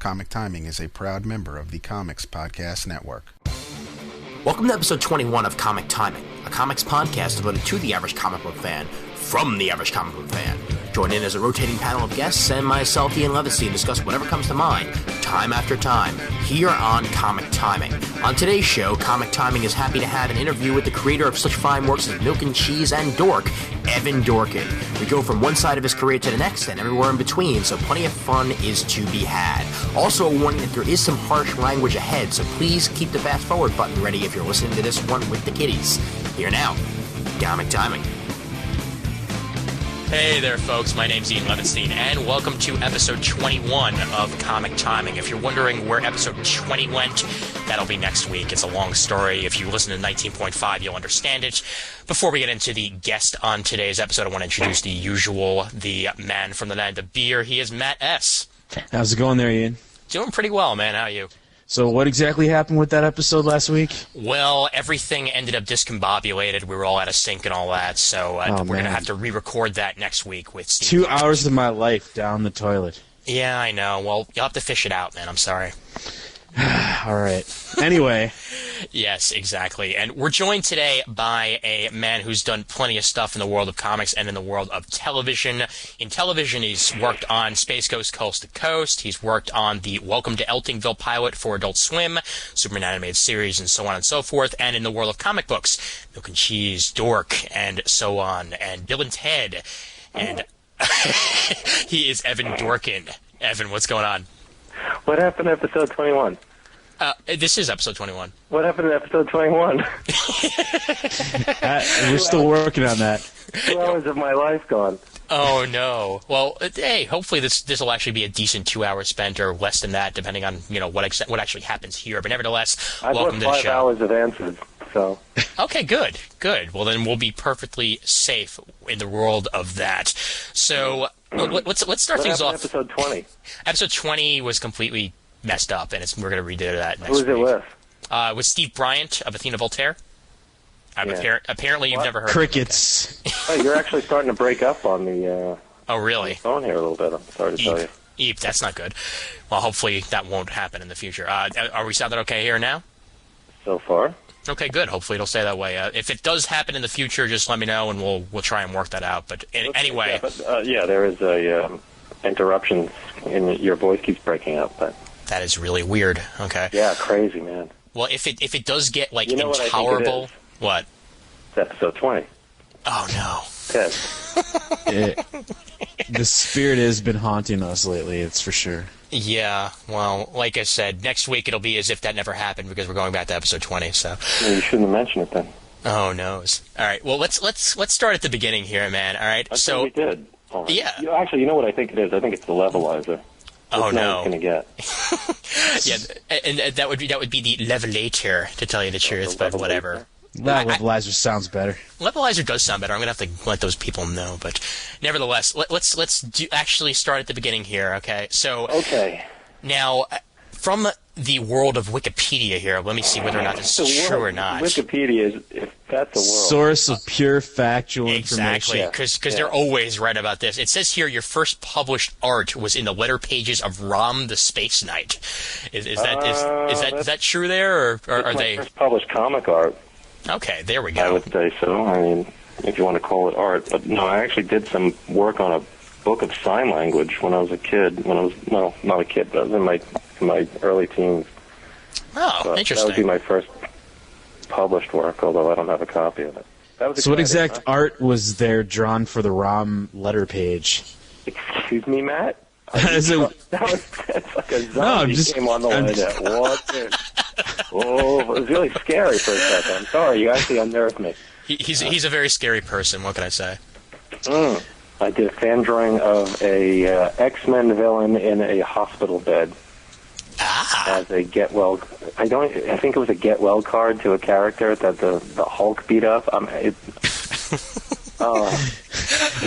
Comic Timing is a proud member of the Comics Podcast Network. Welcome to episode 21 of Comic Timing, a comics podcast devoted to the average comic book fan, from the average comic book fan. Join in as a rotating panel of guests and myself, Ian Levinstein, discuss whatever comes to mind, time after time, here on Comic Timing. On today's show, Comic Timing is happy to have an interview with the creator of such fine works as Milk and Cheese and Dork, Evan Dorkin. We go from one side of his career to the next and everywhere in between, so plenty of fun is to be had. Also a warning that there is some harsh language ahead, so please keep the fast forward button ready if you're listening to this one with the kiddies. Here now, Comic Timing. Hey there, folks. My name's Ian Levinstein, and welcome to episode 21 of Comic Timing. If you're wondering where episode 20 went, that'll be next week. It's a long story. If you listen to 19.5, you'll understand it. Before we get into the guest on today's episode, I want to introduce the usual, the man from the land of beer. He is Matt S. How's it going there, Ian? Doing pretty well, man. How are you? So what exactly happened with that episode last week? Well, everything ended up discombobulated. We were all out of sync and all that, so we're going to have to re-record that next week with Steve. 2 hours of my life down the toilet. Yeah, I know. Well, you'll have to fish it out, man. I'm sorry. All right. Anyway. Yes, exactly. And we're joined today by a man who's done plenty of stuff in the world of comics and in the world of television. In television, he's worked on Space Ghost Coast to Coast. He's worked on the Welcome to Eltingville pilot for Adult Swim, Superman animated series, and so on and so forth. And in the world of comic books, Milk and Cheese, Dork, and so on, and Bill and Ted. And he is Evan Dorkin. Evan, what's going on? What happened to episode 21? This is episode 21. What happened to episode 21? We're still working on that. 2 hours of my life gone. Oh, no. Well, hey, hopefully this will actually be a decent 2 hours spent, or less than that, depending on, what actually happens here. But nevertheless, welcome to the show. 5 hours of answers, so... Okay, good. Well, then we'll be perfectly safe in the world of that. So... Let's start things off. Episode 20? Episode 20 was completely messed up, and we're going to redo that next week. Who was it with? With Steve Bryant of Athena Voltaire. Yeah. Apparently you've never heard Crickets. of him. Oh, you're actually starting to break up on the oh, really? phone here a little bit. I'm sorry to tell you. Eep, that's not good. Well, hopefully that won't happen in the future. Are we sounding okay here now? So far. Okay, good. Hopefully it'll stay that way. If it does happen in the future, just let me know, and we'll try and work that out. But anyway... Yeah, there is a interruption, and your voice keeps breaking up. But that is really weird. Okay. Yeah, crazy, man. Well, if it does get, intolerable... What? It's episode 20. Oh, no. Okay. The spirit has been haunting us lately, it's for sure. Yeah, well, like I said, next week it'll be as if that never happened because we're going back to episode 20. So well, you shouldn't have mentioned it then. Oh no! All right, well let's start at the beginning here, man. All right, so we did. All right. Yeah. Actually, you know what I think it is? I think it's the levelizer. Oh no! Going to get. Yeah, and that would be the levelator, to tell you the truth, but whatever. That levelizer sounds better. Levelizer does sound better. I'm gonna have to let those people know, but nevertheless, let's actually start at the beginning here. Okay, so now from the world of Wikipedia here, let me see whether or not this is true or not. Wikipedia is, if that's a world, source of pure factual exactly, information. because they're always right about this. It says here your first published art was in the letter pages of Rom the Space Knight. Is that true there, or are they first published comic art? Okay, there we go. I would say so. I mean, if you want to call it art. But no, I actually did some work on a book of sign language when I was a kid. Well, not a kid, but I was in my early teens. Oh, so interesting. That would be my first published work, although I don't have a copy of it. That was so what exact art was there drawn for the ROM letter page? Excuse me, Matt? That's like a zombie came on the line. What? Oh, it was really scary for a second. I'm sorry, you actually unnerved me. He's a very scary person. What can I say? I did a fan drawing of a X-Men villain in a hospital bed. As a get well. I think it was a get well card to a character that the Hulk beat up.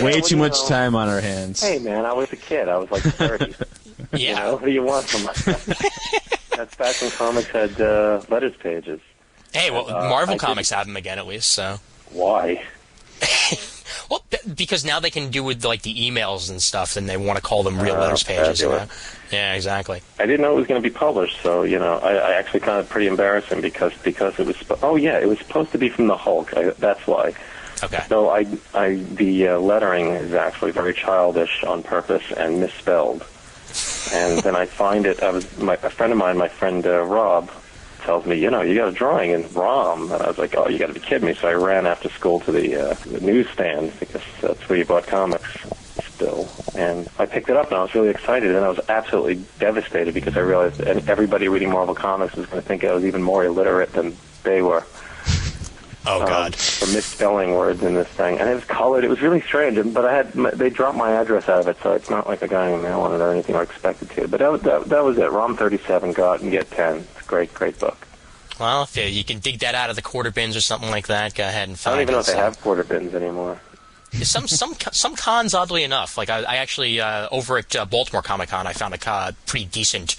Way too much time on our hands. Hey, man, I was a kid. I was like 30. Yeah. What do you want from me? That's back when comics had letters pages. Hey, well, Marvel Comics have them again, at least, so. Why? Well, because now they can do with like the emails and stuff, and they want to call them real letters pages. You know? Yeah, exactly. I didn't know it was going to be published, so I actually found it pretty embarrassing because it was. It was supposed to be from the Hulk. That's why. Okay. So the lettering is actually very childish on purpose and misspelled. And then I find it. A friend of mine, my friend Rob, tells me, you got a drawing in ROM. And I was like, oh, you got to be kidding me. So I ran after school to the newsstand, because that's where you bought comics still. And I picked it up, and I was really excited, and I was absolutely devastated because I realized that everybody reading Marvel Comics was going to think I was even more illiterate than they were. Oh, God. For misspelling words in this thing. And it was colored. It was really strange. But they dropped my address out of it, so it's not like I got any mail on it or anything or expected to. But that was it. ROM 37, go out and get 10. It's a great, great book. Well, if you can dig that out of the quarter bins or something like that, go ahead and find it. I don't even know if they have quarter bins anymore. Some cons, oddly enough, like I actually over at Baltimore Comic Con, I found a pretty decent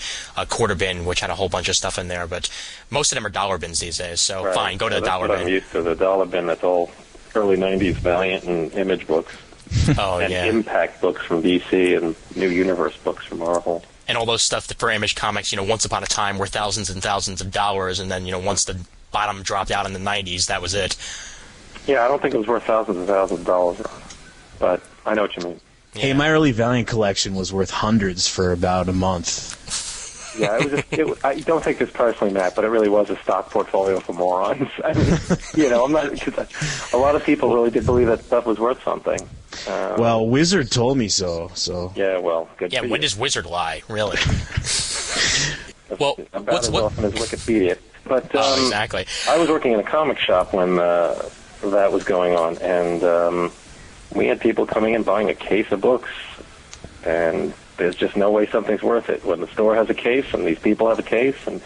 quarter bin which had a whole bunch of stuff in there, but most of them are dollar bins these days. So right. Fine, go to the dollar bin. bin. I'm used to the dollar bin. That's all early '90s Valiant and Image books. Oh and yeah. Impact books from DC and New Universe books from Marvel. And all those stuff that for Image Comics, once upon a time were thousands and thousands of dollars, and then once the bottom dropped out in the '90s, that was it. Yeah, I don't think it was worth thousands and thousands of dollars, but I know what you mean. Yeah. Hey, my early Valiant collection was worth hundreds for about a month. Yeah, I don't take this personally, Matt, but it really was a stock portfolio for morons. I mean, I'm not. A lot of people really did believe that stuff was worth something. Well, Wizard told me so. Yeah, well, good. Yeah, for when you. does Wizard lie, really? Well, about as often as Wikipedia. But exactly. I was working in a comic shop when that was going on, and we had people coming in buying a case of books, and there's just no way something's worth it. When the store has a case, and these people have a case, and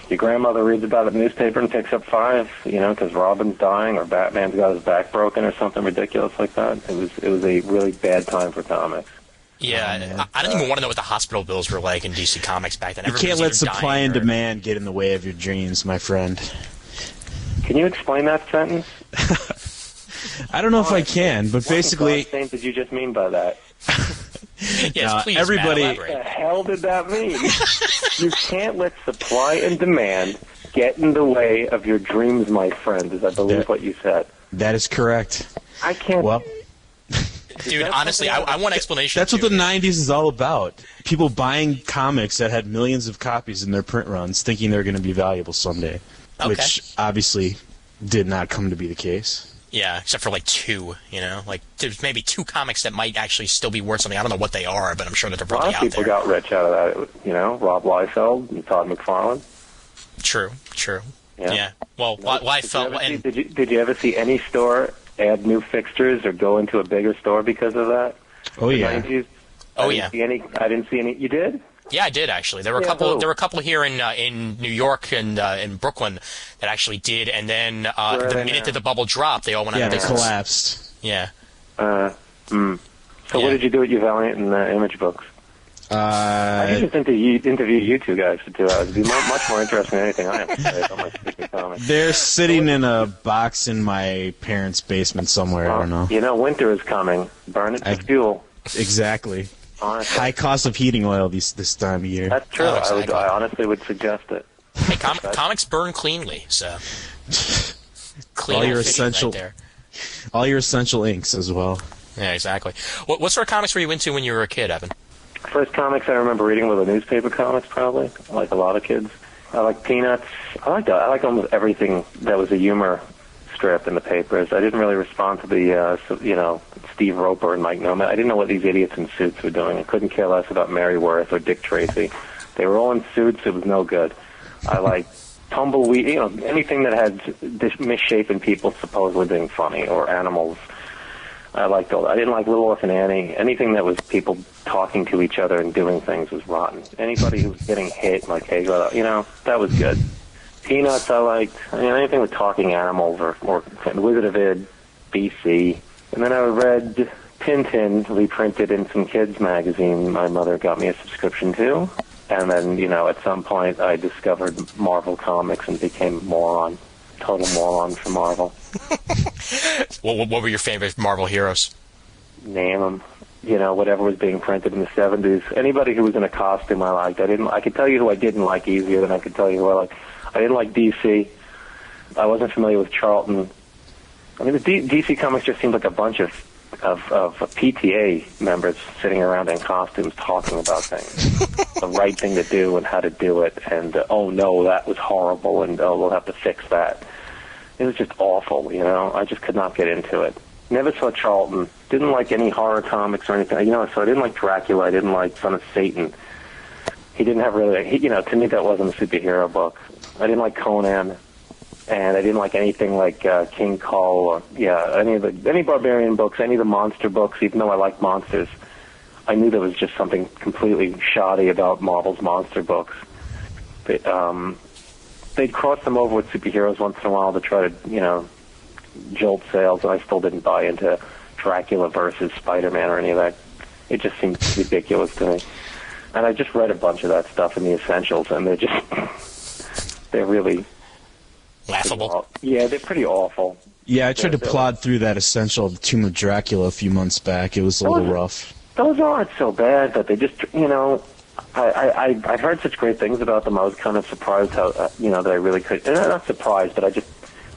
your grandmother reads about it in the newspaper and picks up 5, because Robin's dying or Batman's got his back broken or something ridiculous like that. It was a really bad time for comics. Yeah, I don't even want to know what the hospital bills were like in DC Comics back then. You can't let supply and demand get in the way of your dreams, my friend. Can you explain that sentence? I don't know if I can, but What basically... What did you just mean by that? Yes, please, everybody... Matt, What the elaborate. hell did that mean? You can't let supply and demand get in the way of your dreams, my friend, is I believe what you said. That is correct. I can't... Well... Dude, honestly, I want explanation. That's what the 90s is all about. People buying comics that had millions of copies in their print runs thinking they're going to be valuable someday, which obviously did not come to be the case. Yeah, except for like 2, like there's maybe 2 comics that might actually still be worth something. I don't know what they are, but I'm sure that they're A probably lot of out people there. got rich out of that, Rob Liefeld and Todd McFarlane. True. Yeah. Well, Did you ever see any store add new fixtures or go into a bigger store because of that? Oh, yeah. 90s? Oh, I didn't see any. You did? Yeah, I did actually. There were a couple. There were a couple here in New York and in Brooklyn that actually did, and then the minute that the bubble dropped, they all went out of they business. collapsed. Yeah. So what did you do with your Valiant and Image books? I could just interview you two guys for 2 hours. It'd be much more interesting than anything I have to say about my stupid comics. They're sitting in a box in my parents' basement somewhere. I don't know. Winter is coming. Burn it to fuel. Exactly. Honestly. High cost of heating oil this time of year. That's true. Oh, exactly. I honestly would suggest it. Hey, comics burn cleanly, so clean all your efficient essential, right there. all your essential inks as well. Yeah, exactly. What sort of comics were you into when you were a kid, Evan? First comics I remember reading were the newspaper comics, probably, like a lot of kids. I like Peanuts. I like almost everything that was a humor strip in the papers. I didn't really respond to the, Steve Roper and Mike Nomad. I didn't know what these idiots in suits were doing. I couldn't care less about Mary Worth or Dick Tracy. They were all in suits. It was no good. I like tumbleweed, anything that had misshapen people supposedly being funny, or animals. I liked all that. I didn't like Little Orphan Annie. Anything that was people talking to each other and doing things was rotten. Anybody who was getting hit, like, hey, that was good. Peanuts I liked. Anything with talking animals or Wizard of Id, BC. And then I read Tintin reprinted in some kids' magazine my mother got me a subscription to. And then, at some point I discovered Marvel Comics and became a moron. total moron for Marvel. What were your favorite Marvel heroes? Name them. Whatever was being printed in the 70s. Anybody who was in a costume I liked. I could tell you who I didn't like easier than I could tell you who I liked. I didn't like DC. I wasn't familiar with Charlton. I mean, the DC Comics just seemed like a bunch of PTA members sitting around in costumes talking about things. The right thing to do and how to do it, and, oh, no, that was horrible, and, oh, we'll have to fix that. It was just awful, I just could not get into it. Never saw Charlton. Didn't like any horror comics or anything. So I didn't like Dracula. I didn't like Son of Satan. He didn't have really, to me that wasn't a superhero book. I didn't like Conan. And I didn't like anything like King Kull, or any barbarian books, any of the monster books. Even though I liked monsters, I knew there was just something completely shoddy about Marvel's monster books. They'd cross them over with superheroes once in a while to try to, jolt sales, and I still didn't buy into Dracula versus Spider-Man or any of that. It just seemed ridiculous to me. And I just read a bunch of that stuff in the Essentials, and they're really laughable. Yeah, they're pretty awful. Yeah, I tried to plod through that Essential of the Tomb of Dracula a few months back. It was a little rough. Those aren't so bad, but they just, I heard such great things about them. I was kind of surprised how, that I really could. Not surprised, but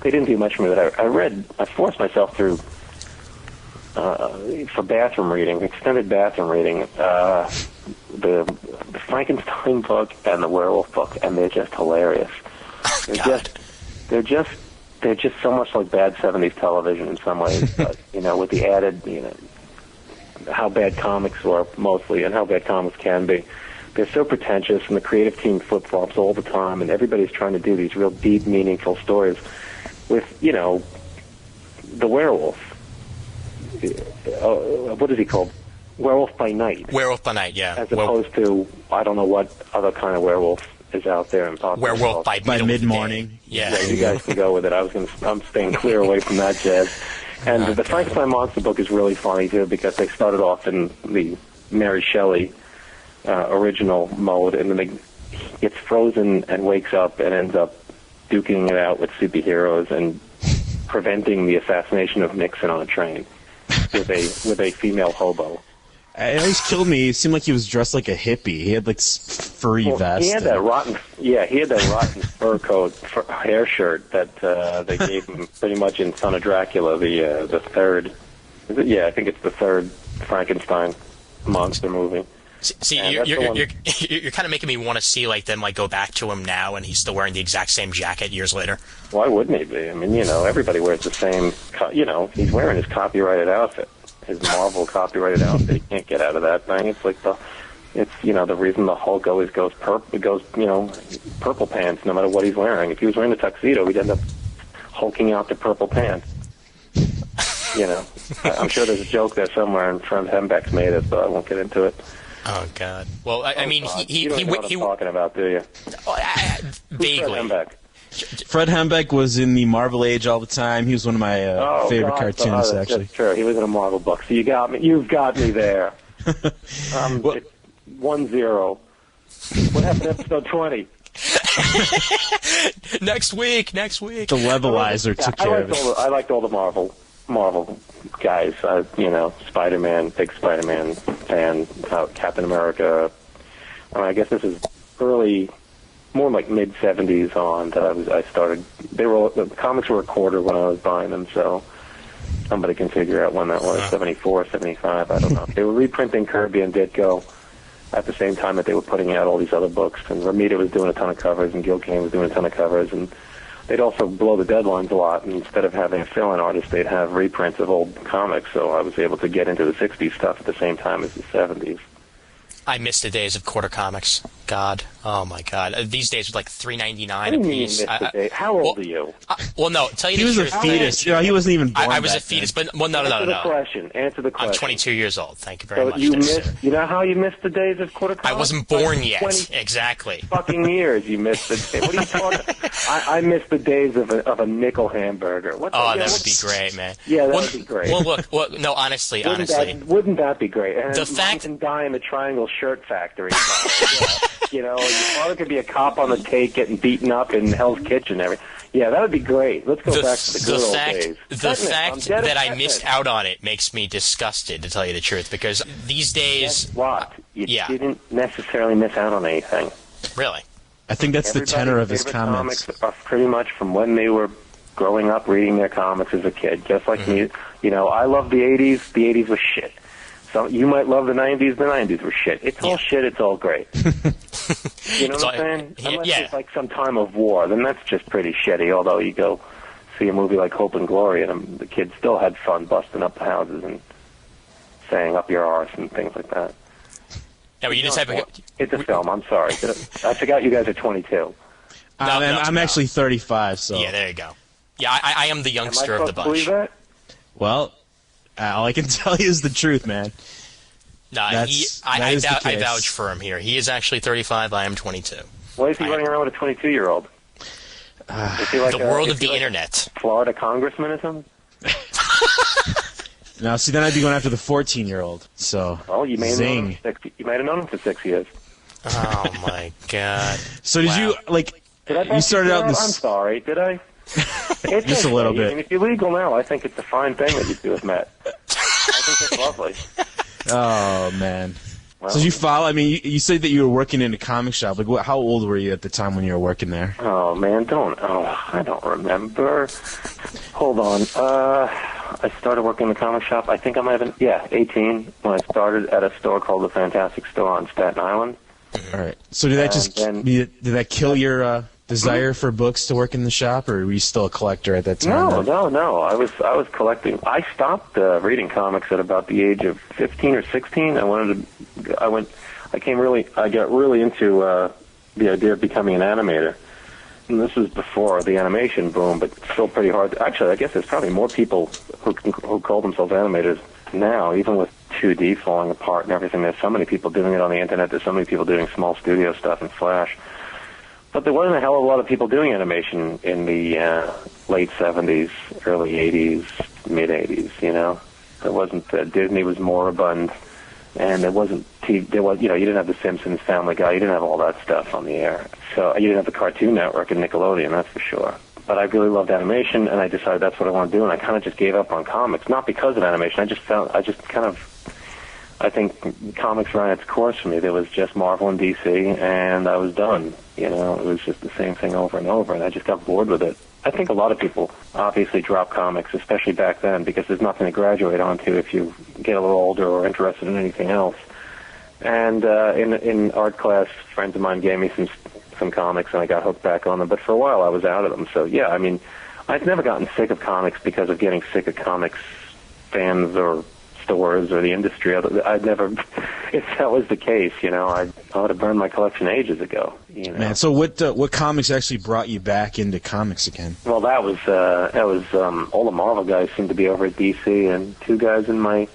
they didn't do much for me. But I forced myself through, for bathroom reading, extended bathroom reading, the Frankenstein book and the werewolf book, and they're just hilarious. They're just so much like bad 70s television in some ways, but, with the added, how bad comics were mostly and how bad comics can be. They're so pretentious, and the creative team flip-flops all the time, and everybody's trying to do these real deep, meaningful stories with, the werewolf. What is he called? Werewolf by Night. Werewolf by Night, yeah. As opposed to, I don't know what other kind of werewolf is out there. Werewolf by mid-morning. Yeah, you guys can go with it. I'm staying clear away from that jazz. And the Frankenstein Monster book is really funny, too, because they started off in the Mary Shelley original mode, and then he gets frozen and wakes up and ends up duking it out with superheroes and preventing the assassination of Nixon on a train with a female hobo. It always killed me. It seemed like he was dressed like a hippie. He had like furry vest. He had that rotten fur coat, hair shirt that they gave him pretty much in Son of Dracula, the third. Yeah, I think it's the third Frankenstein monster movie. See, you're kind of making me want to see them go back to him now, and he's still wearing the exact same jacket years later. Why wouldn't he be? I mean, everybody wears the same. He's wearing his copyrighted outfit. His Marvel copyrighted outfit. He can't get out of that thing. It's like the reason the Hulk always goes purple pants no matter what he's wearing. If he was wearing a tuxedo, he'd end up hulking out the purple pants. I'm sure there's a joke there somewhere, and Fred Hembeck's made it, but I won't get into it. Oh God! Well, I mean, you don't know what I'm talking about, do you? Vaguely. Fred Hembeck was in the Marvel Age all the time. He was one of my favorite cartoonists, actually. That's true. He was in a Marvel book. So you got me. You've got me there. 1-0. What happened to episode 20? Next week. The Levelizer took care of it. I liked all the Marvel guys. Spider-Man, big Spider-Man fan. Captain America. I guess this is early. More like mid-70s on that I started. The comics were a quarter when I was buying them, so somebody can figure out when that was, 74, 75, I don't know. They were reprinting Kirby and Ditko at the same time that they were putting out all these other books, and Romita was doing a ton of covers, and Gil Kane was doing a ton of covers, and they'd also blow the deadlines a lot, and instead of having a fill-in artist, they'd have reprints of old comics, so I was able to get into the 60s stuff at the same time as the 70s. I miss the days of quarter comics. God. Oh, my God. These days were $3.99 a piece. How old are you? No. Tell you he was a fetus. He wasn't even born. I was a fetus, but no. Answer the question. I'm 22 years old. Thank you very much. You know how you missed the days of quarter comics? I wasn't born yet. Exactly. Fucking years you missed the days. What are you talking? I missed the days of a nickel hamburger. That would be great, man. Yeah, that would be great. Well, look. No, honestly. Wouldn't that be great? And the fact and die in the Triangle Shirt Factory. You know, your father could be a cop on the take getting beaten up in Hell's Kitchen and everything. Yeah, that would be great. Let's go back to the good old days. The fact that I missed out on it makes me disgusted, to tell you the truth, because these days... Guess what? You didn't necessarily miss out on anything. Really? I think that's the tenor of his comments. Comics are pretty much from when they were growing up reading their comics as a kid, just like me. You know, I love the 80s. The 80s was shit. So you might love the 90s. The 90s were shit. It's all shit. It's all great. You know what I'm saying? Unless it's like some time of war, then that's just pretty shitty. Although you go see a movie like Hope and Glory, and the kids still had fun busting up the houses and saying up your arse and things like that. Now, you just it's a film. I'm sorry. I forgot you guys are 22. I'm actually 35. So yeah, there you go. Yeah, I am the youngster of the bunch. Believe that? Well, all I can tell you is the truth, man. No, I vouch for him here. He is actually 35. I am 22. Why is he running around with a 22-year-old? The world of the internet. Florida congressman or something? Now, see, then I'd be going after the 14-year-old. So, you may have known him for 6 years. Oh my God! So did you you started out in this? I'm sorry. Did I? Just a little bit. I mean, if you're legal now, I think it's a fine thing that you two have met. I think it's lovely. Oh man. Well, so did you follow? I mean, you said that you were working in a comic shop. Like, how old were you at the time when you were working there? Oh man, I don't remember. Hold on. I started working in the comic shop. I think I might have been 18 when I started at a store called the Fantastic Store on Staten Island. All right. So did that did that kill your desire for books to work in the shop, or were you still a collector at that time? No. I was collecting. I stopped reading comics at about the age of 15 or 16. I got really into the idea of becoming an animator. And this was before the animation boom, but still pretty hard. Actually, I guess there's probably more people who call themselves animators now, even with 2D falling apart and everything. There's so many people doing it on the internet. There's so many people doing small studio stuff in Flash. But there wasn't a hell of a lot of people doing animation in the late 70s, early 80s, mid 80s. You know, there wasn't. Disney was moribund, and there wasn't. You didn't have The Simpsons, Family Guy. You didn't have all that stuff on the air. So you didn't have the Cartoon Network and Nickelodeon, that's for sure. But I really loved animation, and I decided that's what I want to do. And I kind of just gave up on comics, not because of animation. I think comics ran its course for me. There was just Marvel and DC, and I was done. You know, it was just the same thing over and over, and I just got bored with it. I think a lot of people obviously drop comics, especially back then, because there's nothing to graduate onto if you get a little older or interested in anything else. And in art class, friends of mine gave me some comics, and I got hooked back on them. But for a while, I was out of them. So, yeah, I mean, I've never gotten sick of comics because of getting sick of comics fans or stores or the industry. I'd never, if that was the case, you know, I would have burned my collection ages ago. You know? Man, so what comics actually brought you back into comics again? Well, that was all the Marvel guys seemed to be over at DC, and two guys in my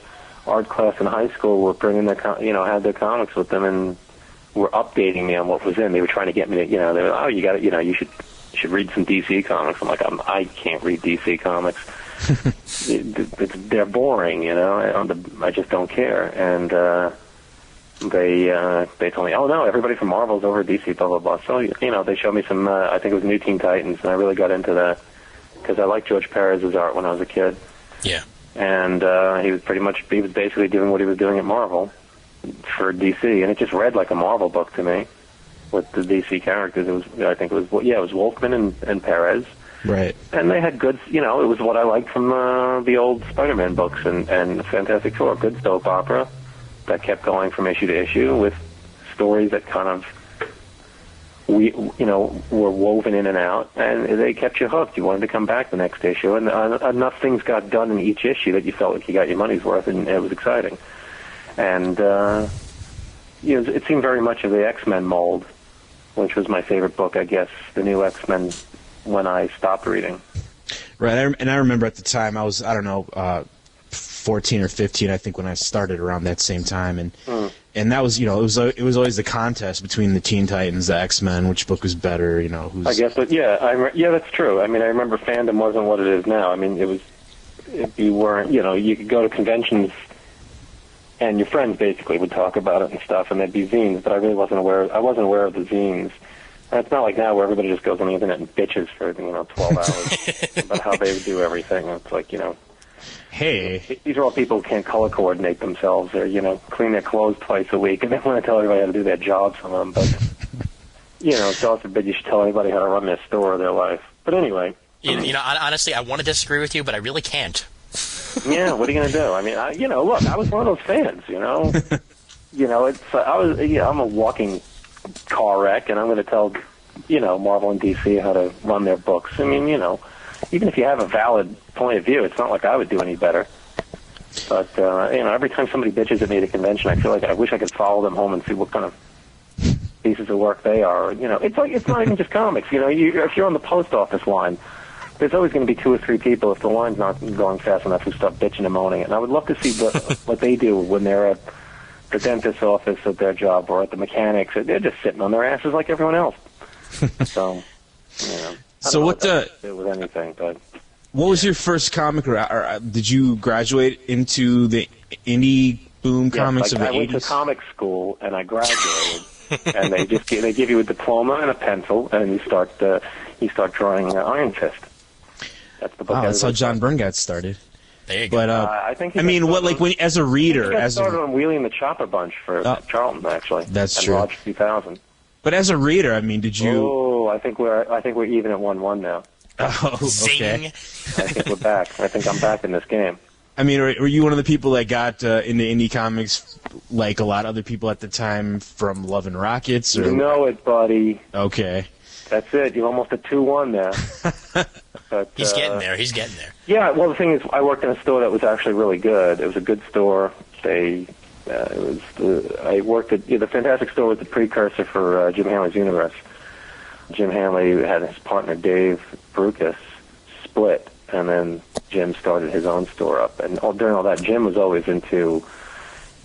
art class in high school were bringing had their comics with them and were updating me on what was in. They were trying to get me to, they were, you got it, you should read some DC comics. I'm like, I can't read DC comics. They're boring, I just don't care. And they told me, oh no, everybody from Marvel's over at DC, blah blah blah. So they showed me some. I think it was New Teen Titans, and I really got into that because I liked George Perez's art when I was a kid. Yeah. And he was basically doing what he was doing at Marvel for DC, and it just read like a Marvel book to me with the DC characters. It was Wolfman and Perez. Right. And they had good, it was what I liked from the old Spider-Man books and Fantastic Four, good soap opera that kept going from issue to issue with stories that kind of, were woven in and out, and they kept you hooked. You wanted to come back the next issue, and enough things got done in each issue that you felt like you got your money's worth, and it was exciting. And, it seemed very much of the X-Men mold, which was my favorite book, I guess, the new X-Men, when I stopped reading. Right, and I remember at the time, I was, 14 or 15, I think, when I started around that same time, and that was, it was always the contest between the Teen Titans, the X-Men, which book was better, who's... I guess, but yeah, that's true. I mean, I remember fandom wasn't what it is now. I mean, it was, if you weren't, you could go to conventions and your friends basically would talk about it and stuff, and there'd be zines, but I really wasn't aware. I wasn't aware of the zines. And it's not like now where everybody just goes on the internet and bitches for 12 hours about how they do everything. It's like Hey, these are all people who can't color coordinate themselves. They're clean their clothes twice a week, and they want to tell everybody how to do their job for them. But God forbid you should tell anybody how to run their store or their life. But anyway, honestly, I want to disagree with you, but I really can't. Yeah, what are you going to do? I mean, look, I was one of those fans, I'm a walking car wreck, and I'm going to tell, Marvel and DC how to run their books. I mean, even if you have a valid point of view, it's not like I would do any better. But, every time somebody bitches at me at a convention, I feel like I wish I could follow them home and see what kind of pieces of work they are. It's like, it's not even just comics. If you're on the post office line, there's always going to be 2 or 3 people, if the line's not going fast enough, who start bitching and moaning. And I would love to see what they do when they're at the dentist's office at their job or at the mechanics. They're just sitting on their asses like everyone else. So, So what to do with anything, but what was your first comic? Or did you graduate into the indie boom comics of the 80s? I went to comic school and I graduated, and they give you a diploma and a pencil, and you start drawing Iron Fist. That's the book. That's how John Byrne got started. There you go. But I think as a reader, I started on Wheeling the Chopper Bunch for Charlton, actually. That's and true. Lodge 2000. But as a reader, I mean, did you? Oh, I think we're even at 1-1 now. Oh, okay. Zing. I think we're back. I think I'm back in this game. I mean, were you one of the people that got into indie comics, like a lot of other people at the time, from Love and Rockets? Or? You know it, buddy. Okay. That's it. You're almost at 2-1 there. But, He's getting there. He's getting there. Yeah, well, the thing is, I worked in a store that was actually really good. It was a good store. I worked at the Fantastic Store was the precursor for Jim Hanley's Universe. Jim Hanley had his partner Dave Brucus split, and then Jim started his own store up. And during all that, Jim was always into.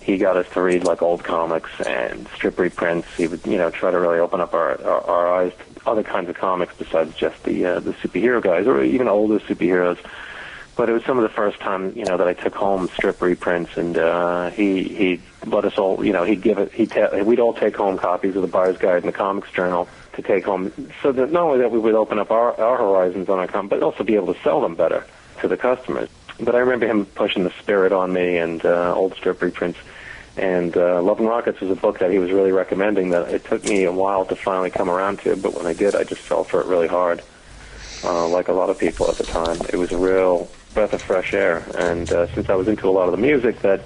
He got us to read like old comics and strip reprints. He would, try to really open up our eyes to other kinds of comics besides just the superhero guys or even older superheroes. But it was some of the first time, that I took home strip reprints, and he let us all, we'd all take home copies of the Buyer's Guide and the Comics Journal to take home, so that not only that we would open up our horizons on our comics, but also be able to sell them better to the customers. But I remember him pushing the spirit on me and old strip reprints. And Love and Rockets was a book that he was really recommending that it took me a while to finally come around to, but when I did, I just fell for it really hard, like a lot of people at the time. It was a real breath of fresh air. And since I was into a lot of the music that,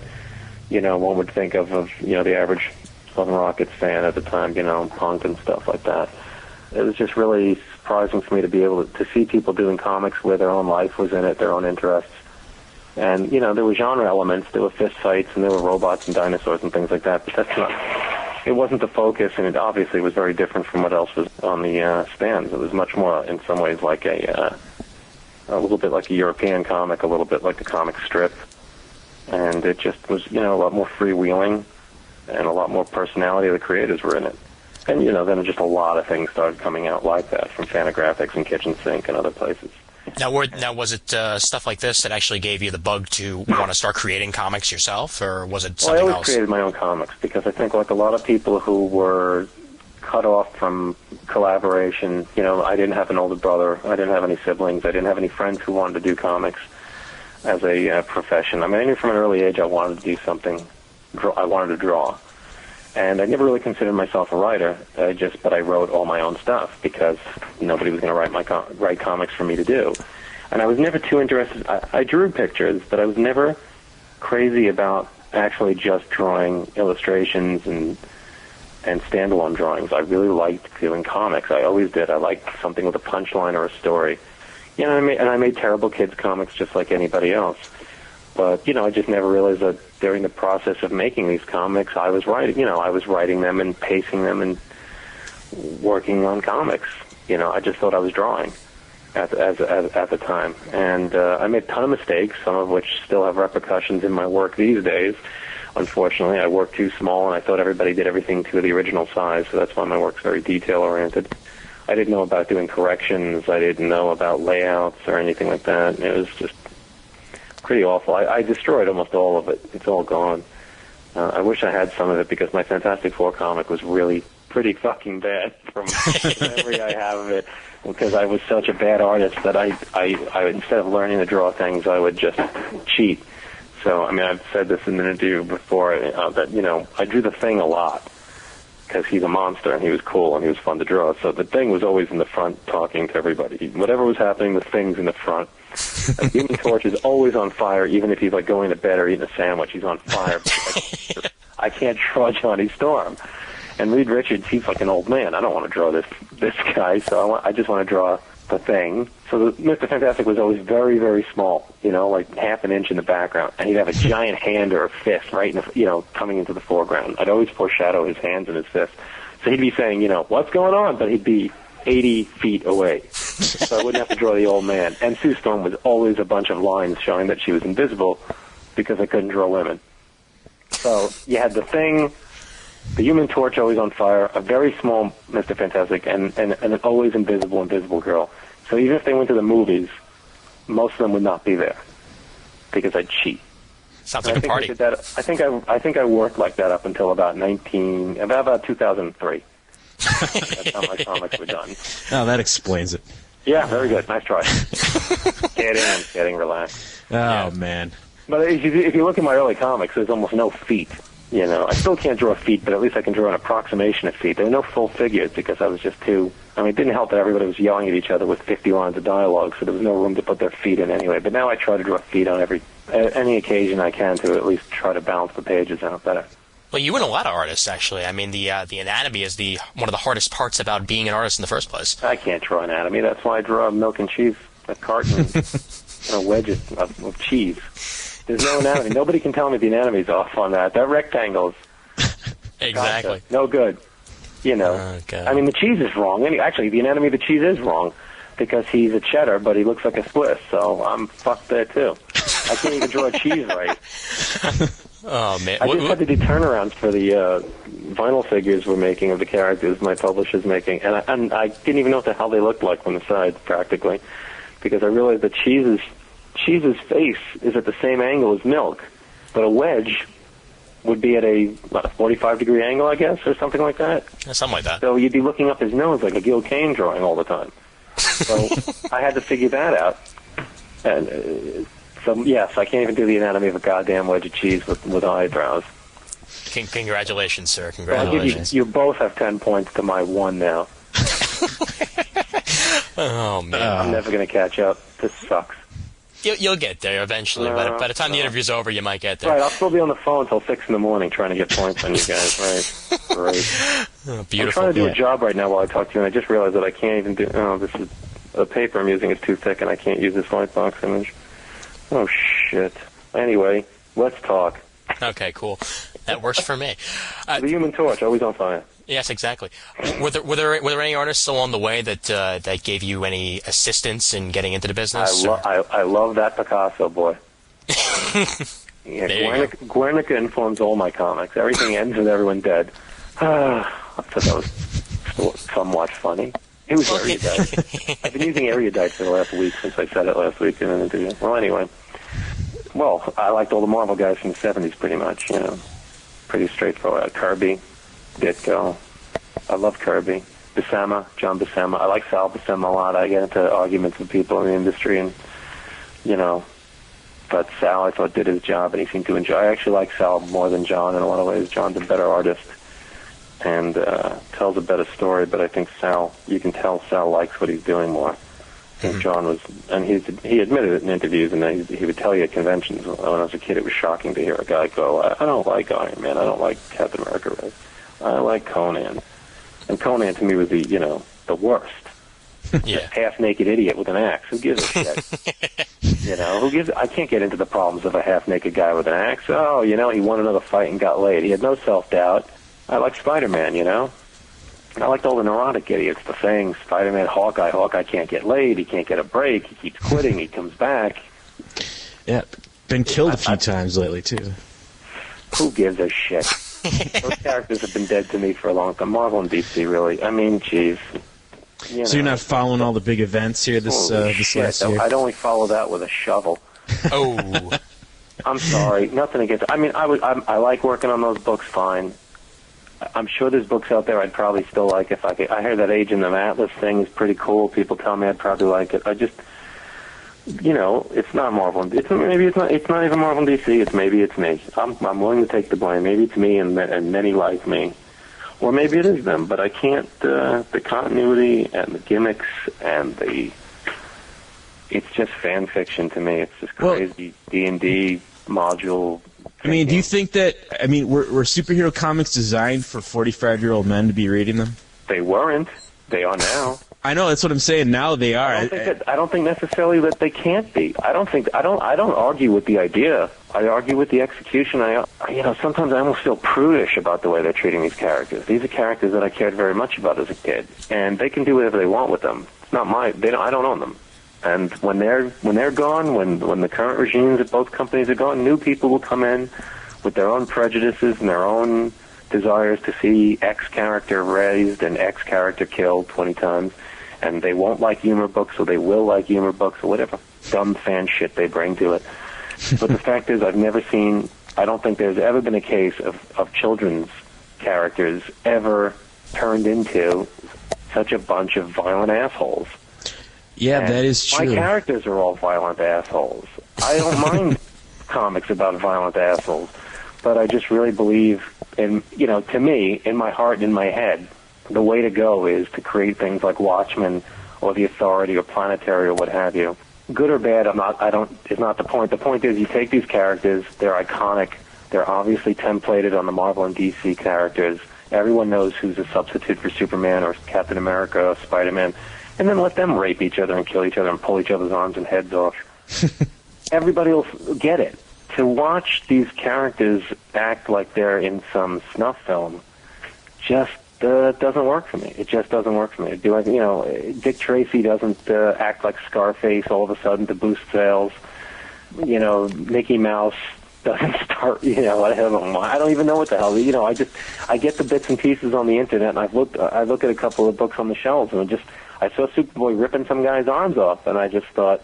one would think of the average Love and Rockets fan at the time, punk and stuff like that, it was just really surprising for me to be able to see people doing comics where their own life was in it, their own interests. And, there were genre elements, there were fist fights, and there were robots and dinosaurs and things like that, but it wasn't the focus, and it obviously was very different from what else was on the stands. It was much more, in some ways, like a little bit like a European comic, a little bit like a comic strip, and it just was, a lot more freewheeling, and a lot more personality of the creators were in it. And, then just a lot of things started coming out like that, from Fantagraphics and Kitchen Sink and other places. Now, was it stuff like this that actually gave you the bug to want to start creating comics yourself, or was it something else? I always created my own comics because I think, like a lot of people who were cut off from collaboration, I didn't have an older brother, I didn't have any siblings, I didn't have any friends who wanted to do comics as a profession. I mean, I knew from an early age I wanted to do something. I wanted to draw. And I never really considered myself a writer, but I wrote all my own stuff because nobody was going to write comics for me to do. And I was never too interested. I drew pictures, but I was never crazy about actually just drawing illustrations and standalone drawings. I really liked doing comics. I always did. I liked something with a punchline or a story. And I made terrible kids comics just like anybody else. But, I just never realized that during the process of making these comics, I was writing them and pacing them and working on comics. I just thought I was drawing at the time. And I made a ton of mistakes, some of which still have repercussions in my work these days. Unfortunately, I worked too small, and I thought everybody did everything to the original size, so that's why my work's very detail-oriented. I didn't know about doing corrections. I didn't know about layouts or anything like that. It was just pretty awful. I destroyed almost all of it. It's all gone. I wish I had some of it because my Fantastic Four comic was really pretty fucking bad from the memory I have of it. Because I was such a bad artist that I instead of learning to draw things, I would just cheat. So, I mean, I've said this in an interview before that, you know, I drew the Thing a lot because he's a monster and he was cool and he was fun to draw. So the Thing was always in the front talking to everybody. Whatever was happening, the Thing's in the front. And Human Torch is always on fire, even if he's like going to bed or eating a sandwich. He's on fire. I can't draw Johnny Storm. And Reed Richards, he's like an old man. I don't want to draw this guy, so I just want to draw the Thing. So Mr. Fantastic was always very, very small, you know, like half an inch in the background. And he'd have a giant hand or a fist right in the, you know, coming into the foreground. I'd always foreshadow his hands and his fists. So he'd be saying, you know, what's going on? But he'd be 80 feet away. So I wouldn't have to draw the old man. And Sue Storm was always a bunch of lines showing that she was invisible because I couldn't draw women. So you had the Thing, the Human Torch always on fire, a very small Mr. Fantastic, and an always invisible girl. So even if they went to the movies, most of them would not be there because I'd cheat. Sounds like a party. I think I worked like that up until about 2003. That's how my comics were done. Oh, that explains it. Yeah, very good. Nice try. Getting relaxed. Oh, man. But if you look at my early comics, there's almost no feet. You know, I still can't draw feet, but at least I can draw an approximation of feet. There were no full figures because I was just too... I mean, it didn't help that everybody was yelling at each other with 50 lines of dialogue, so there was no room to put their feet in anyway. But now I try to draw feet on any occasion I can to at least try to balance the pages out better. Well, you and a lot of artists, actually. I mean, the anatomy is one of the hardest parts about being an artist in the first place. I can't draw anatomy. That's why I draw milk and cheese, a carton, and a wedge of cheese. There's no anatomy. Nobody can tell me the anatomy's off on that. That rectangle's exactly no good. You know, okay. I mean, the cheese is wrong. Actually, the anatomy of the cheese is wrong because he's a cheddar, but he looks like a Swiss, so I'm fucked there, too. I can't even draw a cheese right. Oh, man. I just had to do turnarounds for the vinyl figures we're making of the characters my publisher's making, and I didn't even know what the hell they looked like from the side, practically, because I realized that Cheese's face is at the same angle as Milk, but a wedge would be at a 45-degree angle, I guess, or something like that. Something like that. So you'd be looking up his nose like a Gil Kane drawing all the time. So I had to figure that out. And so, yes, I can't even do the anatomy of a goddamn wedge of cheese with eyebrows. Congratulations, sir. Congratulations. I'll give you both have 10 points to my 1 now. Oh, man. I'm never going to catch up. This sucks. You'll get there eventually. By the time the interview's over, you might get there. Right, I'll still be on the phone until 6 in the morning trying to get points on you guys. Right. Oh, beautiful. I'm trying to do a job right now while I talk to you, and I just realized that I can't even do... Oh, the paper I'm using is too thick, and I can't use this white box image. Oh, shit. Anyway, let's talk. Okay, cool. That works for me. The Human Torch, always on fire. Yes, exactly. Were there any artists along the way that gave you any assistance in getting into the business? I love that Picasso boy. Yeah, Guernica informs all my comics. Everything ends with everyone dead. I thought that was somewhat funny. It was erudite. I've been using erudite for the last week since I said it last week in an interview. Well, anyway. Well, I liked all the Marvel guys from the 70s pretty much, you know. Pretty straightforward. Kirby, Ditko. I love Kirby. Buscema, John Buscema. I like Sal Buscema a lot. I get into arguments with people in the industry, and, you know, but Sal, I thought, did his job, and he seemed to enjoy. I actually like Sal more than John in a lot of ways. John's a better artist and tells a better story, but I think Sal, you can tell Sal likes what he's doing more. I think John was, and he admitted it in interviews, and he would tell you at conventions. When I was a kid, it was shocking to hear a guy go, I don't like Iron Man, I don't like Captain America, I like Conan. And Conan to me was the worst. Yeah. Half-naked idiot with an axe. Who gives a shit? You know, I can't get into the problems of a half-naked guy with an axe. Oh, you know, he won another fight and got laid. He had no self-doubt. I like Spider-Man, you know. I liked all the neurotic idiots, the thing, Spider-Man, Hawkeye can't get laid, he can't get a break, he keeps quitting, he comes back. Yeah, been killed a few times lately, too. Who gives a shit? Those characters have been dead to me for a long time. Marvel and DC, really. I mean, jeez. So you're not following all the big events here this last year? I'd only follow that with a shovel. Oh. I'm sorry, nothing against. I mean, I like working on those books. Fine. I'm sure there's books out there I'd probably still like if I could. I hear that Agent of Atlas thing is pretty cool. People tell me I'd probably like it. I just, it's not Marvel. It's not even Marvel and DC. Maybe it's me. I'm willing to take the blame. Maybe it's me and many like me, or maybe it is them. But I can't. The continuity and the gimmicks and it's just fan fiction to me. It's just crazy D&D module. I mean, do you think that, were superhero comics designed for 45-year-old men to be reading them? They weren't. They are now. I know, that's what I'm saying. Now they are. I don't think necessarily that they can't be. I don't argue with the idea. I argue with the execution. Sometimes I almost feel prudish about the way they're treating these characters. These are characters that I cared very much about as a kid, and they can do whatever they want with them. It's not I don't own them. And when they're gone, when the current regimes at both companies are gone, new people will come in with their own prejudices and their own desires to see X character raised and X character killed 20 times, and they won't like humor books, or they will like humor books, or whatever dumb fan shit they bring to it. But the fact is, I don't think there's ever been a case of children's characters ever turned into such a bunch of violent assholes. Yeah, and that is true. My characters are all violent assholes. I don't mind comics about violent assholes, but I just really believe to me, in my heart and in my head, the way to go is to create things like Watchmen or The Authority or Planetary or what have you. Good or bad, is not the point. The point is you take these characters, they're iconic, they're obviously templated on the Marvel and DC characters. Everyone knows who's a substitute for Superman or Captain America or Spider-Man. And then let them rape each other and kill each other and pull each other's arms and heads off. Everybody will get it. To watch these characters act like they're in some snuff film just doesn't work for me. It just doesn't work for me. Dick Tracy doesn't act like Scarface all of a sudden to boost sales. Mickey Mouse doesn't start, I don't even know what the hell. I get the bits and pieces on the internet, and I look at a couple of books on the shelves, and I saw Superboy ripping some guy's arms off, and I just thought,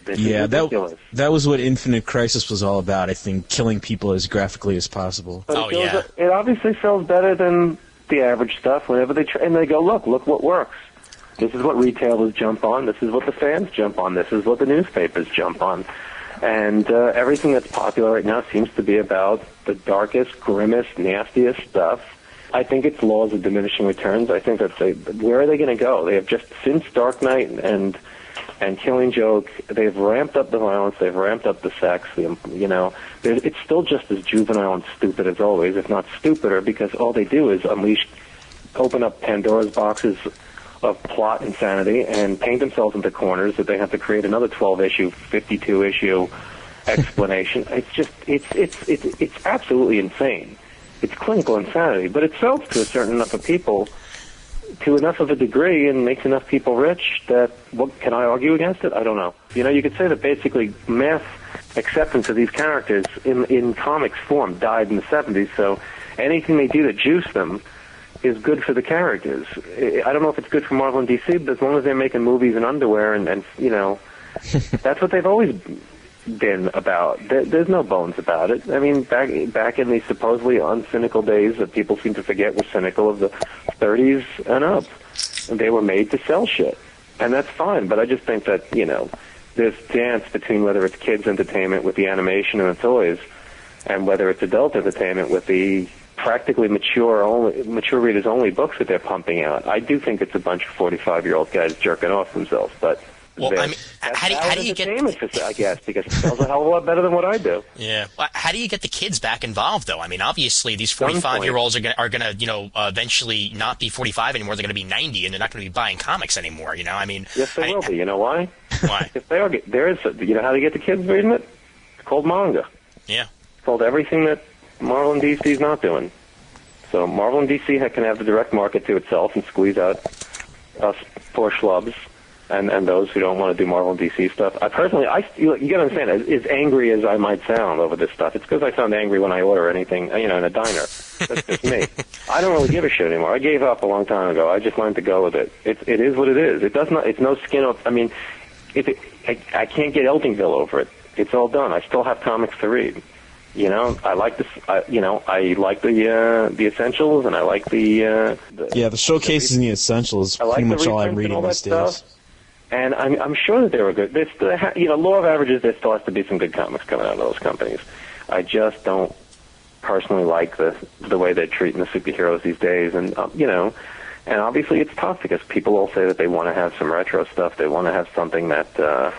this is ridiculous. That was what Infinite Crisis was all about, I think, killing people as graphically as possible. But it obviously sells better than the average stuff whenever and they go, look what works. This is what retailers jump on. This is what the fans jump on. This is what the newspapers jump on. And everything that's popular right now seems to be about the darkest, grimmest, nastiest stuff. I think it's laws of diminishing returns. I think that where are they going to go? They have just, since Dark Knight and Killing Joke, they've ramped up the violence, they've ramped up the sex. It's still just as juvenile and stupid as always, if not stupider, because all they do is open up Pandora's boxes of plot insanity and paint themselves into corners that they have to create another 12-issue, 52-issue explanation. It's absolutely insane. It's clinical insanity, but it sells to a certain enough of people, to enough of a degree, and makes enough people rich that, can I argue against it? I don't know. You could say that basically mass acceptance of these characters in comics form died in the 70s, so anything they do to juice them is good for the characters. I don't know if it's good for Marvel and DC, but as long as they're making movies in underwear and that's what they've always been about. There's no bones about it. I mean, back in the supposedly uncynical days that people seem to forget were cynical of the 30s and up, and they were made to sell shit, and that's fine. But I just think that this dance between whether it's kids entertainment with the animation and the toys, and whether it's adult entertainment with the practically mature readers only books that they're pumping out. I do think it's a bunch of 45-year-old guys jerking off themselves, but. Well, I mean, how do you get? I guess because it sells a hell of a lot better than what I do. Yeah. Well, how do you get the kids back involved, though? I mean, obviously these 45-year-olds are gonna eventually not be 45 anymore. They're gonna be 90, and they're not gonna be buying comics anymore. I mean. Yes, they will be. You know why? Why? If they are, how to get the kids reading it? It's called manga. Yeah. It's called everything that Marvel and DC is not doing. So Marvel and DC can have the direct market to itself and squeeze out us poor schlubs. And those who don't want to do Marvel and DC stuff. You gotta understand, as angry as I might sound over this stuff, it's because I sound angry when I order anything, in a diner. That's just me. I don't really give a shit anymore. I gave up a long time ago. I just learned to go with it. It is what it is. It's no skin off. I mean, I can't get Eltingville over it. It's all done. I still have comics to read. You know, I like this. I like the essentials, and I like the showcases and the essentials. I like pretty the much all I'm reprints and reading all that these days. stuff. And I'm sure that they were good. There's still, law of averages. There still has to be some good comics coming out of those companies. I just don't personally like the way they're treating the superheroes these days, and and obviously it's tough because people all say that they want to have some retro stuff. They want to have something that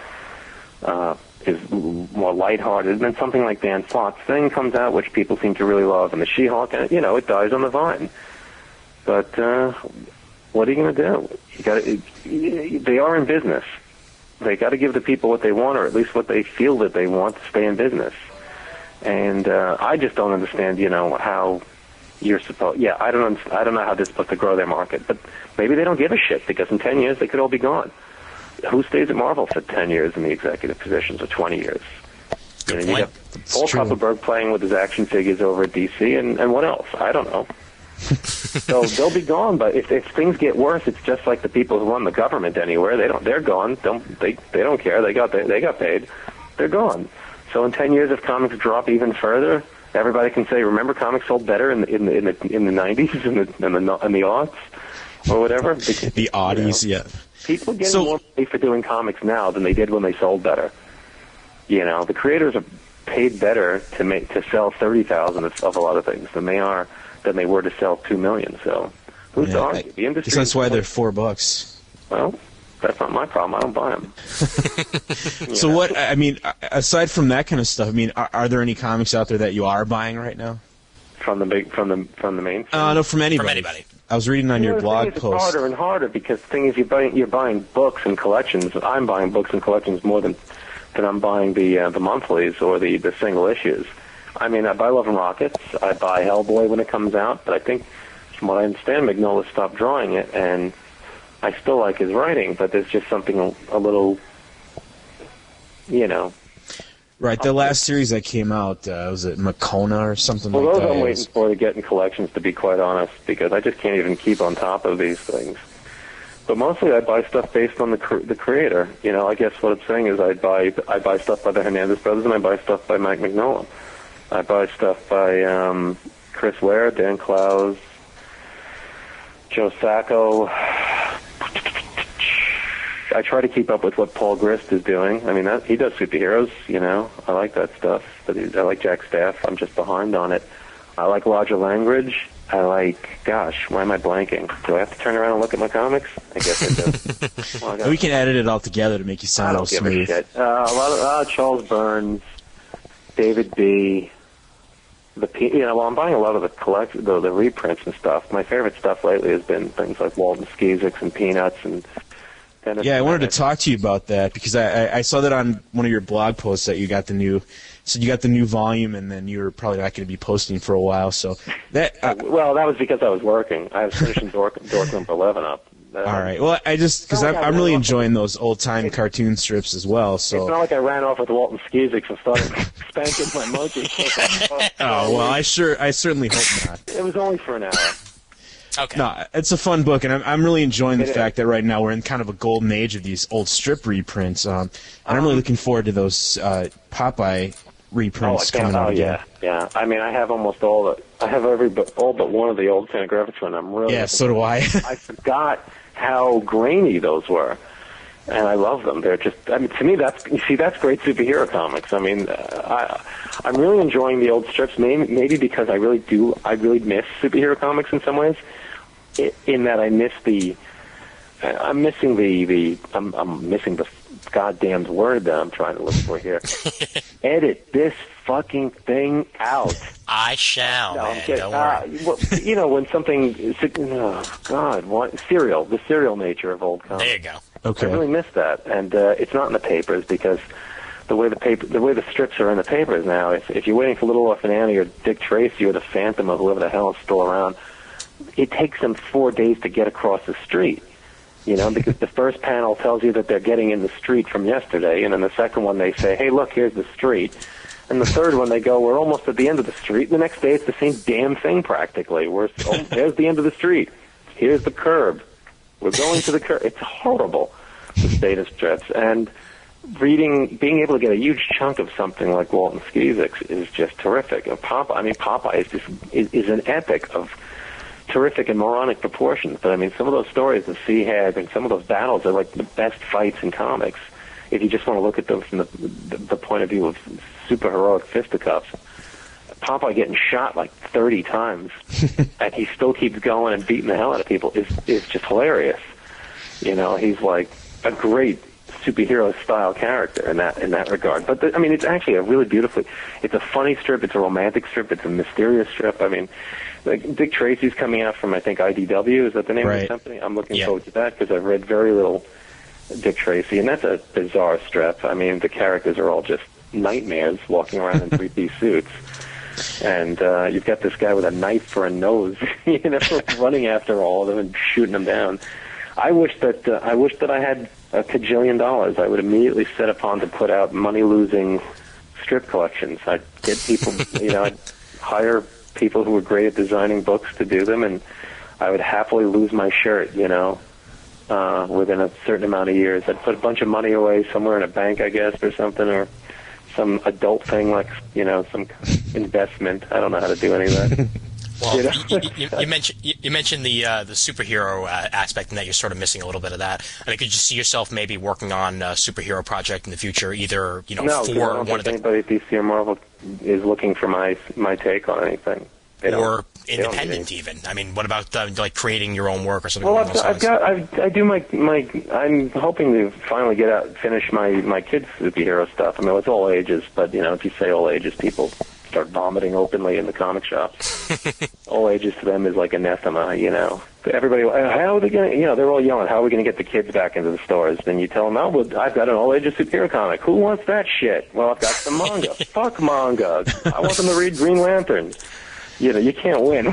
is more lighthearted, and then something like Dan Slott's thing comes out, which people seem to really love, and the She-Hulk, and it dies on the vine. But what are you going to do? They are in business. They got to give the people what they want, or at least what they feel that they want to stay in business. And I just don't understand, how you're supposed. Yeah, I don't know how they're supposed to grow their market, but maybe they don't give a shit because in 10 years they could all be gone. Who stays at Marvel for 10 years in the executive positions, or 20 years? Good You point. got Paul Kupperberg playing with his action figures over at DC, and what else? I don't know. So they'll be gone. But if things get worse, it's just like the people who run the government anywhere. They're gone. They don't care. They got paid. They're gone. So in 10 years, if comics drop even further, everybody can say, "Remember, comics sold better in the 90s and the aughts or whatever." The oddies, yeah. People are getting more money for doing comics now than they did when they sold better. The creators are paid better to sell 30,000 of a lot of things than they were to sell 2 million. So who's to argue? The industry. That's why they're $4. Well, that's not my problem. I don't buy them. So what? I mean, aside from that kind of stuff, I mean, are there any comics out there that you are buying right now? From the main. No, from anybody. From anybody. I was reading on your blog It's post. harder and harder because the thing is, you're buying books and collections. I'm buying books and collections more than I'm buying the monthlies or the single issues. I mean, I buy Love and Rockets. I buy Hellboy when it comes out, but I think, from what I understand, Mignola stopped drawing it, and I still like his writing, but there's just something a little, Right, the last series that came out, was it Makona or something Well, like those that? I'm waiting for to get in collections, to be quite honest, because I just can't even keep on top of these things. But mostly I buy stuff based on the creator. I guess what I'm saying is I buy stuff by the Hernandez brothers, and I buy stuff by Mike Mignola. I buy stuff by Chris Ware, Dan Clowes, Joe Sacco. I try to keep up with what Paul Grist is doing. I mean, he does superheroes, I like that stuff. But I like Jack Staff. I'm just behind on it. I like Roger Langridge. I like, why am I blanking? Do I have to turn around and look at my comics? I guess I do. We can edit it all together to make you sound all smooth. I don't give a shit. A lot of Charles Burns, David B. I'm buying a lot of the reprints and stuff. My favorite stuff lately has been things like Walton Skeezix and Peanuts and Dennis. Yeah, I wanted to talk to you about that because I saw that on one of your blog posts that you got the new volume, and then you were probably not going to be posting for a while. So that well, that was because I was working. I was finishing Dorkin number 11 up. All right. Well, because I'm really enjoying those old-time cartoon strips as well. So it's not like I ran off with Walton Skeezix and started spanking my monkey. Oh well, I certainly hope not. It was only for an hour. Okay. No, it's a fun book, and I'm really enjoying the fact that right now we're in kind of a golden age of these old strip reprints. And I'm really looking forward to those Popeye reprints coming out again. Yeah. I mean, I have almost all but one of the old Fantagraphics one. I'm really so do I. I forgot how grainy those were, and I love them. They're just, I mean, to me, that's great superhero comics. I mean, I'm really enjoying the old strips, maybe because I really miss superhero comics in some ways, in that I'm missing the goddamned word that I'm trying to look for here. Edit this fucking thing out. I shall, man. Don't worry. When something, the serial nature of old comics. There you go. Okay. I really miss that, and it's not in the papers because the way the strips are in the papers now. If you're waiting for Little Orphan Annie or Dick Tracy or the Phantom or whoever the hell is still around, it takes them 4 days to get across the street. Because the first panel tells you that they're getting in the street from yesterday, and then the second one they say, hey, look, here's the street. And the third one they go, we're almost at the end of the street. And the next day it's the same damn thing practically. There's the end of the street. Here's the curb. We're going to the curb. It's horrible, the state of strips. And being able to get a huge chunk of something like Walton Skeezix is just terrific. And Popeye is an epic of terrific and moronic proportions. But I mean, some of those stories that C had and some of those battles are like the best fights in comics. If you just want to look at them from the point of view of superheroic fisticuffs, Popeye getting shot like 30 times and he still keeps going and beating the hell out of people is just hilarious. You know, he's like a great superhero style character in that regard. But I mean, it's actually it's a funny strip, it's a romantic strip, it's a mysterious strip. I mean, like Dick Tracy's coming out from, I think, IDW. Is that the name of the company? I'm looking forward to that because I've read very little Dick Tracy, and that's a bizarre strip. I mean, the characters are all just nightmares walking around in three-piece suits. And you've got this guy with a knife for a nose, you know, running after all of them and shooting them down. I wish that I had a cajillion dollars. I would immediately set upon to put out money-losing strip collections. I'd get people, you know, I'd hire people who were great at designing books to do them, and I would happily lose my shirt, you know, within a certain amount of years. I'd put a bunch of money away somewhere in a bank, I guess, or something, or some adult thing like, you know, some investment. I don't know how to do any of that. Well, you mentioned the superhero aspect, and that you're sort of missing a little bit of that. I mean, could you see yourself maybe working on a superhero project in the future, either, you know, no, for I don't one of the anybody at DC or Marvel is looking for my take on anything. Or independent, even. I mean, what about like creating your own work or something? Well, I'm hoping to finally finish my kids' superhero stuff. I mean, it's all ages, but you know, if you say all ages, people start vomiting openly in the comic shops. All ages to them is like anathema, you know. Everybody, how are they going to, you know, they're all yelling, how are we going to get the kids back into the stores? Then you tell them, oh, well, I've got an all ages superhero comic. Who wants that shit? Well, I've got some manga. Fuck manga. I want them to read Green Lanterns. You know, you can't win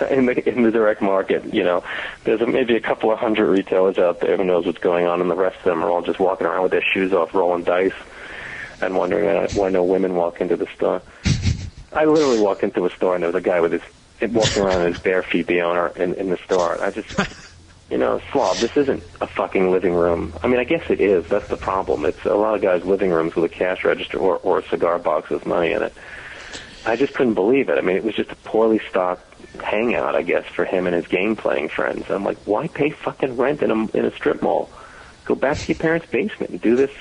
in the direct market. You know, there's maybe a couple of hundred retailers out there who knows what's going on, and the rest of them are all just walking around with their shoes off, rolling dice, and wondering why no women walk into the store. I literally walked into a store, and there was a guy walking around in his bare feet, the owner, in the store. And I just, you know, slob, this isn't a fucking living room. I mean, I guess it is. That's the problem. It's a lot of guys' living rooms with a cash register or a cigar box with money in it. I just couldn't believe it. I mean, it was just a poorly stocked hangout, I guess, for him and his game-playing friends. I'm like, why pay fucking rent in a strip mall? Go back to your parents' basement and do this.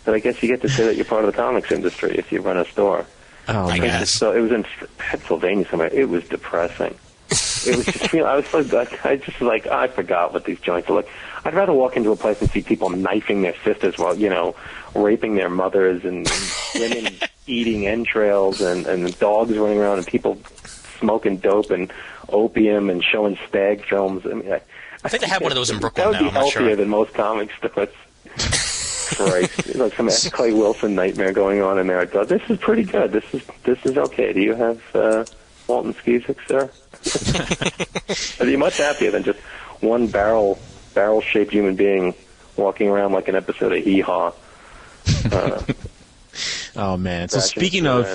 But I guess you get to say that you're part of the comics industry if you run a store. Oh, I guess. So it was in Pennsylvania somewhere. It was depressing. It was just, you know, I forgot what these joints are like. I'd rather walk into a place and see people knifing their sisters while, you know, raping their mothers and women eating entrails and dogs running around and people smoking dope and opium and showing stag films. I mean, I think they have one of those in Brooklyn now. That would be healthier than most comic stores. Christ, like some Clay Wilson nightmare going on in there. I thought, this is pretty good. This is okay. Do you have Walton Skeezix, sir? I'd be much happier than just one barrel-shaped human being walking around like an episode of Hee Haw. Oh man! So speaking of,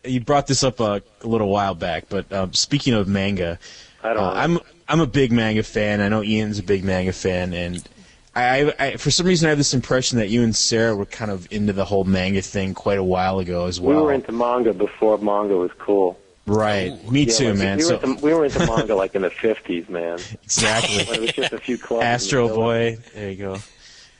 you brought this up a little while back, but speaking of manga, I'm a big manga fan. I know Ian's a big manga fan, and I for some reason I have this impression that you and Sarah were kind of into the whole manga thing quite a while ago as well. We were into manga before manga was cool. Right. Me too, man. We were into manga like in the 50s, man. Exactly. When it was just a few clubs. Astro Boy. There you go.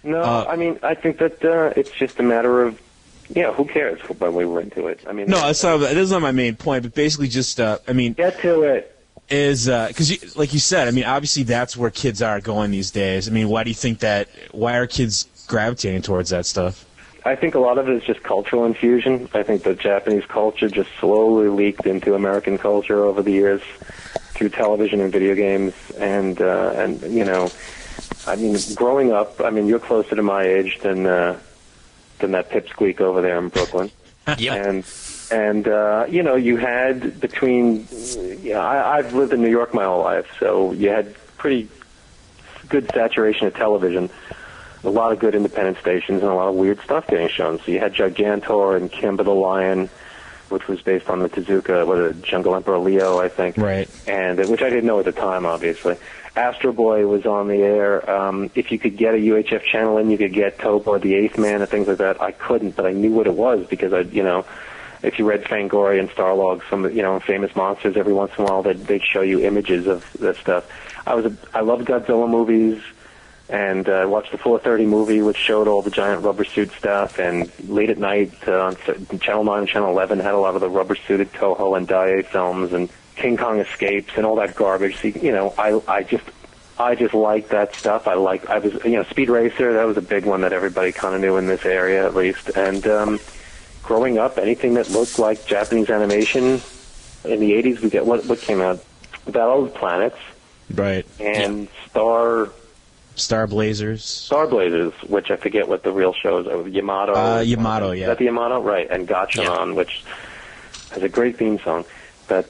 No, I mean, I think that it's just a matter of, yeah, who cares when we were into it? I mean, no, that's not my main point, but basically just, I mean, get to it. Is because, like you said, I mean, obviously that's where kids are going these days. I mean, why do you think that? Why are kids gravitating towards that stuff? I think a lot of it is just cultural infusion. I think the Japanese culture just slowly leaked into American culture over the years through television and video games, and you know, I mean, growing up, I mean, you're closer to my age than that pipsqueak over there in Brooklyn. Yeah. And you know, you had I've lived in New York my whole life, so you had pretty good saturation of television, a lot of good independent stations, and a lot of weird stuff getting shown. So you had Gigantor and Kimber the Lion, which was based on the Tezuka, Jungle Emperor Leo, I think. Right. And which I didn't know at the time, obviously. Astro Boy was on the air. If you could get a UHF channel in, you could get Tobo, the Eighth Man, and things like that. I couldn't, but I knew what it was because if you read Fangoria and Starlog, some famous monsters, every once in a while they'd show you images of that stuff. I loved Godzilla movies, and I watched the 4:30 movie, which showed all the giant rubber suit stuff. And late at night on Channel 9 and Channel 11 had a lot of the rubber suited Toho and Daiei films, and King Kong Escapes and all that garbage. So, I just liked that stuff. Speed Racer, that was a big one that everybody kind of knew in this area at least. And growing up, anything that looked like Japanese animation in the 80s, we get what came out? Battle of the Planets. Right. And Star Blazers, which I forget what the real shows are. Yamato. Yamato, yeah. Is that the Yamato? Right. And Gatchaman, which has a great theme song. But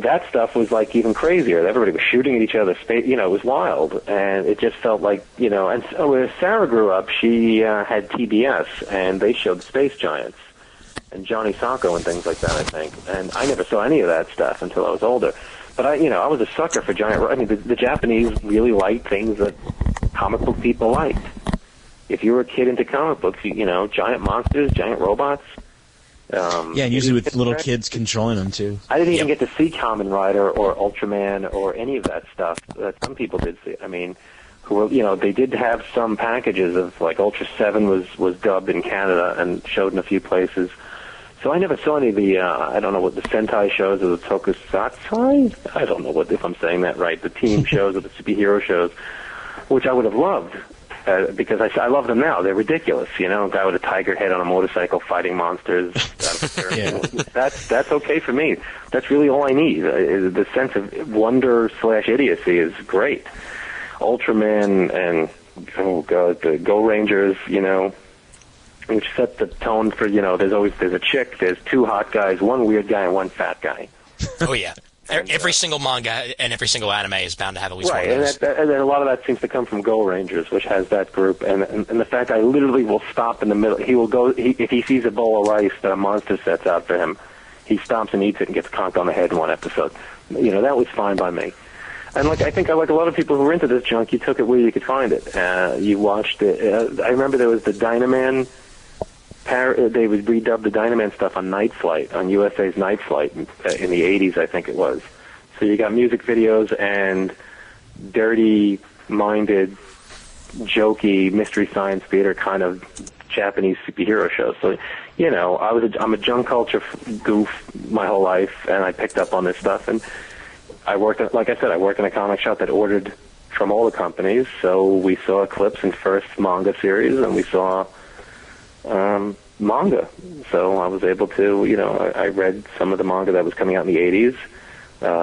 that stuff was like even crazier. Everybody was shooting at each other. It was wild, and it just felt like And so as Sarah grew up, she had TBS, and they showed Space Giants and Johnny Sacco and things like that, I think. And I never saw any of that stuff until I was older. But I was a sucker for giant. I mean, the Japanese really liked things that comic book people liked. If you were a kid into comic books, giant monsters, giant robots. And usually with little kids controlling them, too. I didn't even get to see Kamen Rider or Ultraman or any of that stuff that some people did see. I mean, they did have some packages of, like, Ultra 7 was dubbed in Canada and showed in a few places. So I never saw any of the, I don't know what the Sentai shows or the Tokusatsu. I don't know if I'm saying that right, the team shows or the superhero shows, which I would have loved. Because I love them now. They're ridiculous, a guy with a tiger head on a motorcycle fighting monsters. That's okay for me. That's really all I need. The sense of wonder/idiocy is great. Ultraman and, the Go Rangers, which set the tone for, there's a chick, there's two hot guys, one weird guy and one fat guy. Oh, yeah. Every single manga and every single anime is bound to have at least one of those. Right, and a lot of that seems to come from Go Rangers, which has that group. And the fact I literally will stop in the middle. He will go, if he sees a bowl of rice that a monster sets out for him, he stops and eats it and gets conked on the head in one episode. That was fine by me. And I think a lot of people who were into this junk, you took it where you could find it. You watched it. I remember there was the Dynaman. They would redub the Dynaman stuff on Night Flight, on USA's Night Flight in the 80s, I think it was. So you got music videos and dirty-minded, jokey, Mystery Science Theater kind of Japanese superhero shows. So, I'm a junk culture goof my whole life, and I picked up on this stuff. And I worked in a comic shop that ordered from all the companies. So we saw Eclipse and first manga series, and we saw manga. So I was able to, I read some of the manga that was coming out in the 80s.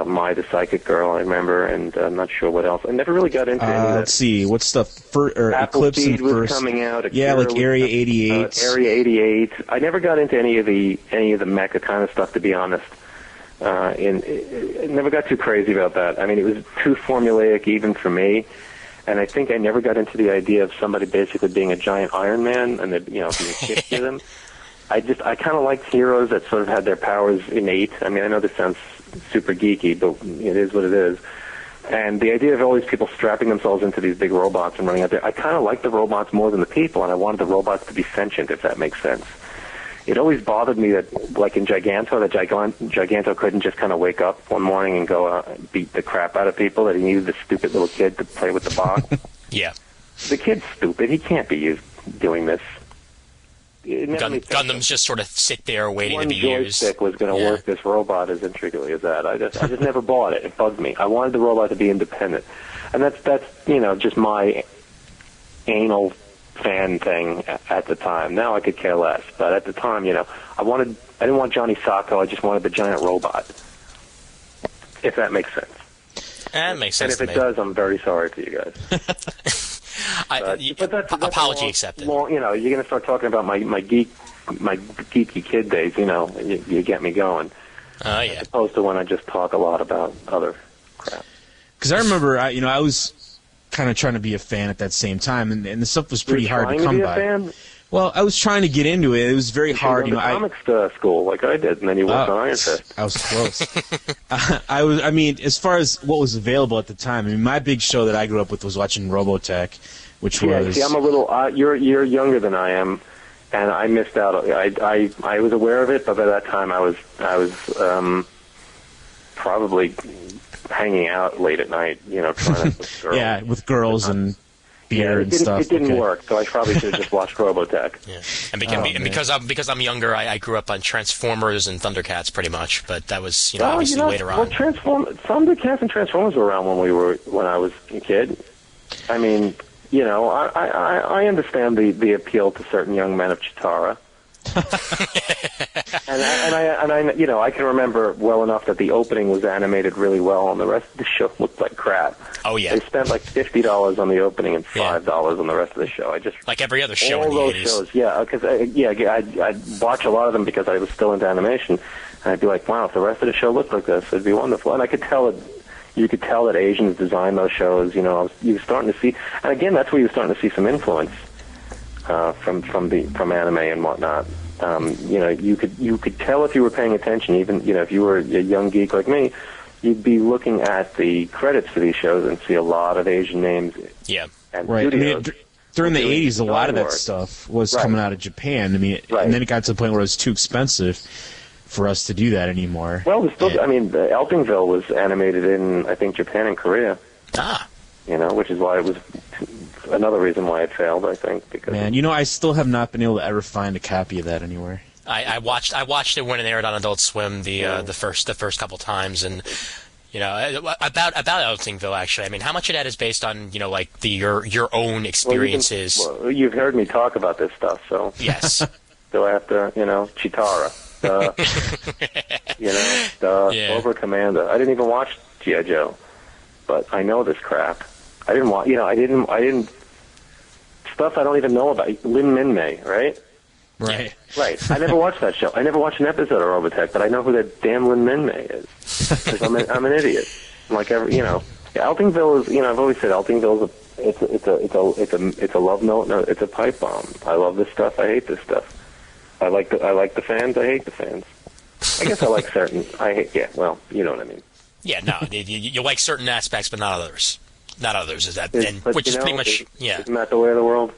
Mai the Psychic Girl, I remember, and I'm not sure what else. I never really got into any of that. Let's see, what stuff? Eclipse Speed was first coming out. Yeah, like Area 88. Area 88. I never got into any of the mecha kind of stuff, to be honest. I never got too crazy about that. I mean, it was too formulaic even for me. And I think I never got into the idea of somebody basically being a giant Iron Man and being kicked to them. I kind of liked heroes that sort of had their powers innate. I mean, I know this sounds super geeky, but it is what it is. And the idea of all these people strapping themselves into these big robots and running out there, I kind of like the robots more than the people, and I wanted the robots to be sentient, if that makes sense. It always bothered me that, like in Giganto, that Giganto couldn't just kind of wake up one morning and go beat the crap out of people, that he needed this stupid little kid to play with the box. Yeah. The kid's stupid. He can't be doing this. Gundams just sort of sit there waiting to be used. One joystick was going to work this robot as intricately as that. I just never bought it. It bugged me. I wanted the robot to be independent. And that's just my anal fan thing at the time. Now I could care less. But at the time, I didn't want Johnny Sacco. I just wanted the giant robot. If that makes sense. That makes sense. And if it does, I'm very sorry for you guys. But that's apology accepted. You're going to start talking about my geeky kid days. You get me going. Yeah. As opposed to when I just talk a lot about other crap. Because I remember, I was kind of trying to be a fan at that same time, and the stuff was pretty hard to come by. Fan? Well, I was trying to get into it. It was very hard. You know, comics school like I did, and then you went on Iron Fist. I was close. I mean, as far as what was available at the time, I mean, my big show that I grew up with was watching Robotech, which was... See, I'm a little... you're younger than I am, and I missed out. I was aware of it, but by that time I was probably hanging out late at night, you know, trying to... With girls. Yeah, with girls and... beer and stuff. It didn't work, so I probably should have just watched Robotech. Yeah. And because I'm younger, I grew up on Transformers and Thundercats pretty much, but that was obviously later on. Well, Thundercats and Transformers were around when I was a kid. I mean, you know, I understand the appeal to certain young men of Chitara. and I you know, I can remember well enough that the opening was animated really well, and the rest of the show looked like crap. Oh yeah, they spent like $50 on the opening and $5 on the rest of the show. I just like every other show in the all 80s. those shows, because I'd watch a lot of them because I was still into animation, and I'd be like, wow, if the rest of the show looked like this, it'd be wonderful. And I could tell it. You could tell that Asians designed those shows. You know, you were starting to see, and again, that's where you were starting to see some influence from anime and whatnot. You know, you could tell if you were paying attention. Even, you know, if you were a young geek like me, you'd be looking at the credits for these shows and see a lot of Asian names. Yeah, and right. studios. I mean, during the 80s, a lot of that stuff was coming out of Japan. I mean, and then it got to the point where it was too expensive for us to do that anymore. Well, there's still, I mean, Eltingville was animated in, I think, Japan and Korea. You know, which is why it was another reason why it failed, I think. Because man, you know, I still have not been able to ever find a copy of that anywhere. I watched it when it aired on Adult Swim the first couple times, and you know, about Eltingville, actually. I mean, how much of that is based on, you know, like your own experiences? Well, you've heard me talk about this stuff, so yes. So I have to, you know, Chitara, you know, Cobra Commander. I didn't even watch G.I. Joe, but I know this crap. I didn't want, you know, I didn't stuff I don't even know about. Lin Min-Mei, right? Right. Right. I never watched that show. I never watched an episode of Robotech, but I know who that damn Lin Min-Mei is. Because I'm an idiot. I'm like every, you know, Eltingville is, you know, I've always said Eltingville is it's a love note. No, it's a pipe bomb. I love this stuff. I hate this stuff. I like the fans. I hate the fans. I guess I like certain. I hate. Yeah. Well, you know what I mean. Yeah. No, you like certain aspects, but not others. Not others. Is that? Which is pretty much. Isn't that the way of the world?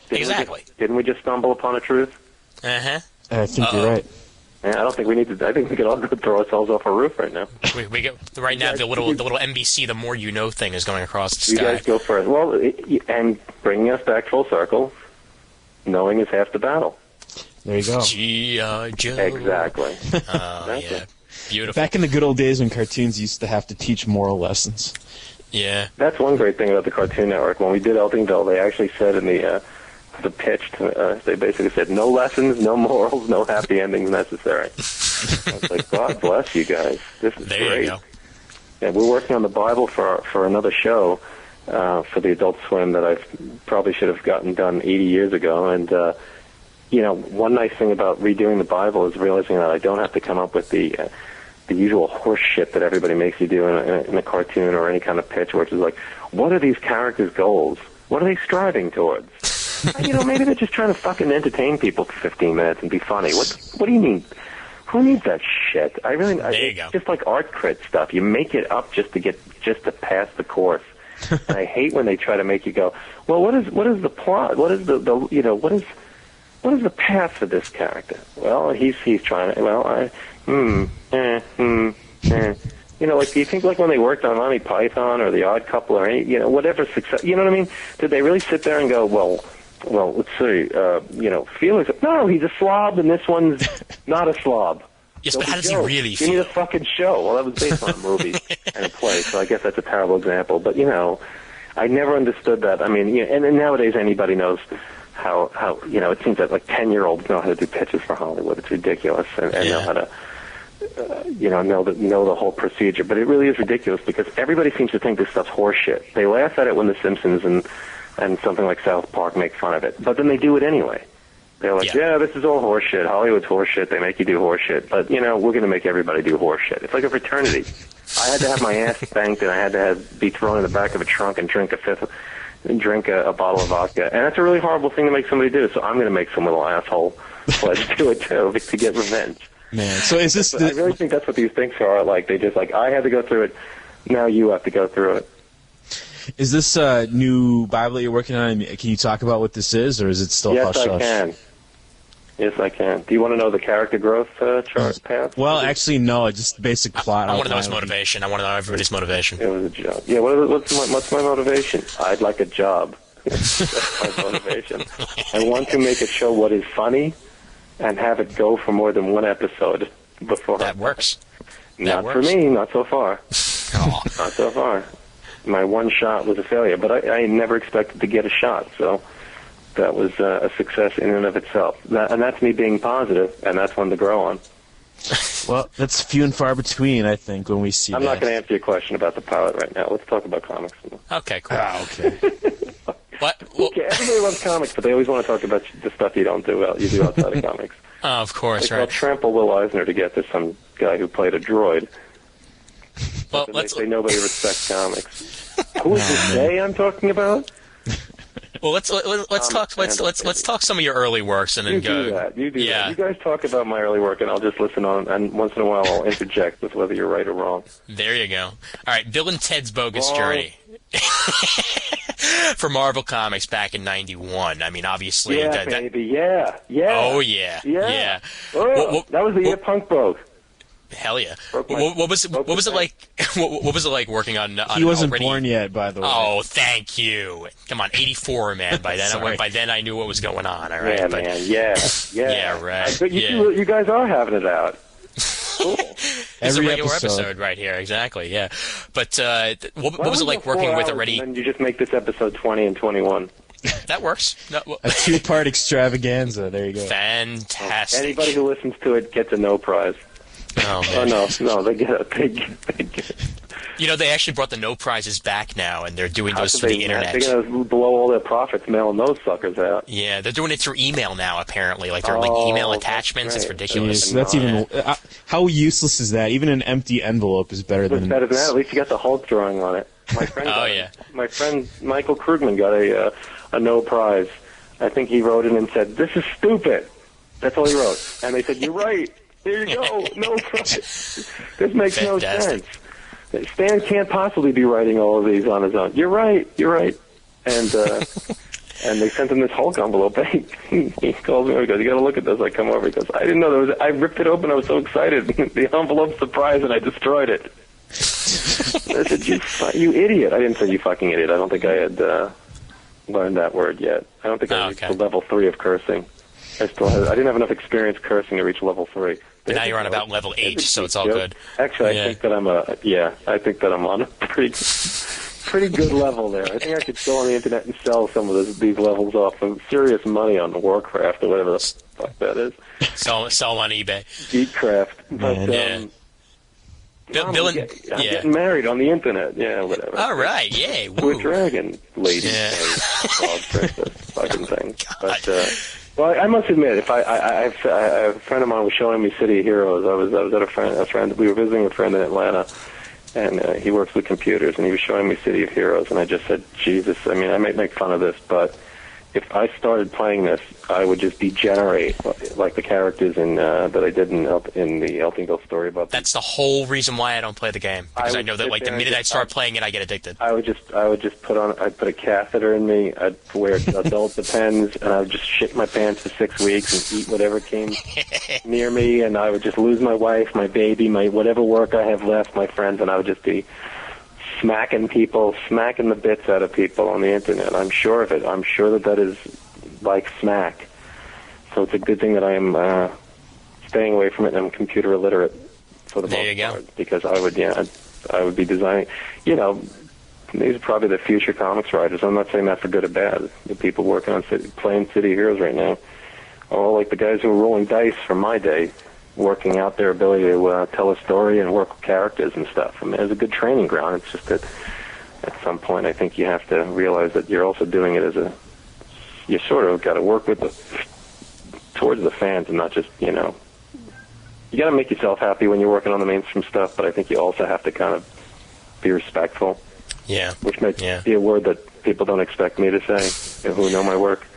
Exactly. Didn't we just stumble upon a truth? Uh-huh. I think you're right. Yeah, I don't think we need to. I think we could all go throw ourselves off a roof right now. We get right now. The little NBC, the more you know thing is going across the sky. You guys go first. Well, and bringing us back full circle, knowing is half the battle. There you go. G.I. Joe. Exactly. Yeah. Beautiful. Back in the good old days when cartoons used to have to teach moral lessons. Yeah. That's one great thing about the Cartoon Network. When we did Eltingville, they actually said in the pitch, they basically said, no lessons, no morals, no happy endings necessary. I was like, God bless you guys. This is there great. You go. Yeah, we're working on the Bible for another show for the Adult Swim that I probably should have gotten done 80 years ago. And, you know, one nice thing about redoing the Bible is realizing that I don't have to come up with the usual horse shit that everybody makes you do in a cartoon or any kind of pitch, which is like, what are these characters' goals? What are they striving towards? You know, maybe they're just trying to fucking entertain people for 15 minutes and be funny. What do you mean? Who needs that shit? There you go. It's just like art crit stuff. You make it up just to pass the course. And I hate when they try to make you go, well, what is the plot? What is the you know, what is the path for this character? Well, he's trying to, well, You know, like, do you think, like, when they worked on Monty Python or The Odd Couple or any, you know, whatever success, you know what I mean? Did they really sit there and go, well, let's see, you know, Felix, no, he's a slob and this one's not a slob. Yes, but how does he really feel? Give me the fucking show. Well, that was based on a movie and a play, so I guess that's a terrible example. But, you know, I never understood that. I mean, you know, and nowadays anybody knows how, you know, it seems that, like, 10-year-olds know how to do pitches for Hollywood. It's ridiculous, and know how to, you know the whole procedure. But it really is ridiculous because everybody seems to think this stuff's horseshit. They laugh at it when The Simpsons and something like South Park make fun of it, but then they do it anyway. They're like, yeah, this is all horseshit. Hollywood's horseshit. They make you do horseshit. But, you know, we're going to make everybody do horseshit. It's like a fraternity. I had to have my ass spanked, and I had to be thrown in the back of a trunk and drink a fifth and drink a bottle of vodka. And that's a really horrible thing to make somebody do, so I'm going to make some little asshole pledge to it, too, to get revenge. Man, so is this... I really think that's what these things are like. They just, like, I had to go through it, now you have to go through it. Is this new Bible that you're working on? Can you talk about what this is, or is it still hush-hush? Yes, I can. Yes, I can. Do you want to know the character growth chart path? Well, actually, no. Just basic plot. I want to know his motivation. I want to know everybody's motivation. It was a job. Yeah, what's my motivation? I'd like a job. That's my motivation. I want to make a show what is funny and have it go for more than one episode before. That works. Not for me, not so far. Not so far. My one shot was a failure, but I never expected to get a shot, so that was a success in and of itself. And that's me being positive, and that's one to grow on. Well, that's few and far between, I think, when we see I'm not going to answer your question about the pilot right now. Let's talk about comics. Okay, cool. Okay. What? Okay, everybody loves comics, but they always want to talk about the stuff you don't do well. You do outside of comics. Oh, of course, right. right. Trample Will Eisner to get to some guy who played a droid. Well, they say nobody respects comics. Who is this day I'm talking about? Well, let's talk some of your early works and then go. You do that. You guys talk about my early work, and I'll just listen on. And once in a while, I'll interject with whether you're right or wrong. There you go. All right, Bill and Ted's Bogus Journey for Marvel Comics back in '91. I mean, obviously, baby, yeah. Oh yeah. Oh, that was the year punk broke. Hell yeah! What was it like? What was it like working on? He wasn't born yet, by the way. Oh, thank you. Come on, '84, man. By then, I knew what was going on. All right, yeah, man. Yeah. Yeah, right. You guys are having it out. Cool. It's a regular episode right here, exactly. Yeah, but what was it like working with already? And you just make this episode 20 and 21. That works. A 2-part extravaganza. There you go. Fantastic. Anybody who listens to it gets a no prize. Oh, man. No, they get a big. You know, they actually brought the no prizes back now, and they're doing those through the internet. They're going to blow all their profits mailing those suckers out. Yeah, they're doing it through email now, apparently. Like, they're email attachments. It's ridiculous. That's even... how useless is that? Even an empty envelope is better than... It's better than that. At least you got the Hulk drawing on it. My friend My friend Michael Krugman got a no prize. I think he wrote in and said, "This is stupid." That's all he wrote. And they said, "You're right. There you go. No prize. This makes no sense. Stan can't possibly be writing all of these on his own." You're right. And and they sent him this Hulk envelope. He calls me and goes, "You got to look at this." I come over. He goes, "I didn't know there was." I ripped it open. I was so excited. The envelope's surprised, and I destroyed it. I said, "You idiot!" I didn't say "you fucking idiot." I don't think I had learned that word yet. I don't think I reached level 3 of cursing. I didn't have enough experience cursing to reach level 3. But now you're on about level 8, so it's all good. Actually, I think that I'm on a pretty good level there. I think I could go on the internet and sell some of these levels off for serious money on Warcraft or whatever the fuck that is. Sell on eBay. Geekcraft. But, I'm getting married on the internet. Yeah, whatever. All right, yay. To a dragon lady. Dog princess fucking thing. But, well, I must admit, if a friend of mine was showing me City of Heroes. I was at a friend. We were visiting a friend in Atlanta, and he works with computers, and he was showing me City of Heroes, and I just said, Jesus, I mean, I might make fun of this, but if I started playing this, I would just degenerate like the characters in that I did in the Elfingville story about. That's the whole reason why I don't play the game, because I know that like the minute I start playing it, I get addicted. I'd put a catheter in me. I'd wear adult Depends, and I would just shit my pants for 6 weeks and eat whatever came near me, and I would just lose my wife, my baby, my whatever work I have left, my friends, and I would just be smacking the bits out of people on the internet. I'm sure of it. I'm sure that is like smack. So it's a good thing that I am staying away from it, and I'm computer illiterate for the most part. Because I would be designing. You know, these are probably the future comics writers. I'm not saying that for good or bad. The people working on playing City Heroes right now are all like the guys who were rolling dice from my day, working out their ability to tell a story and work with characters and stuff. I mean, it's a good training ground. It's just that at some point I think you have to realize that you're also doing it you sort of got to work with towards the fans and not just, you know, you got to make yourself happy when you're working on the mainstream stuff, but I think you also have to kind of be respectful. which may be a word that people don't expect me to say who know my work.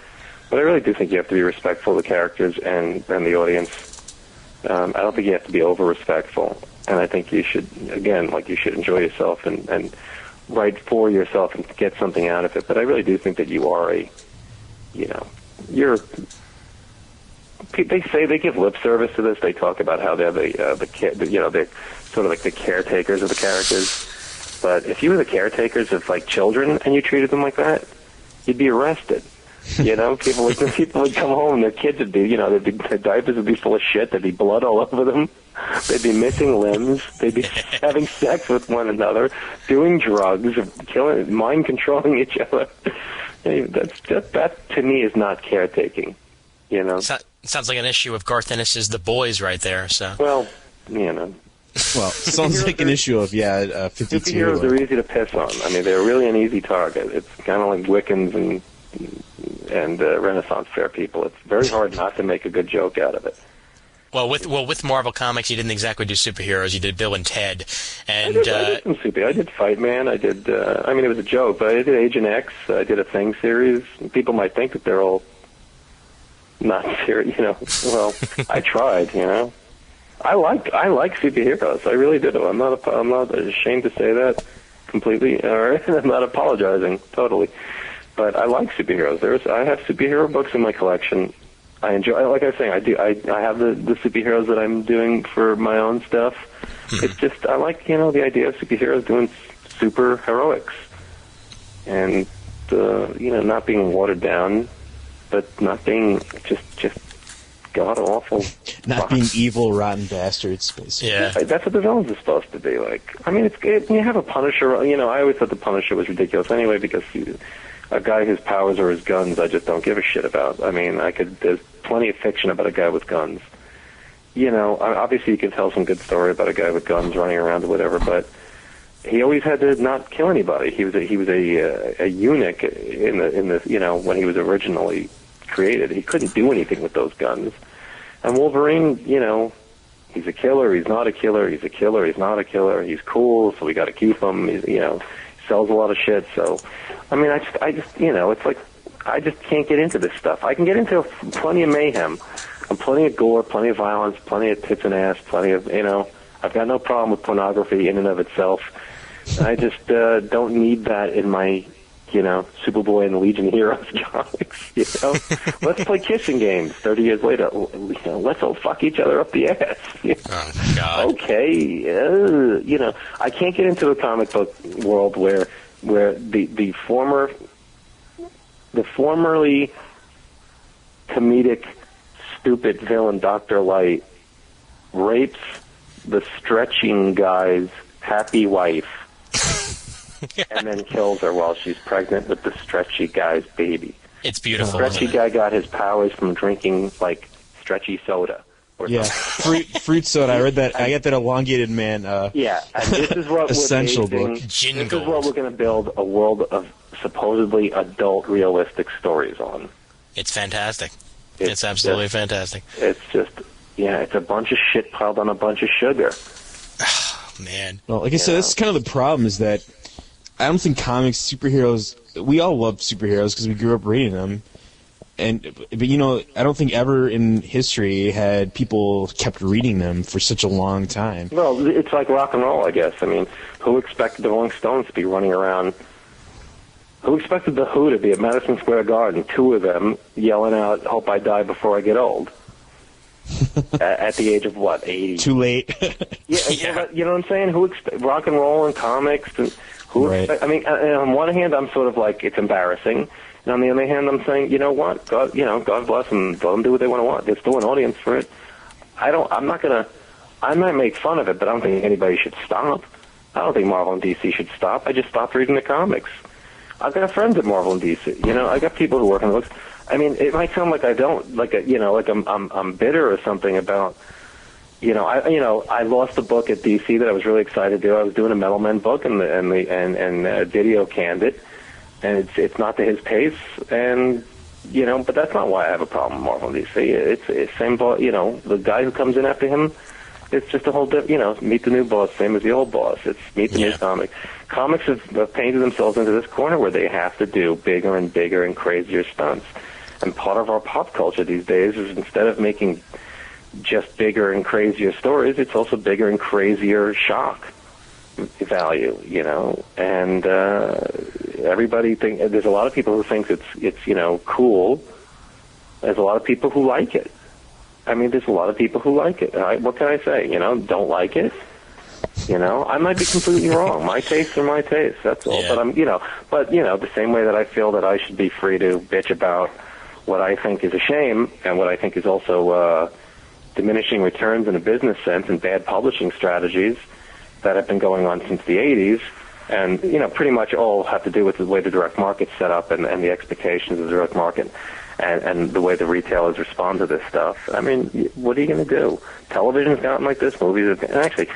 But I really do think you have to be respectful of the characters and the audience. I don't think you have to be over-respectful. And I think you should, again, you should enjoy yourself and write for yourself and get something out of it. But I really do think that you are they give lip service to this. They talk about how they're they're sort of like the caretakers of the characters. But if you were the caretakers of children and you treated them like that, you'd be arrested. People would come home and their kids would be, their diapers would be full of shit. There'd be blood all over them. They'd be missing limbs. They'd be having sex with one another, doing drugs, mind controlling each other. That to me is not caretaking. Sounds like an issue of Garth Ennis's The Boys right there. So well, sounds like an issue of 52. Superheroes are easy to piss on. I mean, they're really an easy target. It's kind of like Wiccans and Renaissance fair people. It's very hard not to make a good joke out of it. Well, with Marvel Comics, you didn't exactly do superheroes. You did Bill and Ted, and I did some superheroes. I did Fight Man. I did. It was a joke, but I did Agent X. I did a Thing series. People might think that they're all not serious. Well, I tried. I like superheroes. I really do. I'm not ashamed to say that completely. All right, I'm not apologizing totally. But I like superheroes. I have superhero books in my collection. I enjoy, like I was saying, I have the superheroes that I'm doing for my own stuff. It's just, I like, the idea of superheroes doing super heroics. And, not being watered down, but not being just god-awful. Not being evil, rotten bastards, basically. Yeah. That's what the villains are supposed to be like. I mean, you have a Punisher, I always thought the Punisher was ridiculous anyway because a guy whose powers are his guns, I just don't give a shit about. I mean, there's plenty of fiction about a guy with guns. Obviously you can tell some good story about a guy with guns running around or whatever, but he always had to not kill anybody. He was a eunuch in the when he was originally created. He couldn't do anything with those guns. And Wolverine, he's a killer, he's not a killer, he's a killer, he's not a killer, he's cool, so we got to keep him. He's, sells a lot of shit, so I mean, I just, it's like, I just can't get into this stuff. I can get into plenty of mayhem, and plenty of gore, plenty of violence, plenty of tits and ass, plenty of, I've got no problem with pornography in and of itself. I just don't need that in my, Superboy and Legion of Heroes comics, Let's play kissing games 30 years later. Let's all fuck each other up the ass. Oh, God. Okay, I can't get into a comic book world where the formerly comedic, stupid villain Dr. Light rapes the stretching guy's happy wife and then kills her while she's pregnant with the stretchy guy's baby. It's beautiful. The stretchy guy got his powers from drinking, stretchy soda. Yeah, fruit soda. I read that. I got that elongated man. And this is what essential we're book. This is what we're going to build a world of supposedly adult, realistic stories on. It's fantastic. It's absolutely fantastic. It's just, it's a bunch of shit piled on a bunch of sugar. Oh, man. Well, like I said, that's kind of the problem is that I don't think comics, superheroes, we all love superheroes because we grew up reading them. But I don't think ever in history had people kept reading them for such a long time. Well, it's like rock and roll, I guess. I mean, who expected the Rolling Stones to be running around? Who expected the Who to be at Madison Square Garden, two of them yelling out, "Hope I die before I get old"? At the age of what, 80? Too late. Yeah. You know what I'm saying? Who rock and roll and comics? And Right. I mean, on one hand, I'm sort of like, it's embarrassing. And on the other hand, I'm saying, you know what? God bless them. Let them do what they want. There's still an audience for it. I might make fun of it, but I don't think anybody should stop. I don't think Marvel and DC should stop. I just stopped reading the comics. I've got friends at Marvel and DC. I got people who work on the books. I mean, it might sound like I don't, like I'm bitter or something about, I lost a book at DC that I was really excited to do. I was doing a Metal Men book, and Video canned it, and it's not to his pace, and but that's not why I have a problem with Marvel and DC. It's same, the guy who comes in after him It's just a whole meet the new boss, same as the old boss. It's meet the new comic. Comics have painted themselves into this corner where they have to do bigger and bigger and crazier stunts. And part of our pop culture these days is instead of making just bigger and crazier stories, it's also bigger and crazier shock value, And everybody there's a lot of people who think it's cool. There's a lot of people who like it. I mean, there's a lot of people who like it. What can I say? Don't like it. I might be completely wrong. My tastes are my tastes. That's all. Yeah. But the same way that I feel that I should be free to bitch about what I think is a shame and what I think is also diminishing returns in a business sense and bad publishing strategies that have been going on since the 80s, and pretty much all have to do with the way the direct market's set up and the expectations of the direct market. And the way the retailers respond to this stuff. I mean, what are you going to do? Television's gotten like this. Movies have, and actually,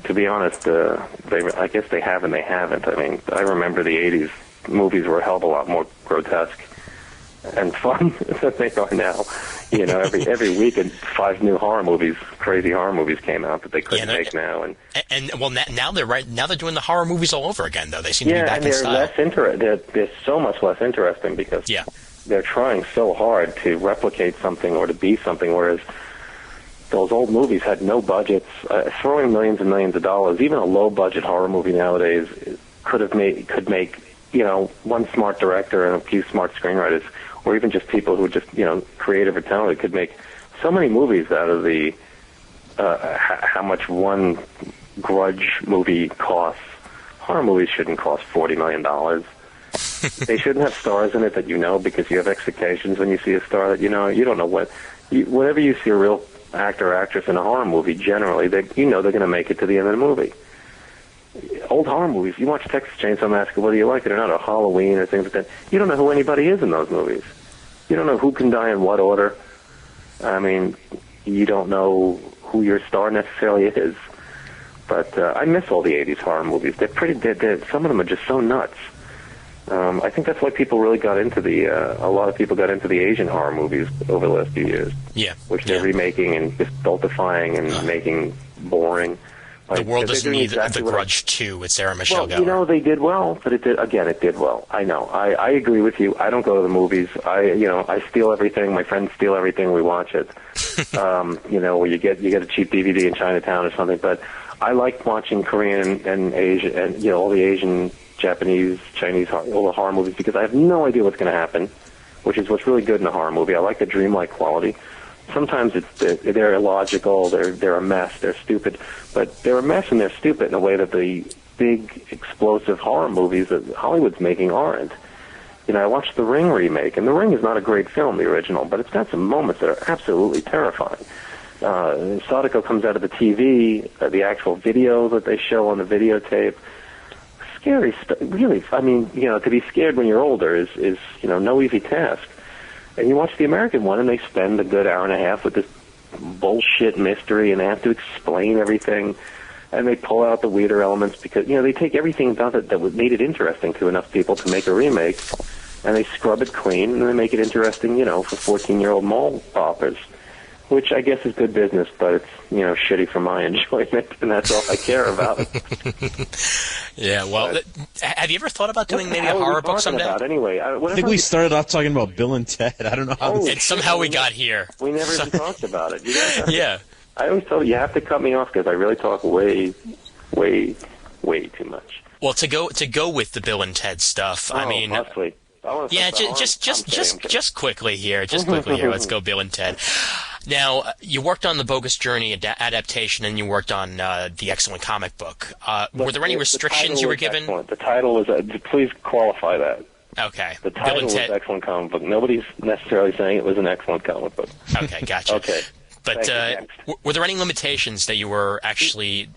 to be honest, I guess they have and they haven't. I mean, I remember the 80s movies were a hell of a lot more grotesque and fun than they are now. Every week 5 new crazy horror movies came out that they couldn't make now. Now they're doing the horror movies all over again, though. They seem to be back in style. They're so much less interesting because they're trying so hard to replicate something or to be something, whereas those old movies had no budgets, throwing millions and millions of dollars. Even a low-budget horror movie nowadays could make one smart director and a few smart screenwriters, or even just people who are just creative or talented, could make so many movies out of the how much one Grudge movie costs. Horror movies shouldn't cost $40 million. They shouldn't have stars in it that because you have expectations when you see a star that you don't know whenever you see a real actor or actress in a horror movie, generally they're going to make it to the end of the movie. Old horror movies, you watch Texas Chainsaw Massacre, whether you like it or not, or Halloween or things like that, you don't know who anybody is in those movies. You don't know who can die in what order. I mean, you don't know who your star necessarily is. But I miss all the 80s horror movies. They're pretty dead. Some of them are just so nuts. I think that's why people really got into a lot of people got into the Asian horror movies over the last few years. Yeah. Which they're remaking and just stultifying and making boring. The world doesn't need The Grudge 2 with Sarah Michelle Gellar. They did well, but it did well. I know. I agree with you. I don't go to the movies. I steal everything. My friends steal everything. We watch it. Where you get a cheap DVD in Chinatown or something. But I like watching Korean and Asian and all the Asian, Japanese, Chinese, all the horror movies because I have no idea what's going to happen, which is what's really good in a horror movie. I like the dreamlike quality. Sometimes they're illogical, they're a mess, they're stupid, but they're a mess and they're stupid in a way that the big explosive horror movies that Hollywood's making aren't. I watched The Ring remake, and The Ring is not a great film, the original, but it's got some moments that are absolutely terrifying. Sadako comes out of the TV, the actual video that they show on the videotape. Scary stuff, really. I mean, to be scared when you're older is no easy task. And you watch the American one, and they spend a good hour and a half with this bullshit mystery, and they have to explain everything, and they pull out the weirder elements because, they take everything about it that would made it interesting to enough people to make a remake, and they scrub it clean, and they make it interesting, for 14-year-old mall poppers, which I guess is good business, but it's, shitty for my enjoyment, and that's all I care about. Yeah, well, have you ever thought about doing maybe a horror book someday? Anyway, I think we started off talking about Bill and Ted. I don't know how. And somehow we got here. We never even talked about it. Yeah. I always tell you have to cut me off because I really talk way too much. Well, to go with the Bill and Ted stuff, I mean. Honestly. Yeah, just quickly here. Let's go, Bill and Ted. Now, you worked on the Bogus Journey adaptation, and you worked on the excellent comic book. Were there any restrictions you were given? Excellent. The title was. Please qualify that. Okay. The title was excellent comic book. Nobody's necessarily saying it was an excellent comic book. Okay, gotcha. Okay. But were there any limitations that you were actually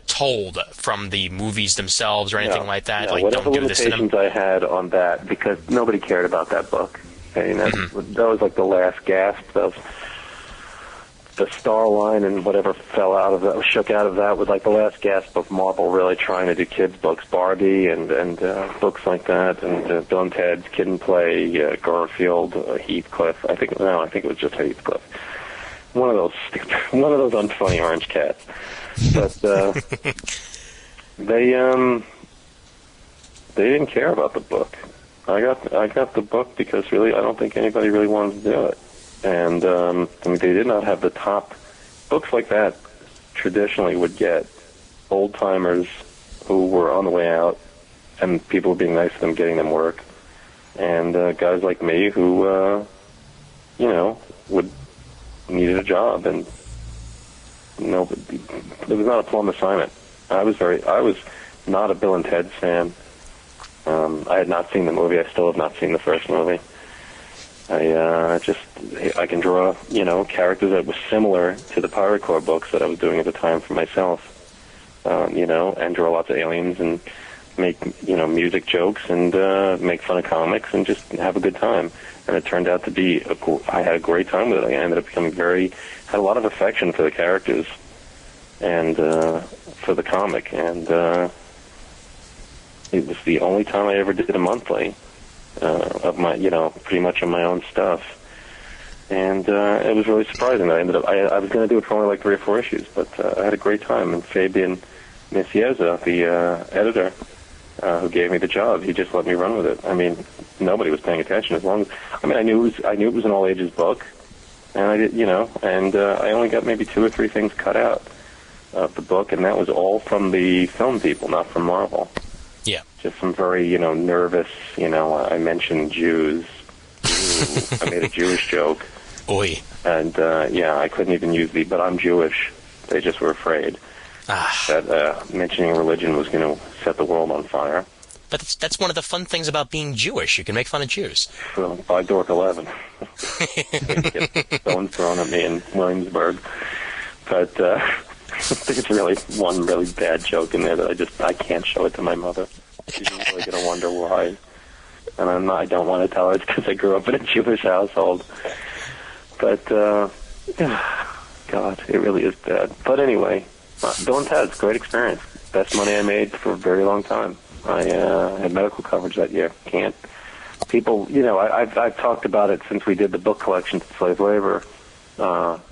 told from the movies themselves or anything like that? No. Like, whatever don't do this to them? limitations I had on that, because nobody cared about that book. I mean, that was like the last gasp of the Star line and whatever fell out of that, shook out of that, was like the last gasp of Marvel really trying to do kids' books, Barbie and books like that, and Bill and Ted's Kid and Play, Garfield, Heathcliff. I think it was just Heathcliff. one of those unfunny orange cats. But they didn't care about the book. I got the book because really I don't think anybody really wanted to do it. And they did not have the top books like that. Traditionally, would get old timers who were on the way out, and people being nice to them, getting them work, and guys like me who would needed a job, and it was not a plum assignment. I was not a Bill and Ted fan. I had not seen the movie. I still have not seen the first movie. I can draw, characters that were similar to the Pirate Corps books that I was doing at the time for myself, and draw lots of aliens and make, music jokes and make fun of comics and just have a good time. And it turned out to be, I had a great time with it. I ended up becoming had a lot of affection for the characters and for the comic. And it was the only time I ever did a monthly. Of my, pretty much of my own stuff, and it was really surprising. I was going to do it for only like 3 or 4 issues, but I had a great time. And Fabian Nicieza, the editor, who gave me the job, he just let me run with it. I mean, nobody was paying attention I knew it was an all ages book, and I did, and I only got maybe 2 or 3 things cut out of the book, and that was all from the film people, not from Marvel. Yeah. Just some very, nervous, I mentioned Jews. Ooh, I made a Jewish joke. Oi. And, I couldn't even use but I'm Jewish. They just were afraid that mentioning religion was going to set the world on fire. But that's one of the fun things about being Jewish. You can make fun of Jews. Well, by Dork 11. Get stones thrown at me in Williamsburg. But, I think it's really one really bad joke in there that I can't show it to my mother. She's really going to wonder why. And I don't want to tell her it's because I grew up in a Jewish household. But, God, it really is bad. But anyway, Bill and Ted's great experience. Best money I made for a very long time. I had medical coverage that year. I've talked about it since we did the book collection to Slave Labor.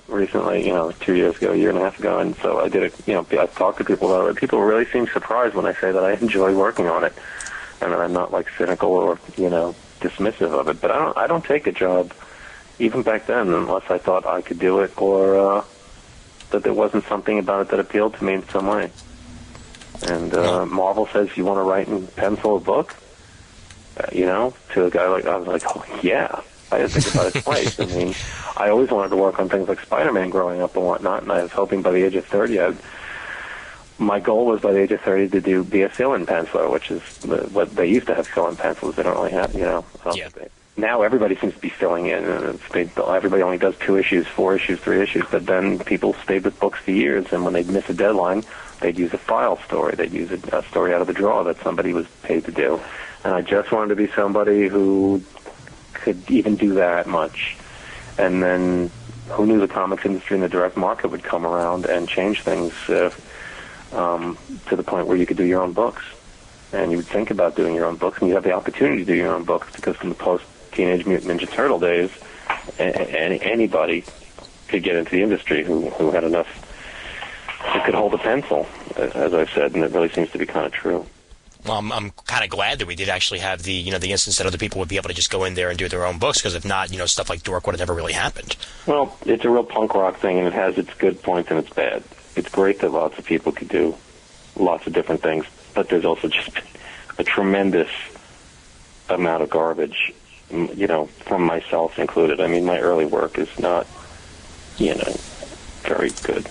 Recently, 2 years ago, a year and a half ago, and so I did it, I've talked to people about it. People really seem surprised when I say that I enjoy working on it, and I'm not like cynical or, dismissive of it, but I don't take a job, even back then, unless I thought I could do it or, that there wasn't something about it that appealed to me in some way. And, Marvel says you want to write and pencil a book, to a guy like, I was like, oh yeah. I didn't think about it twice. I mean, I always wanted to work on things like Spider-Man growing up and whatnot, and I was hoping by the age of 30, my goal was by the age of 30 to be a fill-in penciler, which is what they used to have fill-in pencils. They don't really have, Yeah. Now everybody seems to be filling in, and everybody only does 2 issues, 4 issues, 3 issues, but then people stayed with books for years, and when they'd miss a deadline, they'd use a file story. They'd use a story out of the drawer that somebody was paid to do. And I just wanted to be somebody who could even do that much. And then who knew the comics industry and the direct market would come around and change things to the point where you could do your own books. And you would think about doing your own books, and you have the opportunity to do your own books, because from the post-Teenage Mutant Ninja Turtle days, anybody could get into the industry who had enough, who could hold a pencil, as I said, and it really seems to be kind of true. Well, I'm kind of glad that we did actually have the instance that other people would be able to just go in there and do their own books, because if not, stuff like Dork would have never really happened. Well, it's a real punk rock thing, and it has its good points and its bad. It's great that lots of people could do lots of different things, but there's also just a tremendous amount of garbage, from myself included. I mean, my early work is not, very good.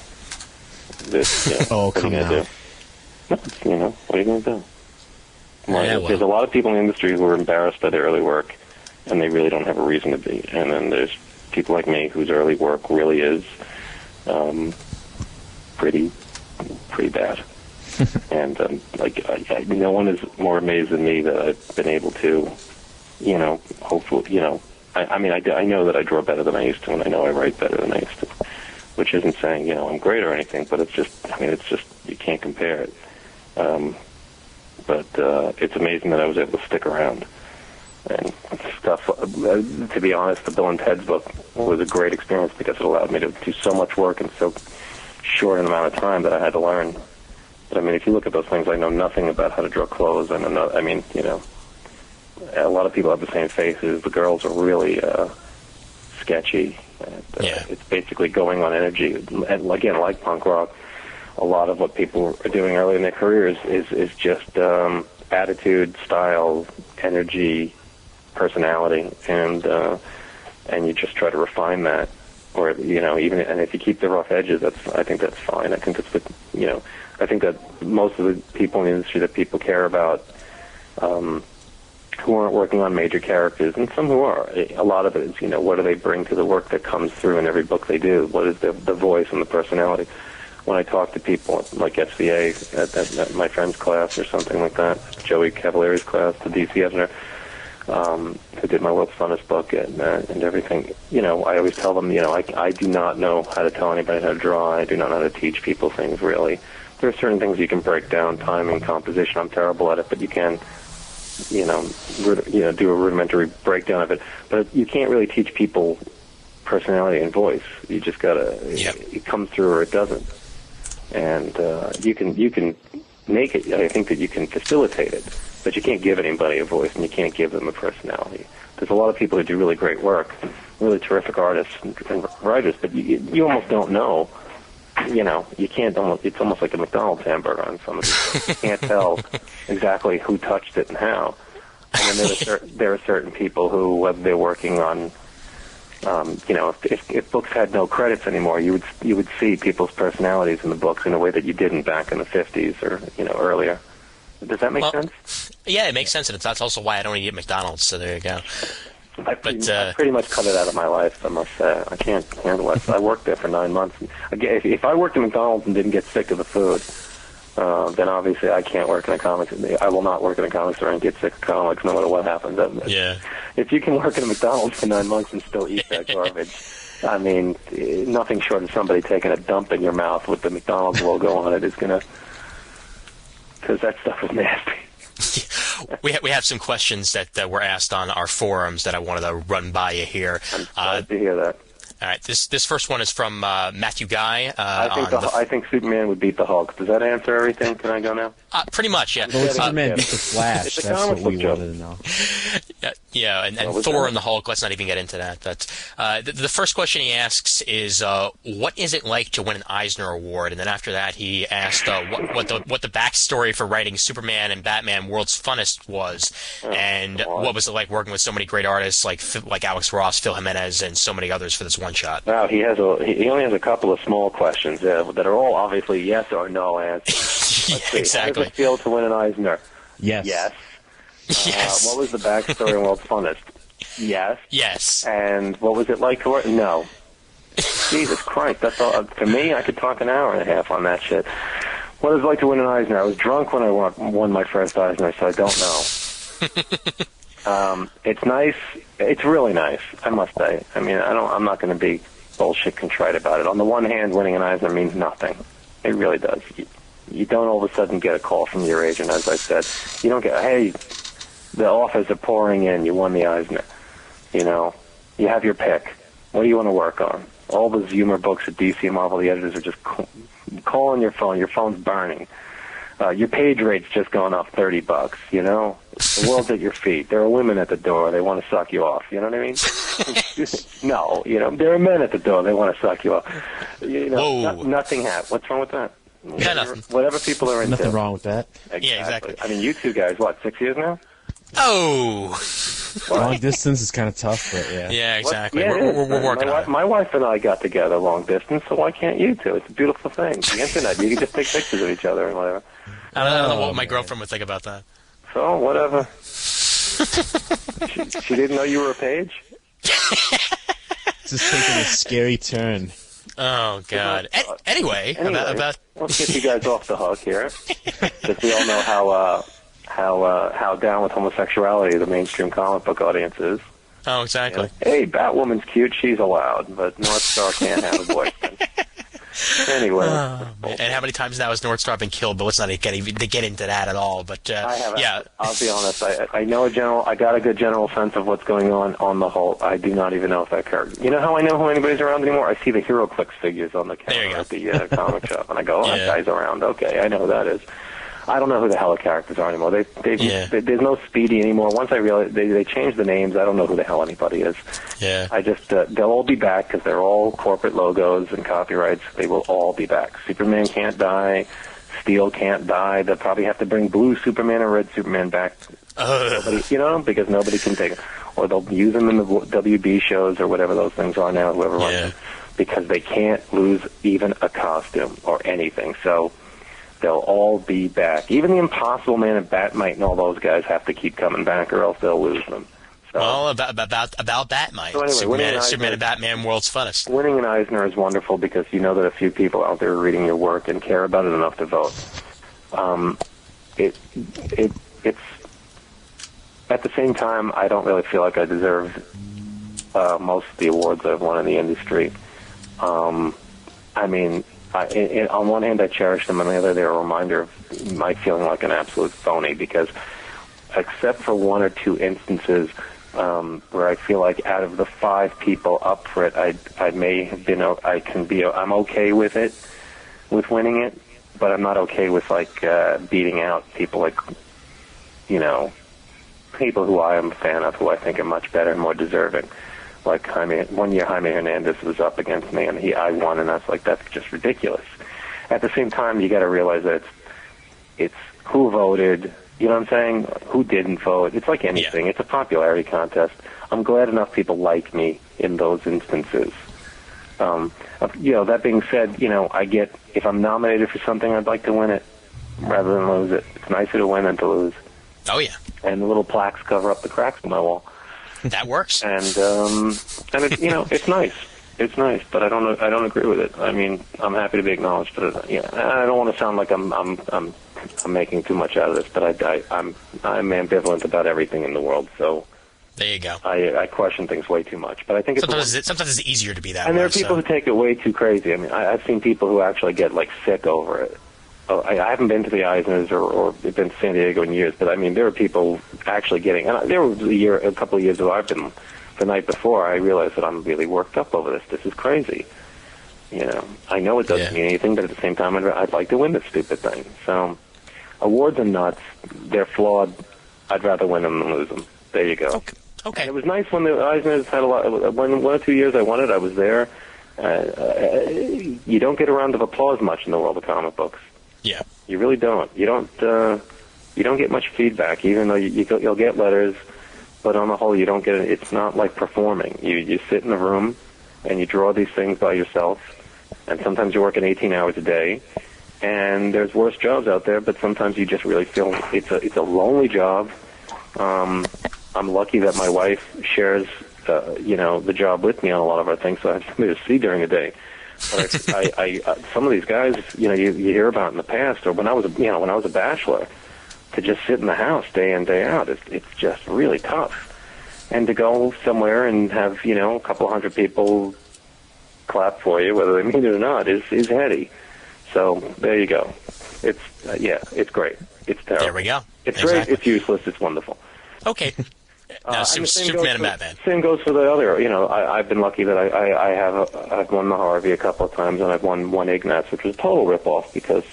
Come on. What are you going to do? Yeah, well. There's a lot of people in the industry who are embarrassed by their early work, and they really don't have a reason to be. And then there's people like me whose early work really is pretty bad. And no one is more amazed than me that I've been able to, hopefully, I know that I draw better than I used to, and I know I write better than I used to, which isn't saying, I'm great or anything, but it's just you can't compare it. But it's amazing that I was able to stick around. and stuff. To be honest, the Bill and Ted's book was a great experience because it allowed me to do so much work in so short an amount of time that I had to learn. But I mean, if you look at those things, I know nothing about how to draw clothes. I mean, you know, a lot of people have the same faces. The girls are really sketchy. It's basically going on energy. And again, like punk rock, a lot of what people are doing early in their careers is just attitude, style, energy, personality, and you just try to refine that. Or, you know, even, and if you keep the rough edges, I think that's fine. I think that's what, you know, I think that most of the people in the industry that people care about, who aren't working on major characters, and some who are, a lot of it is, you know, what do they bring to the work that comes through in every book they do? What is the voice and the personality? When I talk to people like SVA at my friend's class or something like that, Joey Cavalier's class, the DC editor, who did my World's Funnest book and everything, you know, I always tell them, you know, I do not know how to tell anybody how to draw. I do not know how to teach people things, really. There are certain things you can break down, timing, composition. I'm terrible at it, but you can, you know, do a rudimentary breakdown of it. But you can't really teach people personality and voice. You just gotta, it comes through or it doesn't. And you can make it. I think that you can facilitate it, but you can't give anybody a voice and you can't give them a personality. There's a lot of people who do really great work, really terrific artists and writers, but you almost don't know. You know, you can't almost. It's almost like a McDonald's hamburger on some of these. You can't tell exactly who touched it and how. And then there are certain people who, whether they're working on, you know, if books had no credits anymore, you would see people's personalities in the books in a way that you didn't back in the 50s or, you know, earlier. Does that make sense? Yeah, it makes sense, and that's also why I don't eat at McDonald's. So there you go. I pretty much cut it out of my life, I must say. I can't handle it. I worked there for 9 months. If I worked at McDonald's and didn't get sick of the food, then obviously I can't work in a comics. I will not work in a comics store and get sick of comics no matter what happens. Yeah. If you can work at a McDonald's for 9 months and still eat that garbage, I mean, nothing short of somebody taking a dump in your mouth with the McDonald's logo on it is going to... Because that stuff is nasty. We have some questions that were asked on our forums that I wanted to run by you here. I'm glad to hear that. All right, this first one is from Matthew Guy. I think Superman would beat the Hulk. Does that answer everything? Can I go now? Pretty much, yeah. Well, Superman beat the Flash. It's a That's what comic we book wanted to know. Yeah, and Thor and the Hulk, let's not even get into that. But the first question he asks is, what is it like to win an Eisner Award? And then after that, he asked what the backstory for writing Superman and Batman World's Funnest was, and what was it like working with so many great artists like Alex Ross, Phil Jimenez, and so many others for this one shot. Wow, he only has a couple of small questions that are all obviously yes or no answers. Yeah, exactly. How does it feel to win an Eisner? Yes. Yes. Yes. What was the backstory in World's Funnest? Yes. Yes. And what was it like to work? No. Jesus Christ, that's all. For me, I could talk an hour and a half on that shit. What was it like to win an Eisner? I was drunk when I won my first Eisner, so I don't know. It's nice. It's really nice, I must say. I mean, I'm not going to be bullshit contrite about it. On the one hand, winning an Eisner means nothing. It really does. You don't all of a sudden get a call from your agent, as I said. You don't get, hey, the offers are pouring in. You won the Eisner. You know, you have your pick. What do you want to work on? All those humor books at DC and Marvel, the editors are just calling your phone. Your phone's burning. Your page rate's just gone up $30, you know? The world's at your feet. There are women at the door. They want to suck you off. You know what I mean? No, you know, there are men at the door. They want to suck you off. You know, nothing happens. What's wrong with that? Yeah, nothing. Whatever people are into. Nothing wrong with that. Exactly. Yeah, exactly. I mean, you two guys, what, 6 years now? Oh! Long distance is kind of tough, but yeah. Yeah, exactly. Yeah, we're working on it. My wife and I got together long distance, so why can't you two? It's a beautiful thing. The internet, you can just take pictures of each other and whatever. I don't know what my girlfriend would think about that. So, whatever. she didn't know you were a page? Just taking a scary turn. Oh, God. Anyway, about... Let's get you guys off the hook here. Because we all know how down with homosexuality the mainstream comic book audience is. Oh, exactly. You know, hey, Batwoman's cute, she's allowed, but North Star can't have a boyfriend. Anyway. And how many times now has Northstar been killed? But let's not get into that at all. But I haven't. yeah, I'll be honest. I know I got a good general sense of what's going on the whole. I do not even know if that character. You know how I know who anybody's around anymore? I see the HeroClix figures on the counter at the comic shop, and I go, that guy's around. Okay, I know who that is. I don't know who the hell the characters are anymore. There's no Speedy anymore. Once I realized they changed the names, I don't know who the hell anybody is. Yeah. I just they'll all be back because they're all corporate logos and copyrights. They will all be back. Superman can't die. Steel can't die. They'll probably have to bring blue Superman and red Superman back. Because nobody can take them. Or they'll use them in the WB shows or whatever those things are now. Whoever runs them, because they can't lose even a costume or anything. So. They'll all be back. Even the Impossible Man and Batmite and all those guys have to keep coming back, or else they'll lose them. So, well, about Batmite, so anyway, Superman and Batman, world's funnest. Winning an Eisner is wonderful because you know that a few people out there are reading your work and care about it enough to vote. It's at the same time, I don't really feel like I deserve most of the awards I've won in the industry. I mean. On one hand, I cherish them, on the other, they're a reminder of my feeling like an absolute phony because except for one or two instances where I feel like out of the 5 people up for it, I may have been, I'm okay with it, with winning it, but I'm not okay with, beating out people like, people who I am a fan of, who I think are much better and more deserving. Like one year Jaime Hernandez was up against me, and I won, and that's just ridiculous. At the same time, you got to realize that it's who voted. You know what I'm saying? Who didn't vote? It's like anything. Yeah. It's a popularity contest. I'm glad enough people like me in those instances. That being said, if I'm nominated for something, I'd like to win it rather than lose it. It's nicer to win than to lose. Oh yeah. And the little plaques cover up the cracks in my wall. That works. And it's nice. It's nice, but I don't agree with it. I mean, I'm happy to be acknowledged, but I don't want to sound like I'm making too much out of this, but I'm ambivalent about everything in the world. So there you go. I question things way too much, but I think sometimes it's easier to be that way. And there are people who take it way too crazy. I mean, I've seen people who actually get sick over it. I haven't been to the Eisners or been to San Diego in years, but I mean, there are people actually getting. And there was a couple of years ago I've been. The night before, I realized that I'm really worked up over this. This is crazy. I know it doesn't mean anything, but at the same time, I'd like to win this stupid thing. So, awards are nuts. They're flawed. I'd rather win them than lose them. There you go. Okay. And it was nice when the Eisners had a lot. When 1 or 2 years I won it, I was there. You don't get a round of applause much in the world of comic books. Yeah. You really don't. You don't get much feedback, even though you'll get letters. But on the whole, you don't get it. It's not like performing. You sit in a room and you draw these things by yourself, and sometimes you're working 18 hours a day. And there's worse jobs out there, but sometimes you just really feel it's a lonely job. I'm lucky that my wife shares the job with me on a lot of our things, so I have somebody to see during the day. But I some of these guys, you hear about in the past, or when I was a bachelor. To just sit in the house day in, day out, it's just really tough. And to go somewhere and have, a couple hundred people clap for you, whether they mean it or not, is heady. So there you go. It's great. It's terrible. There we go. It's great. It's useless. It's wonderful. Okay. Now, Superman and Batman. Same goes for the other. I've been lucky that I've won the Harvey a couple of times, and I've won Ignatz, which was a total ripoff because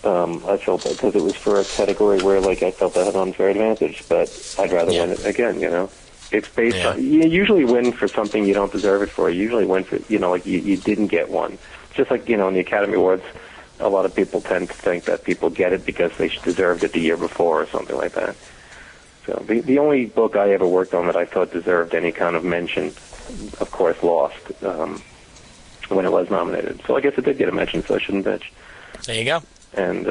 I felt because it was for a category where I felt I had an unfair advantage, but I'd rather win it again. It's based on you usually win for something you don't deserve it for. You usually win for you didn't get one. It's just like in the Academy Awards, a lot of people tend to think that people get it because they deserved it the year before or something like that. So the only book I ever worked on that I thought deserved any kind of mention, of course, lost when it was nominated. So I guess it did get a mention, so I shouldn't bitch. There you go. And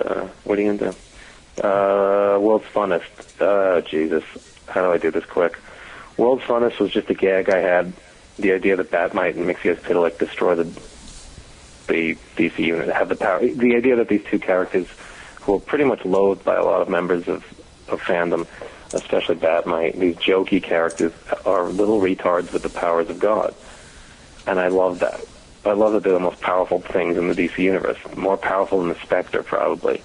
what are you going to do? World's Funnest. Jesus. How do I do this quick? World's Funnest was just a gag I had. The idea that Batmite and Mxyzptlk destroy the DC unit, have the power. The idea that these two characters, who are pretty much loathed by a lot of members of fandom, especially Batmite, these jokey characters, are little retards with the powers of God. And I love that. I love that they're the most powerful things in the DC universe, more powerful than the Spectre, probably.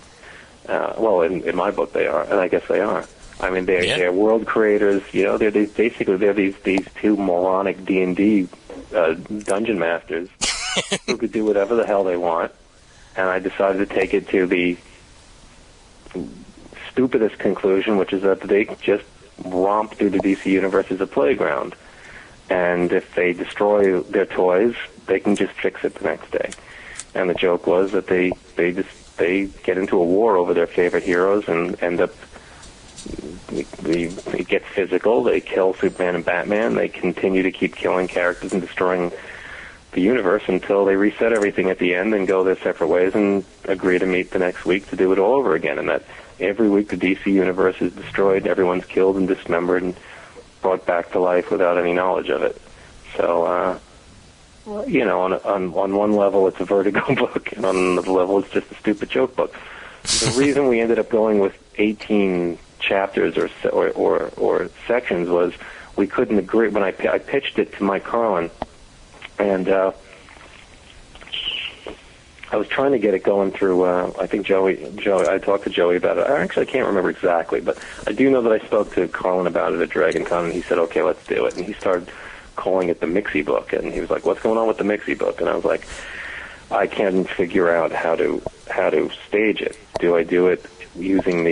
Well, in my book, they are, and I guess they are. I mean, they're world creators. You know, they're these two moronic D&D dungeon masters who could do whatever the hell they want. And I decided to take it to the stupidest conclusion, which is that they just romp through the DC universe as a playground. And if they destroy their toys, they can just fix it the next day. And the joke was that they get into a war over their favorite heroes and end up, it gets physical. They kill Superman and Batman. They continue to keep killing characters and destroying the universe until they reset everything at the end and go their separate ways and agree to meet the next week to do it all over again. And that every week the DC universe is destroyed, everyone's killed and dismembered and brought back to life without any knowledge of it. So, you know, on one level it's a Vertigo book, and on another level it's just a stupid joke book. The reason we ended up going with 18 chapters or sections was we couldn't agree. When I pitched it to Mike Carlin, and I was trying to get it going through, I think Joey, I talked to Joey about it. I can't remember exactly, but I do know that I spoke to Carlin about it at DragonCon, and he said, okay, let's do it. And he started calling it the Mixie book, and he was like, what's going on with the Mixie book? And I was like, I can't figure out how to stage it. Do I do it using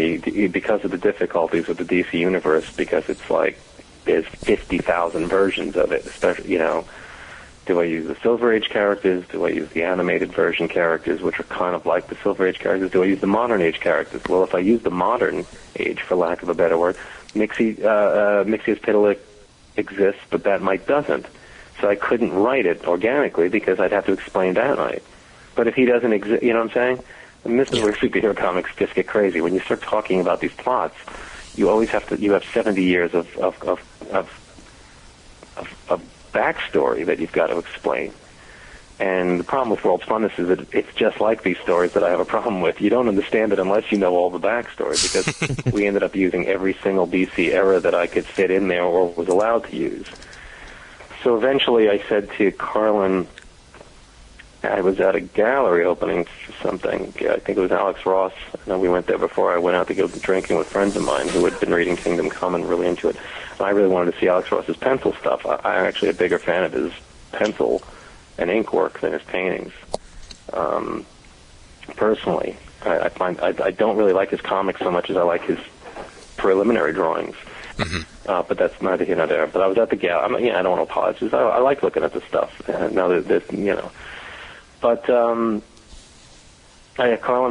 because of the difficulties of the DC universe, because it's like there's 50,000 versions of it, especially, you know. Do I use the Silver Age characters? Do I use the animated version characters, which are kind of like the Silver Age characters? Do I use the Modern Age characters? Well, if I use the Modern Age, for lack of a better word, Mixius Pitalik exists, but Bat-Mite doesn't. So I couldn't write it organically because I'd have to explain Bat-Mite. But if he doesn't exist, you know what I'm saying? And this is where superhero comics just get crazy. When you start talking about these plots, you always have to. You have 70 years of backstory that you've got to explain. And the problem with World's Funnest is that it's just like these stories that I have a problem with. You don't understand it unless you know all the backstory, because we ended up using every single DC era that I could fit in there or was allowed to use. So eventually I said to Carlin, I was at a gallery opening for something. I think it was Alex Ross. I know we went there before. I went out to go drinking with friends of mine who had been reading Kingdom Come and really into it. And I really wanted to see Alex Ross's pencil stuff. I'm actually a bigger fan of his pencil and ink work than his paintings. Personally, I find I don't really like his comics so much as I like his preliminary drawings. Mm-hmm. But that's neither here nor there. But I was at the gallery. I don't want to apologize. I like looking at this stuff. Now that there's, you know. But Carlin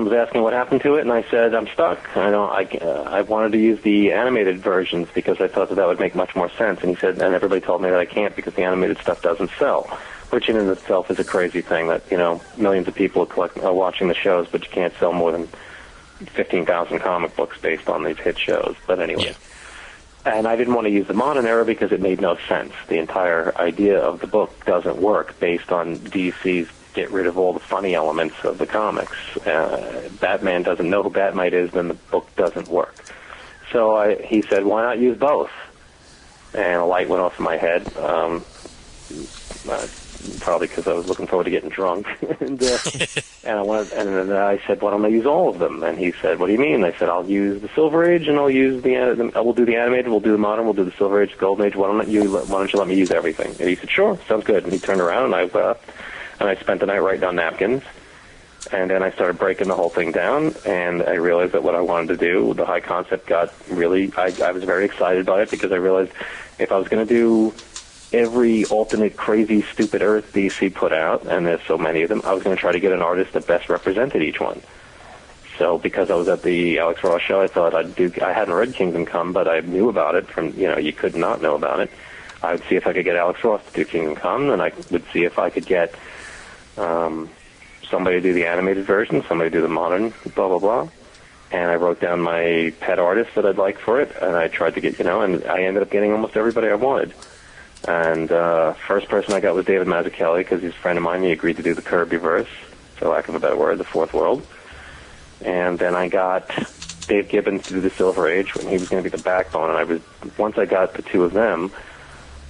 was asking what happened to it, and I said I'm stuck. I wanted to use the animated versions because I thought that would make much more sense. And he said, and everybody told me that I can't because the animated stuff doesn't sell, which in itself is a crazy thing. That, you know, millions of people are watching the shows, but you can't sell more than 15,000 comic books based on these hit shows. But anyway. Yeah. And I didn't want to use the modern era because it made no sense. The entire idea of the book doesn't work based on DC's get rid of all the funny elements of the comics. Batman doesn't know who Bat-Mite is, then the book doesn't work. So he said, why not use both? And a light went off in my head, probably because I was looking forward to getting drunk. and then I said, why don't I use all of them? And he said, what do you mean? I said, I'll use the Silver Age, and I'll use we'll do the animated, we'll do the modern, we'll do the Silver Age, Golden Age. Why don't you let me use everything? And he said, sure, sounds good. And he turned around, and I spent the night writing on napkins, and then I started breaking the whole thing down, and I realized that what I wanted to do, the high concept got really, I was very excited by it because I realized if I was going to do every alternate crazy, stupid Earth DC put out, and there's so many of them, I was going to try to get an artist that best represented each one. So because I was at the Alex Ross show, I thought I hadn't read Kingdom Come, but I knew about it from, you could not know about it. I would see if I could get Alex Ross to do Kingdom Come, and I would see if I could get somebody to do the animated version, somebody to do the modern, blah, blah, blah. And I wrote down my pet artists that I'd like for it, and I tried to get, and I ended up getting almost everybody I wanted. And first person I got was David Mazzucchelli, because he's a friend of mine. He agreed to do the Kirbyverse, for lack of a better word, the Fourth World. And then I got Dave Gibbons to do the Silver Age, when he was going to be the backbone. And once I got the two of them,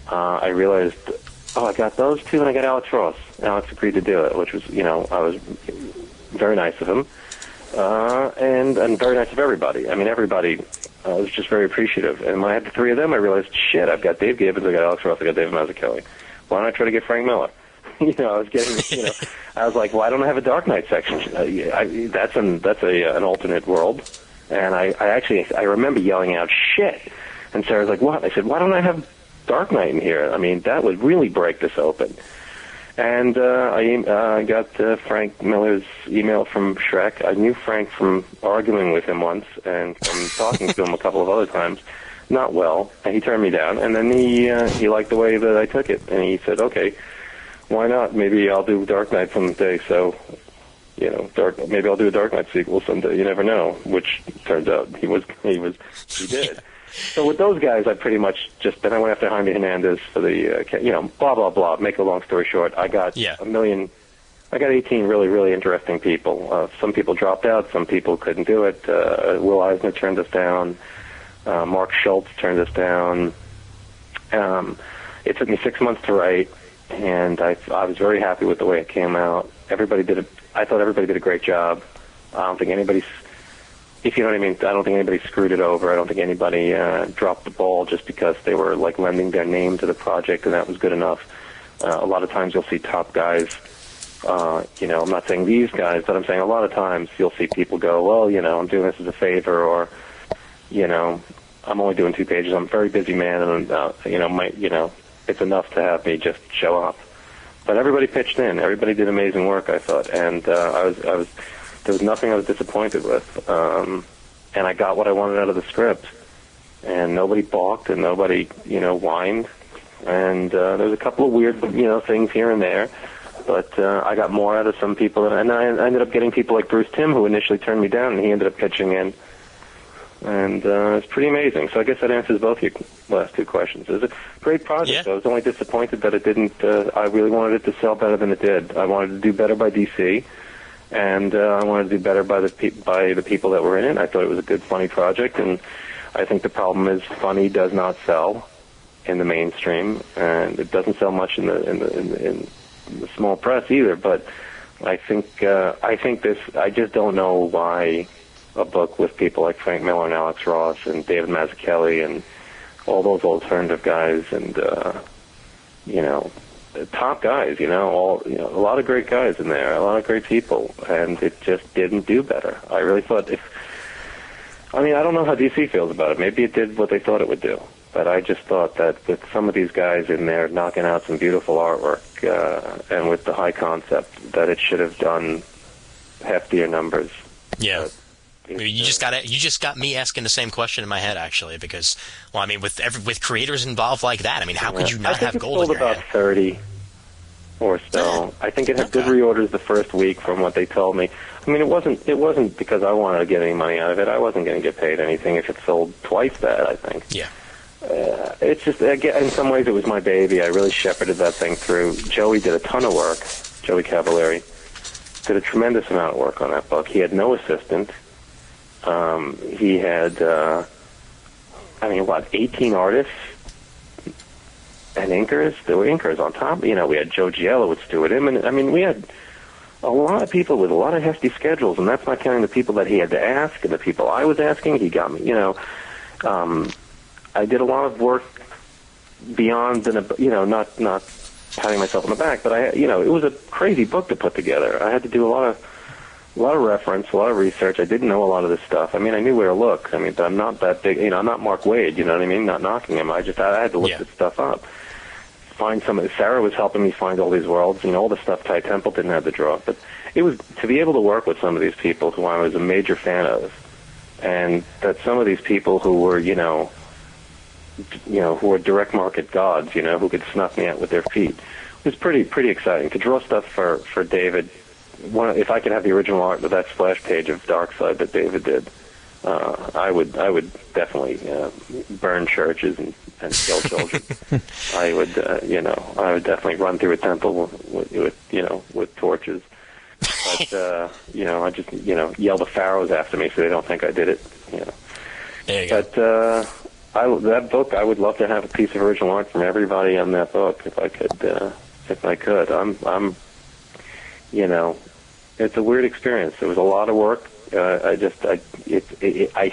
I realized I got those two, and I got Alex Ross. Alex agreed to do it, which was, I was very nice of him, and very nice of everybody. I mean, everybody was just very appreciative. And when I had the three of them, I realized, shit, I've got Dave Gibbons, I got Alex Ross, I got David Mazzucchelli. Why don't I try to get Frank Miller? I was getting, I was like, why don't I have a Dark Knight section? That's an alternate world. And I remember yelling out, shit. And Sarah's like, what? I said, why don't I have Dark Knight in here? I mean, that would really break this open. And I got Frank Miller's email from Shrek. I knew Frank from arguing with him once and from talking to him a couple of other times. Not well. And he turned me down. And then he liked the way that I took it. And he said, okay, why not? Maybe I'll do Dark Knight someday. So, maybe I'll do a Dark Knight sequel someday. You never know. Which turns out he did. So with those guys, I pretty much then I went after Jaime Hernandez for the, blah, blah, blah. Make a long story short, I got I got 18 really, really interesting people. Some people dropped out. Some people couldn't do it. Will Eisner turned us down. Mark Schultz turned us down. It took me 6 months to write. And I was very happy with the way it came out. I thought everybody did a great job. I don't think anybody's, if you know what I mean, I don't think anybody screwed it over. I don't think anybody dropped the ball just because they were like lending their name to the project, and that was good enough. A lot of times you'll see top guys, I'm not saying these guys, but I'm saying a lot of times you'll see people go, well, I'm doing this as a favor, or, I'm only doing 2 pages. I'm a very busy man, and, it's enough to have me just show up. But everybody pitched in. Everybody did amazing work, I thought, and there was nothing I was disappointed with. And I got what I wanted out of the script, and nobody balked, and nobody, whined. And there was a couple of weird, things here and there, but I got more out of some people, and I ended up getting people like Bruce Timm, who initially turned me down, and he ended up pitching in. And it's pretty amazing. So I guess that answers both your last 2 questions. It was a great project. Yeah. I was only disappointed that it didn't. I really wanted it to sell better than it did. I wanted to do better by DC, and I wanted to do better by the people that were in it. I thought it was a good, funny project, and I think the problem is funny does not sell in the mainstream, and it doesn't sell much in the small press either. But I think this. I just don't know why a book with people like Frank Miller and Alex Ross and David Mazzucchelli and all those alternative guys and top guys, a lot of great guys in there, a lot of great people, and it just didn't do better. I really thought I don't know how DC feels about it. Maybe it did what they thought it would do, but I just thought that with some of these guys in there knocking out some beautiful artwork and with the high concept, that it should have done heftier numbers. Yeah. You just got me asking the same question in my head, actually, because, with creators involved like that, how could you not have gold in your about head? 30 or so. I think it had good reorders the first week, from what they told me. It wasn't because I wanted to get any money out of it. I wasn't going to get paid anything if it sold twice that, I think. Yeah. It's just, in some ways, it was my baby. I really shepherded that thing through. Joey did a ton of work. Joey Cavalieri did a tremendous amount of work on that book. He had no assistant. He had, 18 artists and inkers. There were inkers on top. We had Joe Giello with Stuart Immonen. We had a lot of people with a lot of hefty schedules, and that's not counting the people that he had to ask and the people I was asking. He got me, I did a lot of work beyond, not patting myself on the back, but it was a crazy book to put together. I had to do a lot of reference, a lot of research. I didn't know a lot of this stuff. I knew where to look. But I'm not that big. I'm not Mark Waid. You know what I mean? Not knocking him. I had to look this stuff up. Find some. Sarah was helping me find all these worlds. All the stuff Ty Templeton had to draw. But it was to be able to work with some of these people who I was a major fan of, and that some of these people who were, who were direct market gods, who could snuff me out with their feet. It was pretty exciting to draw stuff for David. If I could have the original art with that splash page of Darkseid that David did, I would definitely burn churches and kill children. I would definitely run through a temple with torches. But I just yell the pharaohs after me so they don't think I did it. There you go. But that book, I would love to have a piece of original art from everybody on that book if I could. I'm you know, it's a weird experience. It was a lot of work. I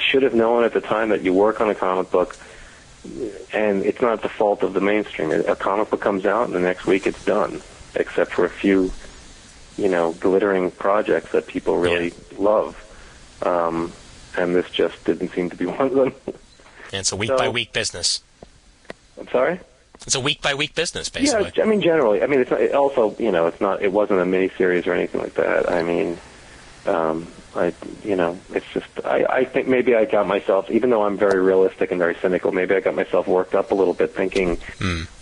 should have known at the time that you work on a comic book, and it's not the fault of the mainstream. A comic book comes out, and the next week it's done, except for a few, glittering projects that people really love. And this just didn't seem to be one of them. And it's a week-by-week business. I'm sorry? It's a week-by-week business, basically. Yeah, generally. It's not, also, it's not. It wasn't a miniseries or anything like that. It's just. I think maybe I got myself, even though I'm very realistic and very cynical, maybe I got myself worked up a little bit, thinking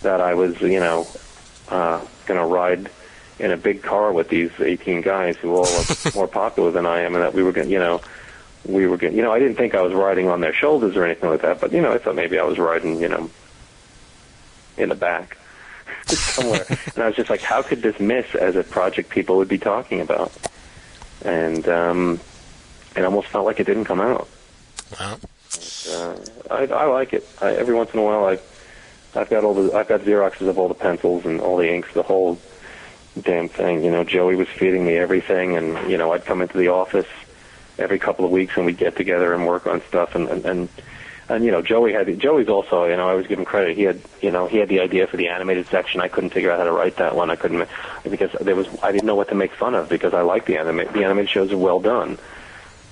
that I was, going to ride in a big car with these 18 guys who all are more popular than I am, and that we were going, I didn't think I was riding on their shoulders or anything like that, but I thought maybe I was riding, in the back somewhere. And I was just like, how could this miss as a project people would be talking about? And it almost felt like it didn't come out. Wow. I like it. Every once in a while, I've got Xeroxes of all the pencils and all the inks, the whole damn thing. Joey was feeding me everything, and I'd come into the office every couple of weeks and we'd get together and work on stuff, and Joey's also, I always give him credit. He had the idea for the animated section. I couldn't figure out how to write that one. I didn't know what to make fun of, because I like the animated shows are well done.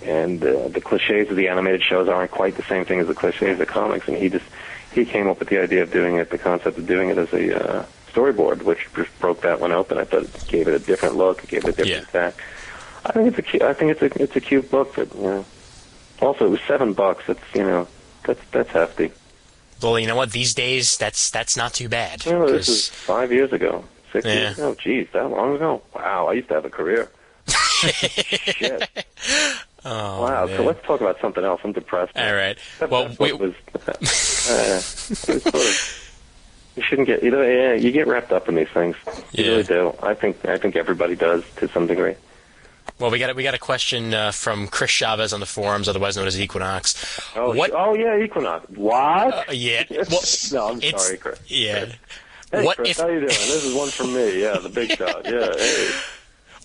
And the cliches of the animated shows aren't quite the same thing as the cliches of comics. And he came up with the idea of doing it, the concept of doing it as a storyboard, which just broke that one open. I thought it gave it a different look, it gave it a different tack. I think it's a cute book, but also it was $7. That's hefty. Well, you know what? These days, that's not too bad. This is 5 years ago, 6 years ago. Geez, that long ago? Wow, I used to have a career. Shit. Oh, wow. man. So let's talk about something else. I'm depressed. All right. You shouldn't get. You get wrapped up in these things. You really do. I think everybody does to some degree. Well, we got a question from Chris Chavez on the forums, otherwise known as Equinox. Oh yeah, Equinox. What? Yeah. Well, no, I'm sorry, Chris. Yeah. Hey, Chris, how you doing? This is one from me. Yeah, the big shot. Yeah. Hey.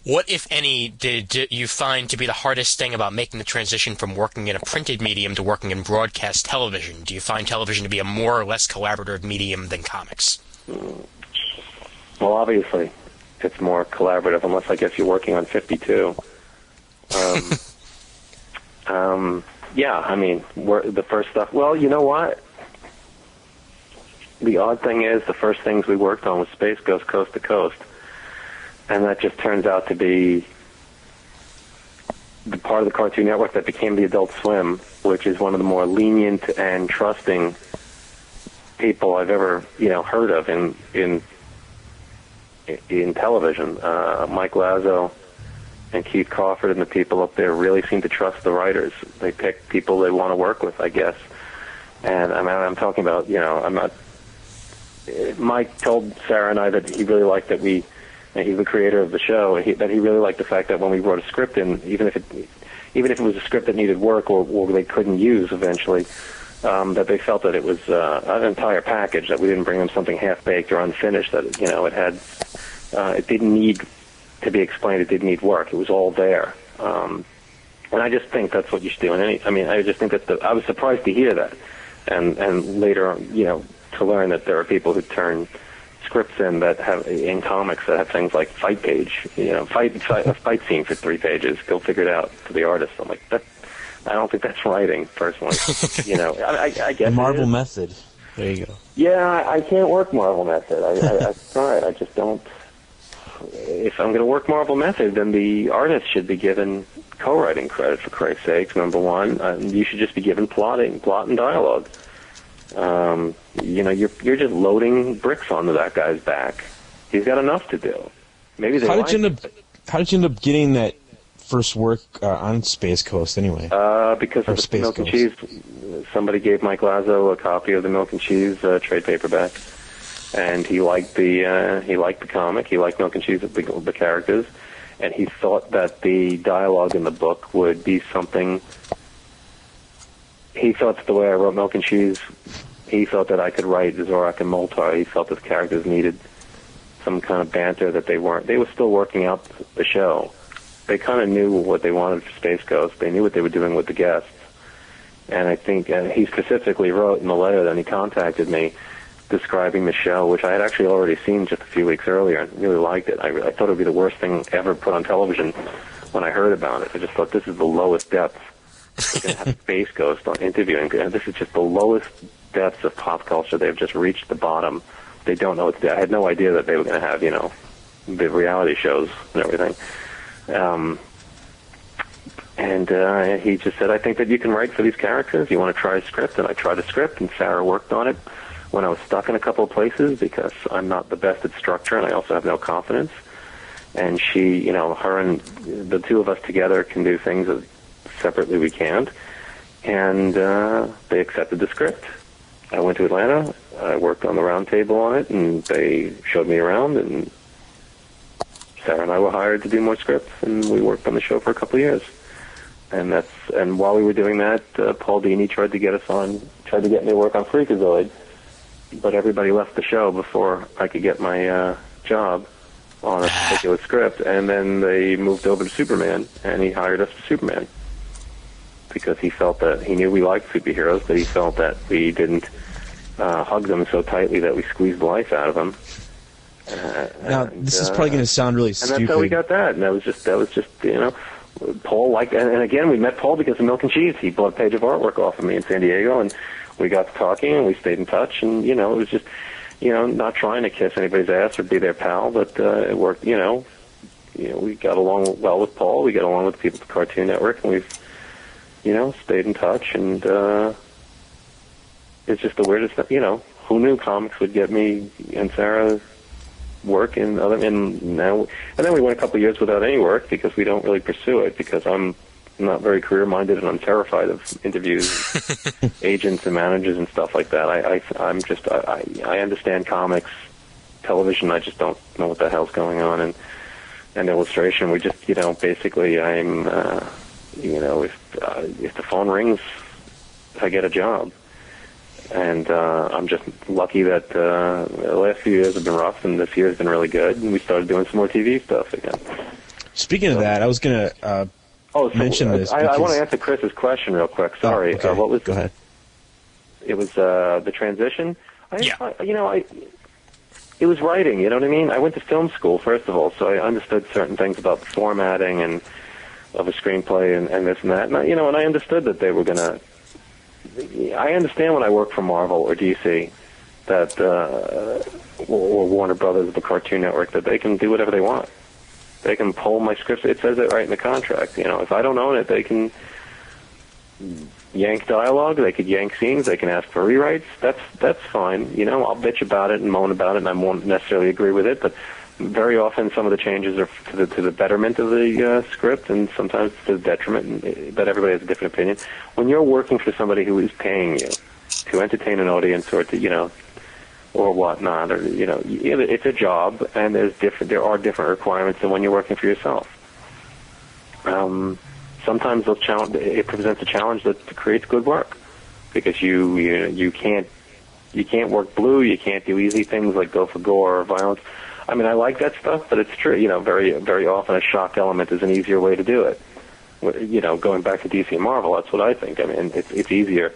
What, if any, did you find to be the hardest thing about making the transition from working in a printed medium to working in broadcast television? Do you find television to be a more or less collaborative medium than comics? Well, obviously, it's more collaborative, unless I guess you're working on 52. The first stuff. Well, you know what? The odd thing is, the first things we worked on was Space Ghost Coast to Coast. And that just turns out to be the part of the Cartoon Network that became the Adult Swim, which is one of the more lenient and trusting people I've ever, heard of in television. Mike Lazo and Keith Crawford and the people up there really seem to trust the writers. They pick people they want to work with, I guess. And I'm talking about, Mike told Sarah and I that he really liked that and he's the creator of the show, that he really liked the fact that when we wrote a script in, even if it was a script that needed work or they couldn't use eventually, that they felt that it was an entire package, that we didn't bring them something half-baked or unfinished, that, it didn't need to be explained, it didn't need work, it was all there. And I just think that's what you should do I just think I was surprised to hear that. And later, to learn that there are people who turn scripts in comics that have things like fight page, a fight scene for 3 pages. Go figure it out to the artist. I'm like, I don't think that's writing, personally. I guess Marvel method. There you go. Yeah, I can't work Marvel method. I've tried. I just don't. If I'm going to work Marvel method, then the artist should be given co-writing credit, for Christ's sakes. Number one, you should just be given plot and dialogue. You're just loading bricks onto that guy's back. He's got enough to do. Maybe How did you end up getting that first work on Space Coast anyway? Because of the Milk and Cheese. Somebody gave Mike Lazo a copy of the Milk and Cheese trade paperback, and he liked the comic. He liked Milk and Cheese, the characters, and he thought that the dialogue in the book would be something he thought that the way I wrote Milk and Cheese, he felt that I could write Zorak and Moltar. He felt that the characters needed some kind of banter that they weren't. They were still working out the show. They kind of knew what they wanted for Space Ghost. They knew what they were doing with the guests. And I think he specifically wrote in the letter that he contacted me describing the show, which I had actually already seen just a few weeks earlier and really liked it. I thought it would be the worst thing ever put on television when I heard about it. I just thought this is the lowest depth. We're going to have Space Ghost on interviewing. And this is just the lowest depths of pop culture. They've just reached the bottom. They don't know what to do. I had no idea that they were going to have, the reality shows and everything. And he just said, I think that you can write for these characters. You want to try a script? And I tried a script, and Sarah worked on it when I was stuck in a couple of places because I'm not the best at structure, and I also have no confidence. And she, her and the two of us together can do things that separately we can't. And they accepted the script. I went to Atlanta. I worked on the round table on it, and they showed me around, and Sarah and I were hired to do more scripts, and we worked on the show for a couple of years. And while we were doing that, Paul Dini tried to get me to work on Freakazoid, but everybody left the show before I could get my job on a particular script, and then they moved over to Superman, and he hired us for Superman because he felt that he knew we liked superheroes, but he felt that we didn't hug them so tightly that we squeezed the life out of them. Now, this is probably going to sound really stupid. And that's how we got that. And that was just Paul liked, and again, we met Paul because of Milk and Cheese. He bought a page of artwork off of me in San Diego, and we got to talking, and we stayed in touch, and, it was just, not trying to kiss anybody's ass or be their pal, but it worked, we got along well with Paul, we got along with the people at the Cartoon Network, and we've, stayed in touch, and it's just the weirdest, who knew comics would get me and Sarah work and then we went a couple of years without any work because we don't really pursue it because I'm not very career minded and I'm terrified of interviews, agents and managers and stuff like that. I understand comics, television. I just don't know what the hell's going on, and illustration. We just basically I'm if the phone rings, I get a job. And I'm just lucky that the last few years have been rough, and this year has been really good. And we started doing some more TV stuff again. Speaking of that, I was going to mention this. I want to answer Chris's question real quick. Sorry. Okay. What was? Go ahead. It was the transition. It was writing. You know what I mean? I went to film school first of all, so I understood certain things about the formatting and of a screenplay and this and that. And I understood that they were going to. I understand when I work for Marvel or DC that or Warner Brothers, the Cartoon Network, that they can do whatever they want. They can pull my scripts. It says it right in the contract. If I don't own it, they can yank dialogue. They could yank scenes. They can ask for rewrites. That's fine. I'll bitch about it and moan about it, and I won't necessarily agree with it. But very often, some of the changes are to the betterment of the script, and sometimes to the detriment. But everybody has a different opinion. When you're working for somebody who is paying you to entertain an audience, or to or whatnot, or it's a job, and there are different requirements than when you're working for yourself. Sometimes it presents a challenge that creates good work because you can't work blue, you can't do easy things like go for gore or violence. I mean, I like that stuff, but it's true. Very, very often a shock element is an easier way to do it. Going back to DC and Marvel, that's what I think. I mean, it's easier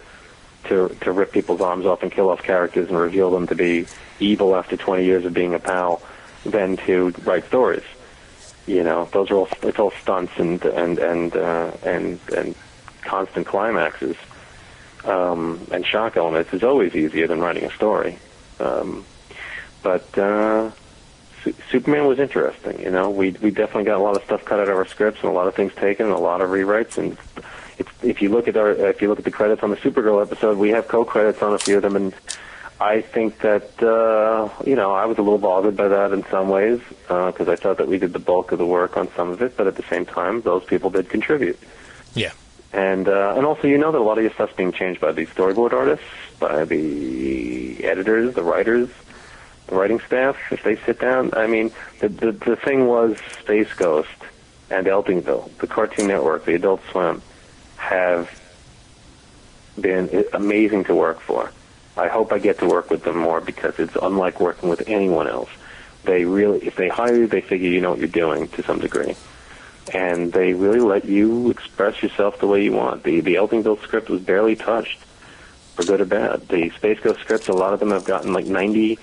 to rip people's arms off and kill off characters and reveal them to be evil after 20 years of being a pal than to write stories. Those are it's all stunts and constant climaxes. And shock elements is always easier than writing a story. But Superman was interesting. We definitely got a lot of stuff cut out of our scripts and a lot of things taken and a lot of rewrites. And if you look at the credits on the Supergirl episode, we have co-credits on a few of them, and I think that I was a little bothered by that in some ways because I thought that we did the bulk of the work on some of it, but at the same time, those people did contribute. Yeah. And also, that a lot of your stuff's being changed by the storyboard artists, by the editors, the writers, the writing staff. If they sit down, I mean, the thing was Space Ghost and Eltingville, the Cartoon Network, the Adult Swim, have been amazing to work for. I hope I get to work with them more because it's unlike working with anyone else. They really, if they hire you, they figure you know what you're doing to some degree. And they really let you express yourself the way you want. The Eltingville script was barely touched, for good or bad. The Space Ghost scripts, a lot of them have gotten like 90%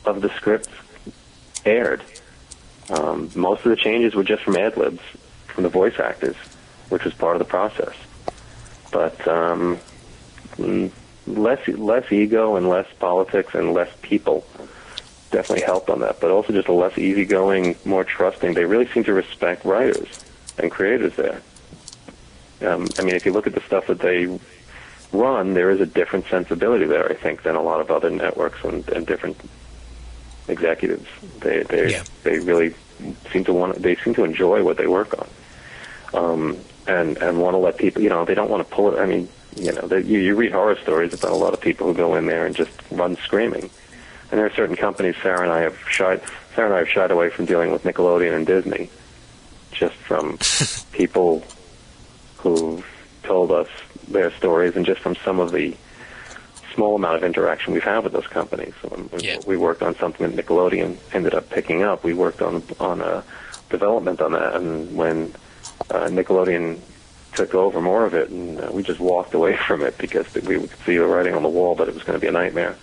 of the scripts aired. Most of the changes were just from ad-libs, from the voice actors, which was part of the process. But less ego and less politics and less people definitely helped on that, but also just a less easygoing, more trusting. They really seem to respect writers and creators there. I mean, if you look at the stuff that they run, there is a different sensibility there, I think, than a lot of other networks and different executives. They really seem to enjoy what they work on, and want to let people. They don't want to pull it. I mean, you read horror stories about a lot of people who go in there and just run screaming. And there are certain companies Sarah and I have shied away from dealing with Nickelodeon and Disney, just from people who've told us their stories, and just from some of the small amount of interaction we've had with those companies. We worked on something that Nickelodeon ended up picking up. We worked on a development on that, and when Nickelodeon took over more of it, and we just walked away from it because we could see the writing on the wall, but it was going to be a nightmare.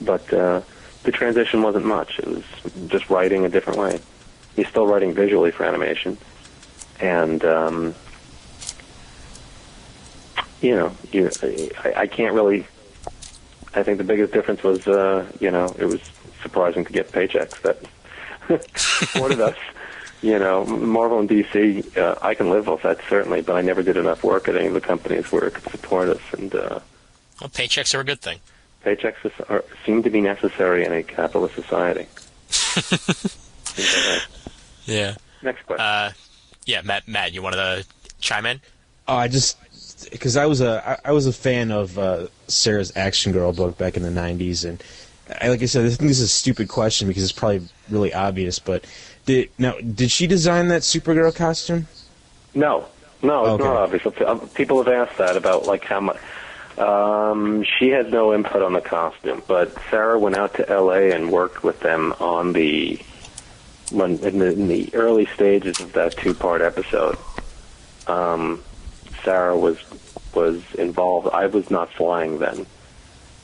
But the transition wasn't much. It was just writing a different way. He's still writing visually for animation, and I can't really. I think the biggest difference was, it was surprising to get paychecks that supported us. Marvel and DC, I can live off that certainly, but I never did enough work at any of the companies where it could support us. And well, paychecks are a good thing. Paychecks seem to be necessary in a capitalist society. Right? Yeah. Next question. Matt, you wanted to chime in? Oh, because I was a fan of Sarah's Action Girl book back in the 90s, and like I said, I think this is a stupid question because it's probably really obvious, but did she design that Supergirl costume? No, it's not obvious. People have asked that about like how much. She had no input on the costume, but Sarah went out to L.A. and worked with them on in the early stages of that 2-part episode. Sarah was involved. I was not flying then,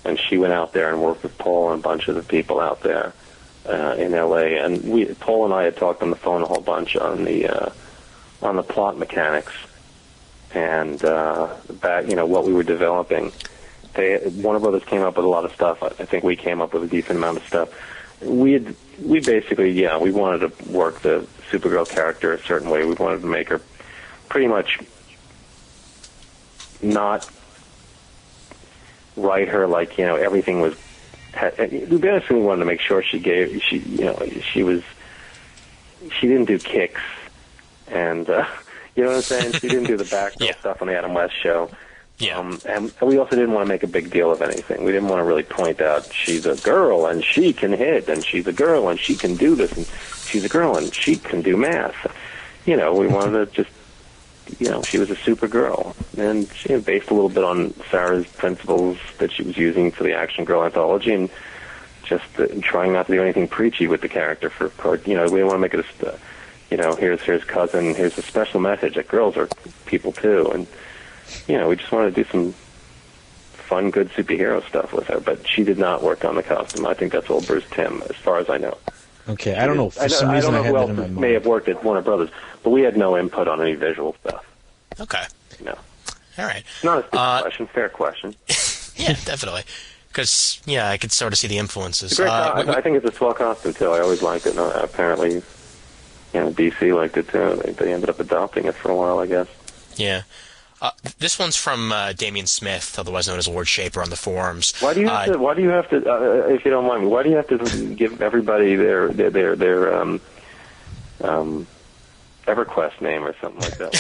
and she went out there and worked with Paul and a bunch of the people out there in L.A. And Paul and I had talked on the phone a whole bunch on the plot mechanics and what we were developing. Warner Brothers came up with a lot of stuff. I think we came up with a decent amount of stuff. We basically we wanted to work the Supergirl character a certain way. We wanted to make her pretty much not write her like everything was. We basically wanted to make sure she didn't do kicks, and you know what I'm saying. She didn't do the backdoor stuff on the Adam West show. Yeah. And we also didn't want to make a big deal of anything. We didn't want to really point out she's a girl and she can hit, and she's a girl and she can do this, and she's a girl and she can do math. We wanted to just, she was a super girl. And she was based a little bit on Sarah's principles that she was using for the Action Girl anthology, and just trying not to do anything preachy with the character. We didn't want to make it here's cousin, here's a special message that girls are people too. And we just wanted to do some fun, good superhero stuff with her, but she did not work on the costume. I think that's old Bruce Timm, as far as I know. Okay, I don't know. For some reason, I don't know who else may have worked at Warner Brothers, but we had no input on any visual stuff. Okay. No. All right. Not a stupid question, fair question. Yeah, definitely. Because, I could sort of see the influences. I think it's a swell costume, too. I always liked it. And apparently, DC liked it, too. They ended up adopting it for a while, I guess. Yeah. This one's from Damian Smith, otherwise known as Lord Shaper, on the forums. Why do you have to? If you don't mind me, why do you have to give everybody their EverQuest name or something like that.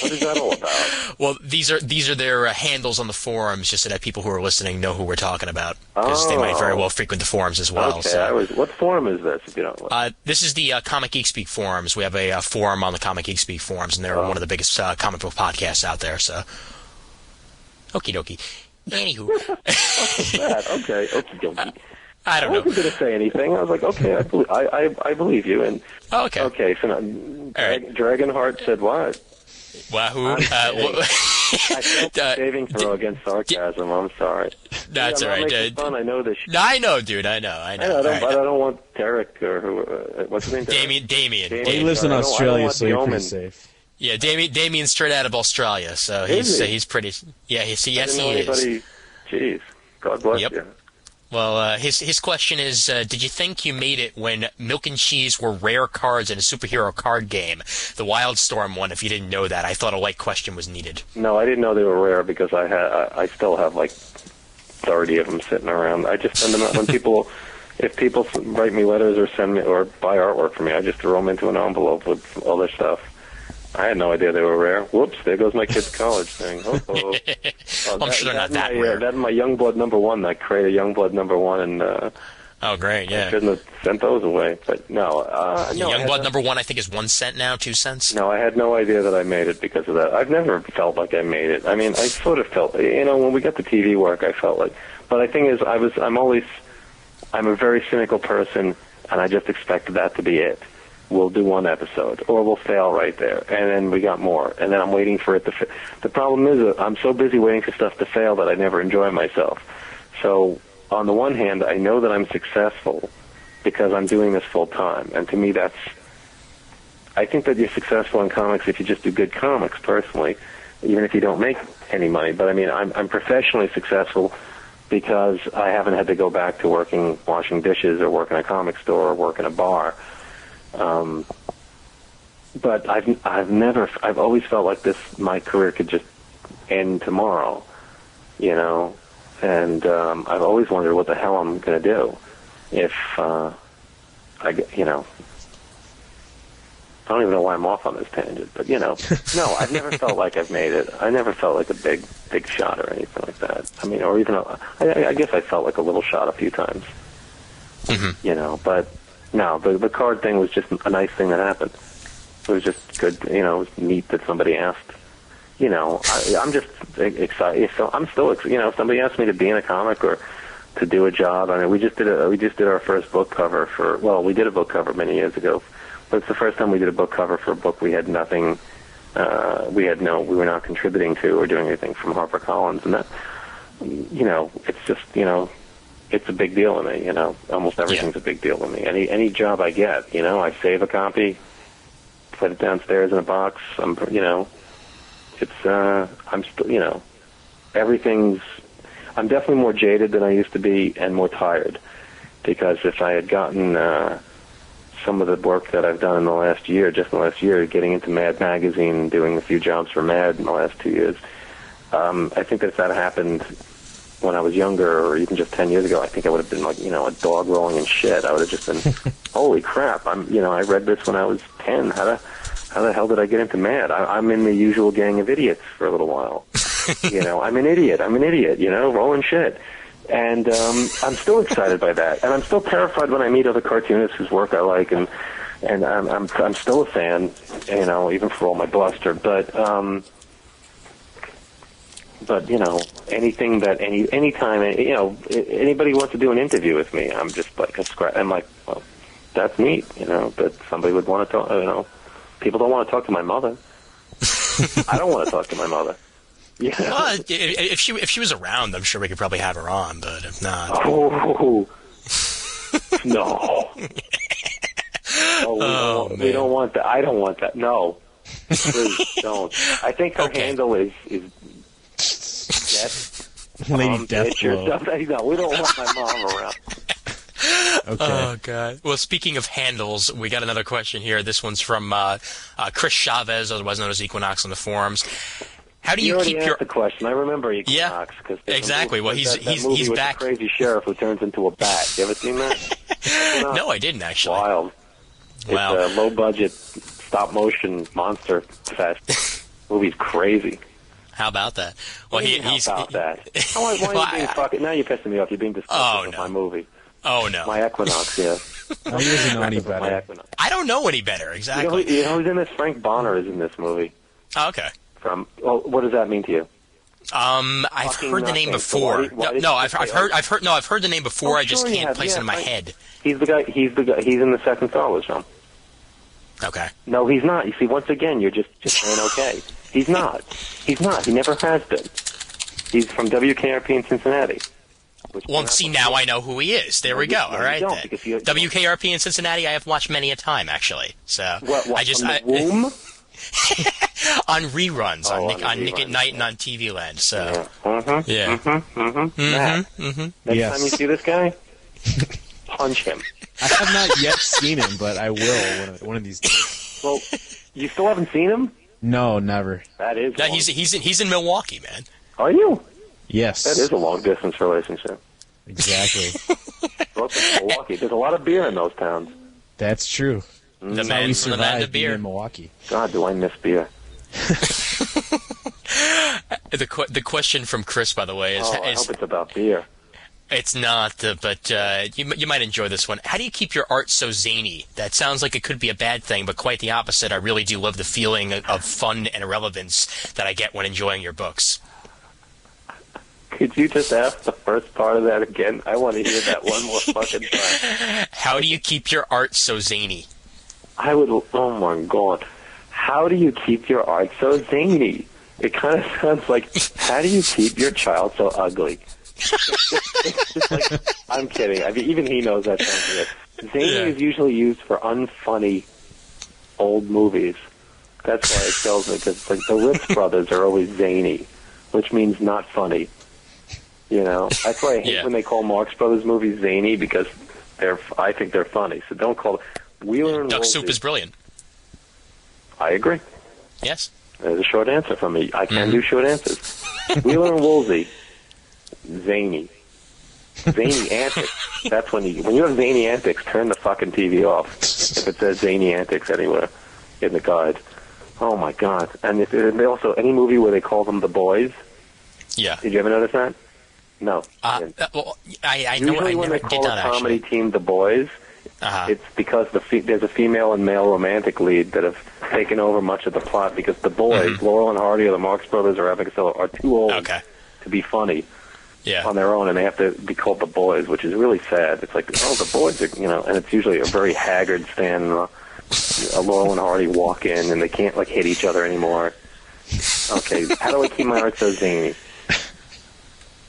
What is that all about? Well, these are their handles on the forums, just so that people who are listening know who we're talking about, because they might very well frequent the forums as well. Okay, so. what forum is this, if you don't know? This is the Comic Geek Speak forums. We have a forum on the Comic Geek Speak forums, and they're one of the biggest comic book podcasts out there. So, okie dokie. Anywho, okay, okie dokie. I don't know. I wasn't going to say anything. I was like, okay, I believe you. And okay. Okay, so now, right. Dragonheart said what? Wahoo! I felt a saving throw against sarcasm. I'm sorry. That's all right. Fun. I know this. I know, dude. I know. I don't want Derek or who. What's his name? Damien. He lives in Australia, so you're pretty safe. Yeah, Damien's straight out of Australia, so he's pretty. Yeah, yes, he is. Jeez, God bless you. Well, his question is, did you think you made it when Milk and Cheese were rare cards in a superhero card game? The Wildstorm one, if you didn't know that. I thought a light question was needed. No, I didn't know they were rare because I still have like 30 of them sitting around. I just send them out when if people write me letters or send me or buy artwork for me, I just throw them into an envelope with all their stuff. I had no idea they were rare. Whoops, there goes my kid's college thing. I'm sure they're not that rare. That's my Youngblood #1. I created Youngblood #1, and oh, great, yeah. I shouldn't have sent those away. But no, Youngblood #1, I think, is 1 cent now, 2 cents. No, I had no idea that I made it because of that. I've never felt like I made it. I mean, I sort of felt, when we got the TV work, I felt like. But the thing is, I'm a very cynical person, and I just expected that to be it. We'll do one episode, or we'll fail right there, and then we got more, and then I'm waiting for it to fail. The problem is I'm so busy waiting for stuff to fail that I never enjoy myself. So on the one hand, I know that I'm successful because I'm doing this full time, and to me I think that you're successful in comics if you just do good comics, personally, even if you don't make any money. But I mean, I'm professionally successful because I haven't had to go back to washing dishes or work in a comic store or work in a bar. But I've always felt like my career could just end tomorrow, and I've always wondered what the hell I'm going to do if, I don't even know why I'm off on this tangent, but no, I've never felt like I've made it. I never felt like a big shot or anything like that. I mean, or even, I guess I felt like a little shot a few times, but no, the card thing was just a nice thing that happened. It was just good, it was neat that somebody asked. I'm just excited. I'm still, if somebody asked me to be in a comic or to do a job, I mean, we just did our first book cover we did a book cover many years ago, but it's the first time we did a book cover for a book we had nothing, we were not contributing to or doing anything from HarperCollins, and that, it's just, it's a big deal to me, almost everything's a big deal to me. Any job I get, I save a copy, put it downstairs in a box, I'm still, I'm definitely more jaded than I used to be and more tired, because if I had gotten some of the work that I've done in the last year, getting into Mad Magazine, doing a few jobs for Mad in the last 2 years, I think that if that happened when I was younger, or even just 10 years ago, I think I would have been like, a dog rolling in shit. I would have just been, holy crap, I read this when I was 10. How the hell did I get into Mad? I'm in the usual gang of idiots for a little while. I'm an idiot, rolling shit. And I'm still excited by that. And I'm still terrified when I meet other cartoonists whose work I like, and I'm still a fan, even for all my bluster. But anything that anytime anybody wants to do an interview with me, I'm just like I'm like, well, that's neat, that somebody would want to talk. People don't want to talk to my mother. I don't want to talk to my mother. Yeah. Well, if she was around, I'm sure we could probably have her on. But if not, no. We don't want that. I don't want that. No, please don't. I think her handle is Death. Lady Deathblow. No, we don't want my mom around. Okay. Oh, God. Well, speaking of handles, we got another question here. This one's from Chris Chavez, otherwise known as Equinox on the forums. How do you keep your... the question. I remember Equinox. Yeah, exactly. Well, he's back. The crazy sheriff who turns into a bat. You ever seen that? No, I didn't, actually. Wild. Wow. It's a low-budget stop-motion monster fest. Movie's crazy. How about that? Well, How about that? Why are you being fucking... Now you're pissing me off. You're being disgusting with my movie. Oh, no. My Equinox, yeah. He doesn't know any better. I don't know any better, exactly. You know who's in this? Frank Bonner is in this movie. Oh, okay. What does that mean to you? I've heard the name before. I've heard the name before. I just can't place it in my head. He's the guy. He's in the second Star Wars film. Okay. No, he's not. You see, once again, you're just saying okay. He's not. He's not. He never has been. He's from WKRP in Cincinnati. Well, see, now I know who he is. There we go. All right. WKRP in Cincinnati, I have watched many a time, actually. So womb? On reruns on Nick at Night and on TV Land. So Next time you see this guy, punch him. I have not yet seen him, but I will one of these days. Well, you still haven't seen him? No, never. That is. No, he's in Milwaukee, man. Are you? Yes. That is a long distance relationship. Exactly. Milwaukee. There's a lot of beer in those towns. That's true. The man from the land of beer in Milwaukee. God, do I miss beer? The question from Chris, by the way, is... I hope it's about beer. It's not, but you might enjoy this one. How do you keep your art so zany? That sounds like it could be a bad thing, but quite the opposite. I really do love the feeling of fun and irrelevance that I get when enjoying your books. Could you just ask the first part of that again? I want to hear that one more fucking time. How do you keep your art so zany? Oh my God. How do you keep your art so zany? It kind of sounds like, how do you keep your child so ugly? It's just like, I'm kidding. I mean, even he knows that sounds good. Zany is usually used for unfunny old movies. That's why it kills me, because like the Ritz brothers are always zany, which means not funny. You know, that's why I hate when they call Marx Brothers movies zany, because I think they're funny. So don't call it. Wheeler and Duck Woolsey. Soup is brilliant. I agree. Yes. There's a short answer from me. I can do short answers. Wheeler and Woolsey, zany. Zany antics. That's when you have zany antics, turn the fucking TV off. If it says zany antics anywhere in the guide. Oh my God. And they also, any movie where they call them the boys. Yeah. Did you ever notice that? No. Well, I Usually know. I when never they did call not a comedy actually. team the boys, it's because there's a female and male romantic lead that have taken over much of the plot, because the boys, Laurel and Hardy or the Marx Brothers or Epic Costello, are too old to be funny on their own, and they have to be called the boys, which is really sad. It's like, the boys are, and it's usually a very haggard Stan, Laurel and Hardy walk in, and they can't, hit each other anymore. Okay, how do I keep my art so zany?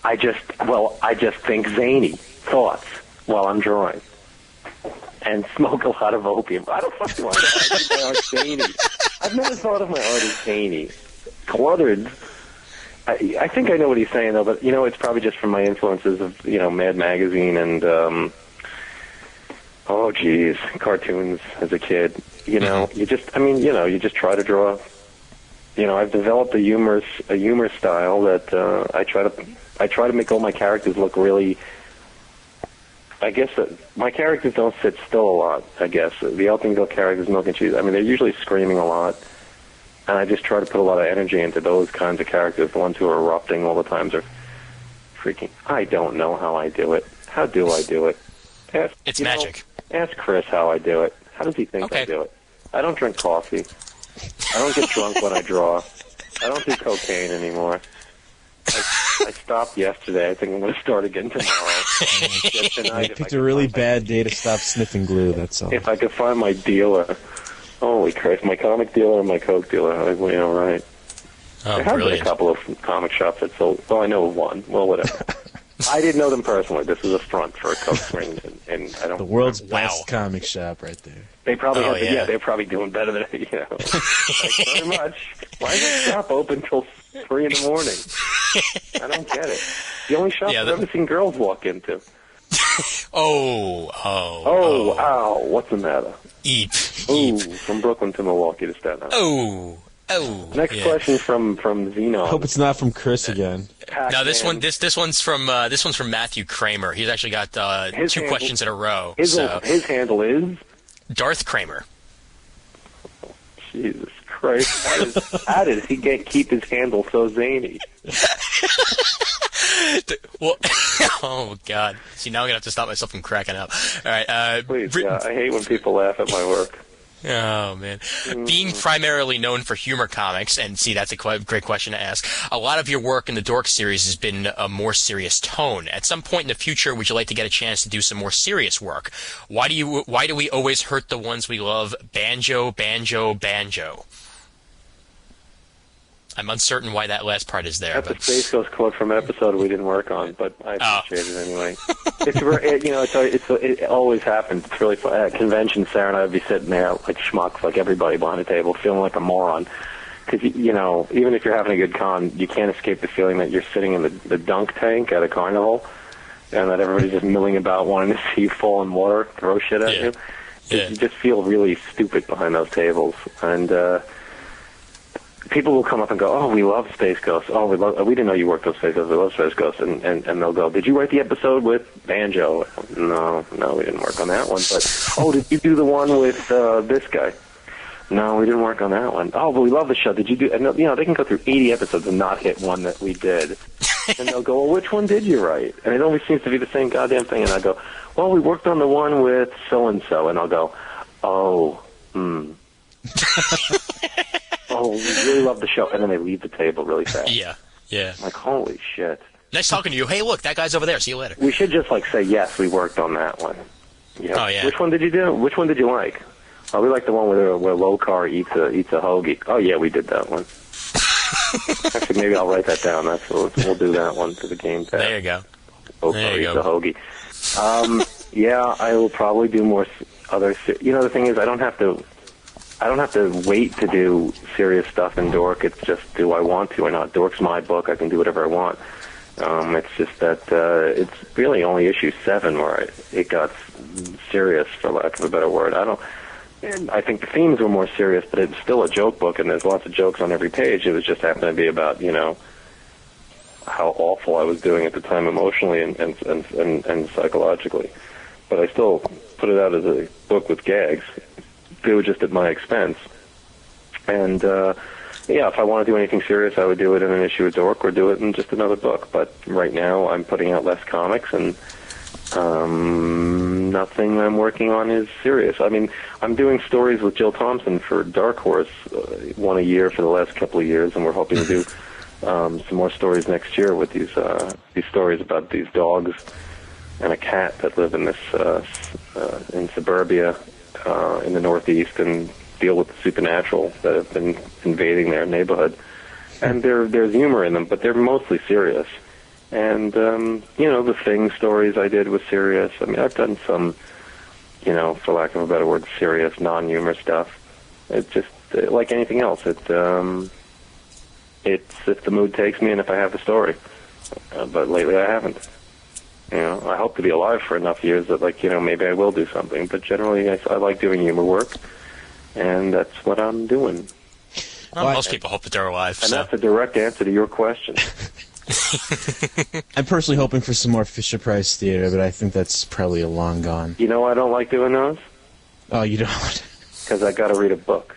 I just think zany thoughts while I'm drawing, and smoke a lot of opium. I don't fucking want to keep my art zany. I've never thought of my art as zany. Cluttered. I think I know what he's saying though, but it's probably just from my influences of Mad Magazine and cartoons as a kid. You just try to draw. I've developed a humor style that I try to make all my characters look really. I guess my characters don't sit still a lot. I guess the Eltingville characters, Milk and Cheese. I mean, they're usually screaming a lot, and I just try to put a lot of energy into those kinds of characters. The ones who are erupting all the times are freaking. I don't know how I do it. How do I do it? It's magic. Ask Chris how I do it. How does he think I do it? I don't drink coffee. I don't get drunk when I draw. I don't do cocaine anymore. I stopped yesterday. I think I'm going to start again tomorrow. I picked a really bad day to stop sniffing glue, that's all. If I could find my dealer. Holy Christ, my comic dealer and my coke dealer. Right. Oh, there have been brilliant. a couple of comic shops that sold. Well, I know of one. Well, whatever. I didn't know them personally. This was a front for a coke ring, and I don't. The world's best comic shop right there. They probably they're probably doing better than Thanks very much. Why is the shop open till 3 in the morning? I don't get it. The only shop I've ever seen girls walk into. Ow! What's the matter? Eep. From Brooklyn to Milwaukee to Staten Island. Next question from Zeno. Hope it's not from Chris again. No, this one's from Matthew Kramer. He's actually got two questions in a row. His handle is Darth Kramer. Jesus Christ. How did he keep his handle so zany? Well, oh, God. See, now I'm going to have to stop myself from cracking up. All right. Please, yeah, I hate when people laugh at my work. Oh, man. Being primarily known for humor comics, and see, that's a great question to ask, a lot of your work in the Dork series has been a more serious tone. At some point in the future, would you like to get a chance to do some more serious work? Why do we always hurt the ones we love? Banjo, banjo, banjo. I'm uncertain why that last part is there. That's a Space Ghost quote from an episode we didn't work on, but I appreciate it anyway. It always happens. It's really fun. At convention, Sarah and I would be sitting there like schmucks, like everybody behind the table, feeling like a moron. Because, even if you're having a good con, you can't escape the feeling that you're sitting in the dunk tank at a carnival, and that everybody's just milling about wanting to see you fall in water, throw shit at you. Yeah. You just feel really stupid behind those tables. And people will come up and go, "Oh, we love Space Ghost. Oh, we didn't know you worked on Space Ghost. We love Space Ghost." And they'll go, "Did you write the episode with Banjo?" No, we didn't work on that one. But, "Oh, did you do the one with this guy?" No, we didn't work on that one. "Oh, but we love the show. Did you do?" And they can go through 80 episodes and not hit one that we did. And they'll go, "Well, which one did you write?" And it always seems to be the same goddamn thing. And I go, "Well, we worked on the one with so-and-so." And I'll go, "Oh, oh, we really love the show," and then they leave the table really fast. Yeah. I'm like, holy shit. Nice talking to you. Hey, look, that guy's over there. See you later. We should just say, yes, we worked on that one. Oh, yeah. Which one did you do? Which one did you like? Oh, we like the one where Lokar eats a hoagie. Oh, yeah, we did that one. Actually, maybe I'll write that down. We'll do that one for the game tab. There you go. Lokar eats a hoagie. Yeah, I will probably do more other... the thing is, I don't have to wait to do serious stuff in Dork. It's just, do I want to or not? Dork's my book. I can do whatever I want. It's just that it's really only issue 7 where it got serious, for lack of a better word. I think the themes were more serious, but it's still a joke book, and there's lots of jokes on every page. It was just happened to be about, how awful I was doing at the time emotionally and psychologically. But I still put it out as a book with gags. They were just at my expense. And, if I want to do anything serious, I would do it in an issue of Dork or do it in just another book. But right now, I'm putting out less comics, and nothing I'm working on is serious. I mean, I'm doing stories with Jill Thompson for Dark Horse, one a year for the last couple of years, and we're hoping to do some more stories next year with these stories about these dogs and a cat that live in this in suburbia in the Northeast and deal with the supernatural that have been invading their neighborhood. And there's humor in them, but they're mostly serious. And, the Thing stories I did was serious. I mean, I've done some, for lack of a better word, serious, non-humor stuff. It's just, like anything else, it's if the mood takes me and if I have the story. But lately I haven't. I hope to be alive for enough years that, maybe I will do something. But generally, I like doing humor work, and that's what I'm doing. Well, most people hope that they're alive. And that's a direct answer to your question. I'm personally hoping for some more Fisher-Price theater, but I think that's probably a long gone. You know why I don't like doing those? Oh, you don't? Because I got to read a book.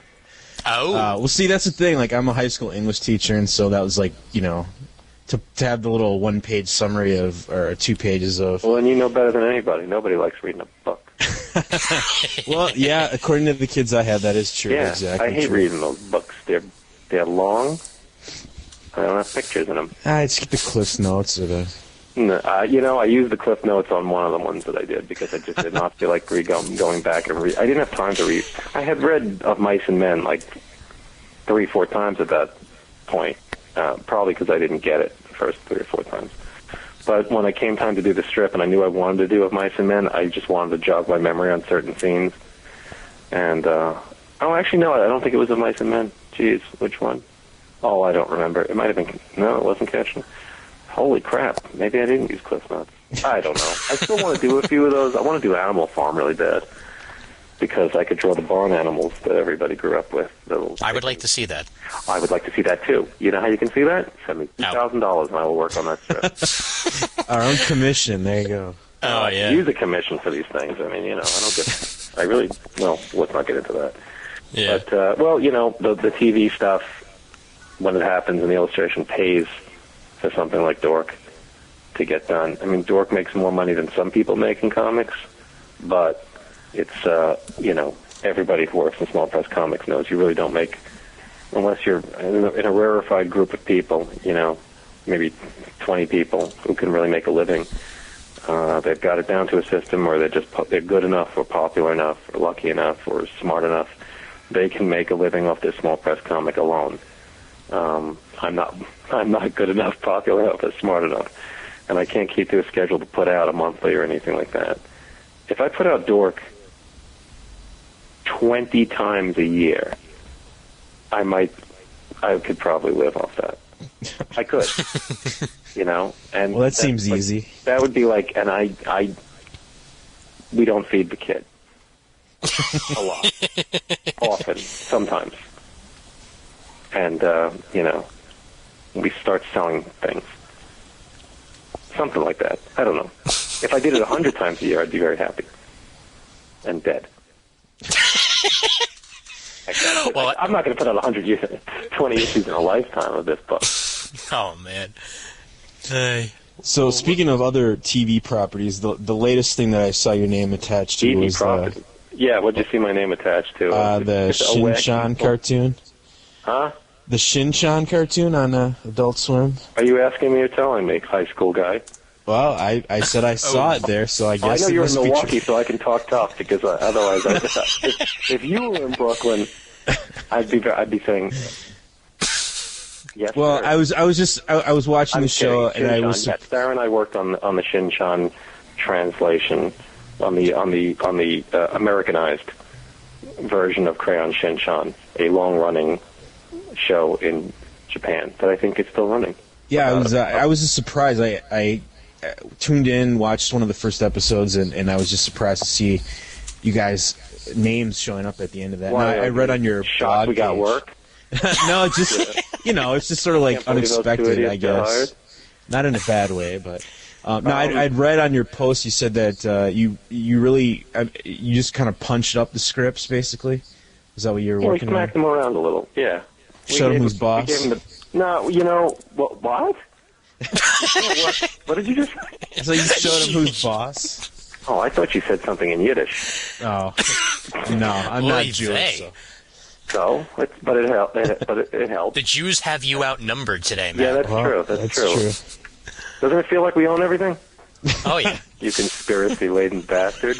Oh. Well, see, that's the thing. I'm a high school English teacher, and so that was to have the little one-page summary or 2 pages of... Well, and you know better than anybody. Nobody likes reading a book. Well, yeah, according to the kids I have, that is true. Yeah, exactly. I hate reading those books. They're long. I don't have pictures in them. I just get the Cliff Notes or the... No, I used the Cliff Notes on one of the ones that I did because I just did not feel like going back and read. I didn't have time to read. I had read Of Mice and Men 3-4 times at that point, probably because I didn't get it the first 3 or 4 times. But when it came time to do the strip and I knew I wanted to do Of Mice and Men, I just wanted to jog my memory on certain scenes. And, actually, no, I don't think it was Of Mice and Men. Jeez, which one? Oh, I don't remember. It might have been... No, it wasn't Catching. Holy crap. Maybe I didn't use Cliff Notes. I don't know. I still want to do a few of those. I want to do Animal Farm really bad because I could draw the barn animals that everybody grew up with. I would like to see that. I would like to see that, too. You know how you can see that? Send me $2,000 and I will work on that strip. Our own commission. There you go. Oh, yeah. Use a commission for these things. I mean, I don't get... I really... Well, let's not get into that. Yeah. But, the TV stuff, when it happens and the illustration pays for something like Dork to get done. I mean, Dork makes more money than some people make in comics, but it's, everybody who works in small press comics knows you really don't make, unless you're in a rarefied group of people, maybe 20 people who can really make a living. They've got it down to a system, or they're good enough or popular enough or lucky enough or smart enough. They can make a living off this small press comic alone. I'm not good enough, popular enough, or smart enough, and I can't keep to a schedule to put out a monthly or anything like that. If I put out Dork 20 times a year, I could probably live off that. I could, and well, that seems easy. That would be like, and we don't feed the kid a lot, often, sometimes, and we start selling things, something like that. I don't know. If I did it 100 times a year, I'd be very happy and dead. Well, I'm not going to put out 20 issues in a lifetime of this book. Oh, man. So, speaking of other TV properties, the latest thing that I saw your name attached to TV was... property. Yeah, what'd you see my name attached to? The Shin-Chan cartoon. Huh? The Shin-Chan cartoon on Adult Swim. Are you asking me or telling me, high school guy? Well, I said I saw it there, so I guess I know you're in must be Milwaukee, true. so I can talk tough, because otherwise, if you were in Brooklyn, I'd be saying yes. Well, sir. I was watching the show, and I was. Yes, Sarah and I worked on the Shin-Chan translation, on the Americanized version of Crayon Shin-Chan, a long-running show in Japan that I think is still running. Yeah, I was just surprised. I tuned in, watched one of the first episodes, and I was just surprised to see you guys' names showing up at the end of that. Why, I read on your blog we got page. work. No, it's just it's just sort of like unexpected, I guess. Not in a bad way, but I'd read on your post you said that you really you just kind of punched up the scripts, basically. Is that what you were working on? We smacked them around a little. Yeah. Showed him who's boss. No, what? What did you just say? So you showed him who's boss. Oh, I thought you said something in Yiddish. Oh, no, I'm not Jewish. So, but it helped. It helped. The Jews have you outnumbered today, man. Yeah, that's true. That's true. Doesn't it feel like we own everything? Oh, yeah. You conspiracy-laden bastard.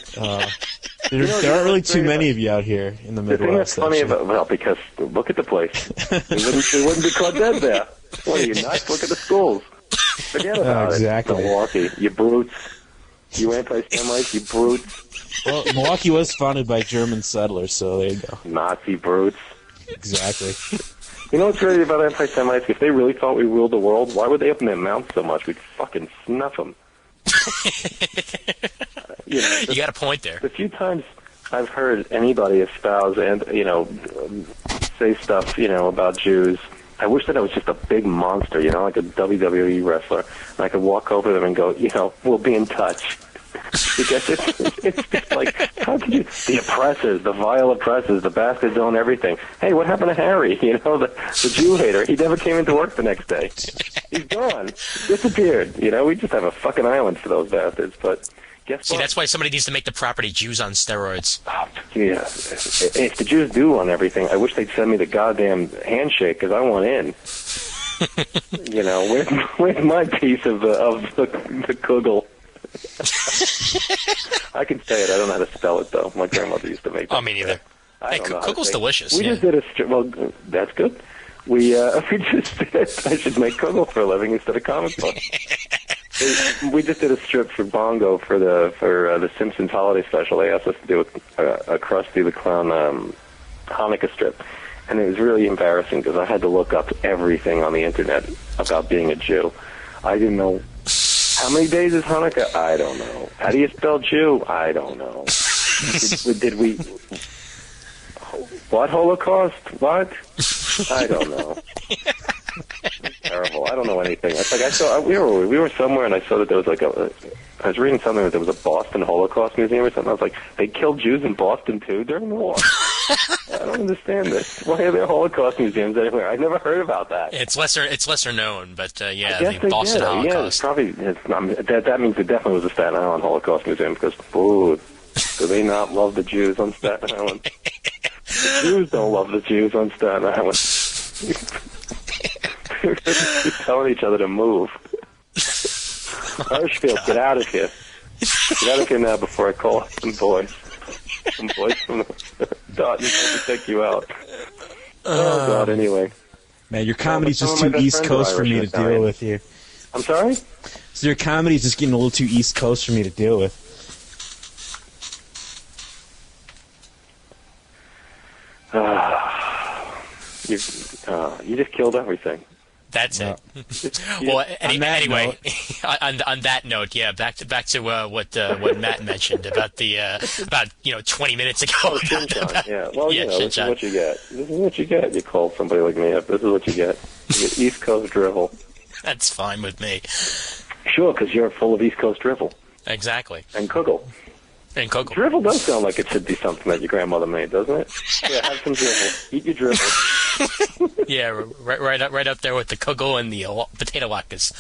There aren't really too many of you out here in the Midwest. The thing that's funny about, because look at the place. It wouldn't be caught dead there. What are you, nuts? Look at the schools. Forget about exactly. it. Milwaukee, you brutes. You anti-Semites, you brutes. Well, Milwaukee was founded by German settlers, so there you go. Nazi brutes. Exactly. You know what's crazy about anti-Semites? If they really thought we ruled the world, why would they open their mouths so much? We'd fucking snuff them. You got a point there. The few times I've heard anybody espouse and, say stuff, about Jews, I wish that I was just a big monster, like a WWE wrestler, and I could walk over them and go, we'll be in touch. Because it's just like, how could you? The oppressors, the vile oppressors, the bastards own everything. Hey, what happened to Harry? The Jew hater. He never came into work the next day. He's gone. Disappeared. We just have a fucking island for those bastards. But guess what? See, that's why somebody needs to make the property Jews on steroids. Oh, yeah. If the Jews do own everything, I wish they'd send me the goddamn handshake, because I want in. Where's my piece of the kugel? I can say it. I don't know how to spell it, though. My grandmother used to make that. Oh, me neither. Hey, kugel's delicious. We just did a strip. Well, that's good. We just did. I should make kugel for a living instead of comic book. We just did a strip for Bongo for the Simpsons holiday special. They asked us to do a Krusty the Clown Hanukkah strip, and it was really embarrassing because I had to look up everything on the internet about being a Jew. I didn't know. How many days is Hanukkah? I don't know. How do you spell Jew? I don't know. Did we... What Holocaust? What? I don't know. It's terrible. I don't know anything. It's like I saw... We were somewhere and I saw that there was like I was reading something that there was a Boston Holocaust Museum or something. I was like, they killed Jews in Boston too during the war? I don't understand this. Why are there Holocaust museums anywhere? I've never heard about that. It's lesser known, but yeah, I guess the Boston did. Holocaust. Yeah, that means it definitely was a Staten Island Holocaust Museum, because, do they not love the Jews on Staten Island? The Jews don't love the Jews on Staten Island. They're telling each other to move. Hirschfield, get out of here. Get out of here now before I call some boys. Some boys from the Dorkin to take you out. Oh, God, anyway. Man, your comedy's just too East Coast for me to deal with you. I'm sorry? So your comedy's just getting a little too East Coast for me to deal with. You just killed everything. That's it. Well, anyway, on that note, yeah, back to what Matt mentioned about 20 minutes ago. Oh, Shinchan, yeah. Well, this is what you get. This is what you get. You call somebody like me up. This is what you get. You get East Coast drivel. That's fine with me. Sure, because you're full of East Coast drivel. Exactly. And kugel. Drivel does sound like it should be something that your grandmother made, doesn't it? Yeah, have some drivel. Eat your drivel. Yeah, right up there with the kugel and the potato latkes.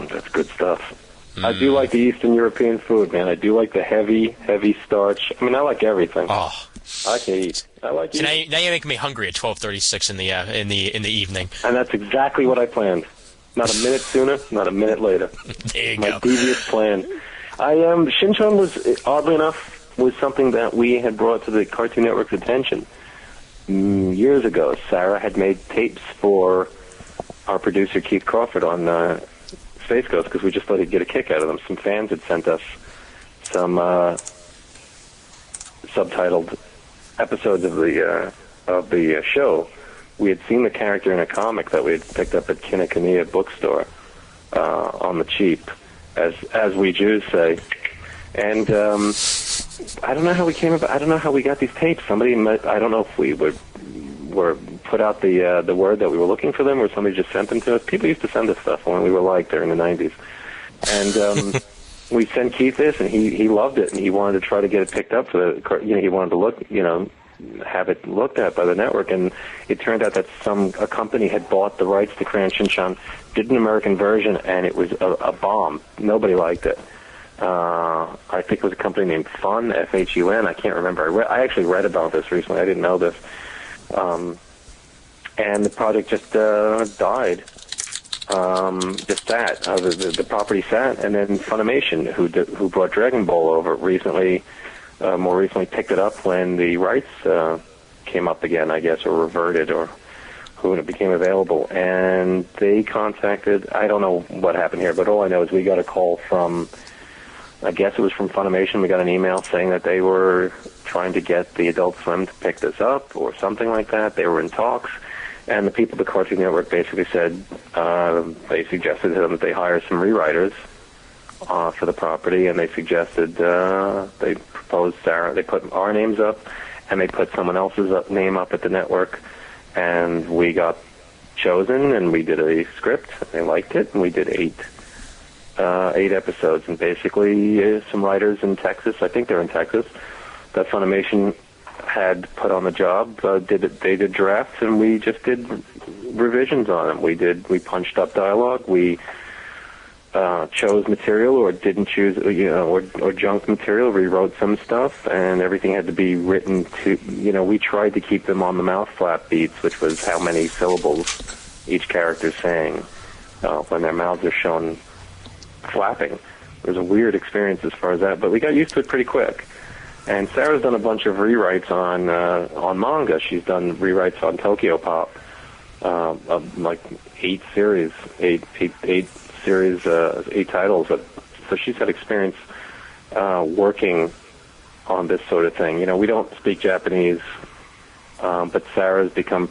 That's good stuff. I do like the Eastern European food, man. I do like the heavy starch. I mean, I like everything. Oh, I can eat. I like so eating. Now you're making me hungry at 12:36 in the evening. And that's exactly what I planned. Not a minute sooner, not a minute later. There you My go. devious plan. Shinchan was, oddly enough, was something that we had brought to the Cartoon Network's attention years ago. Sarah had made tapes for our producer Keith Crawford on Space Ghost, because we just thought he'd get a kick out of them. Some fans had sent us some subtitled episodes of the show. We had seen the character in a comic that we had picked up at Kinokuniya bookstore on the cheap, as we Jews say. And I don't know how we came about. I don't know how we got these tapes. Somebody, I don't know if we were put out the word that we were looking for them, or somebody just sent them to us. People used to send us stuff when we were like there in the 90s. And we sent Keith this, and he loved it, and he wanted to try to get it picked up for the. He wanted to look, have it looked at by the network, and it turned out that a company had bought the rights to Crayon Shinchan, did an American version, and it was a bomb. Nobody liked it. I think it was a company named Fun, F-H-U-N. I can't remember. I actually read about this recently. I didn't know this. And the project just died. Just sat. The property sat, and then Funimation, who brought Dragon Ball over more recently picked it up when the rights came up again, I guess, or reverted, or when it became available. And they contacted, I don't know what happened here, but all I know is we got a call from, I guess it was from Funimation. We got an email saying that they were trying to get the Adult Swim to pick this up or something like that. They were in talks. And the people at the Cartoon Network basically said, they suggested to them that they hire some rewriters for the property, and they suggested, they proposed Sarah, they put our names up, and they put someone else's name up at the network, and we got chosen, and we did a script, they liked it, and we did eight episodes, and basically some writers in Texas, I think they're in Texas, that Funimation had put on the job, they did drafts, and we just did revisions on them. We punched up dialogue, we chose material or didn't choose, or junked material, rewrote some stuff, and everything had to be written to, we tried to keep them on the mouth flap beats, which was how many syllables each character's saying when their mouths are shown flapping. It was a weird experience as far as that, but we got used to it pretty quick. And Sarah's done a bunch of rewrites on manga. She's done rewrites on Tokyo Pop, of like 8 series, 8 titles. So she's had experience working on this sort of thing. We don't speak Japanese, but Sarah's become,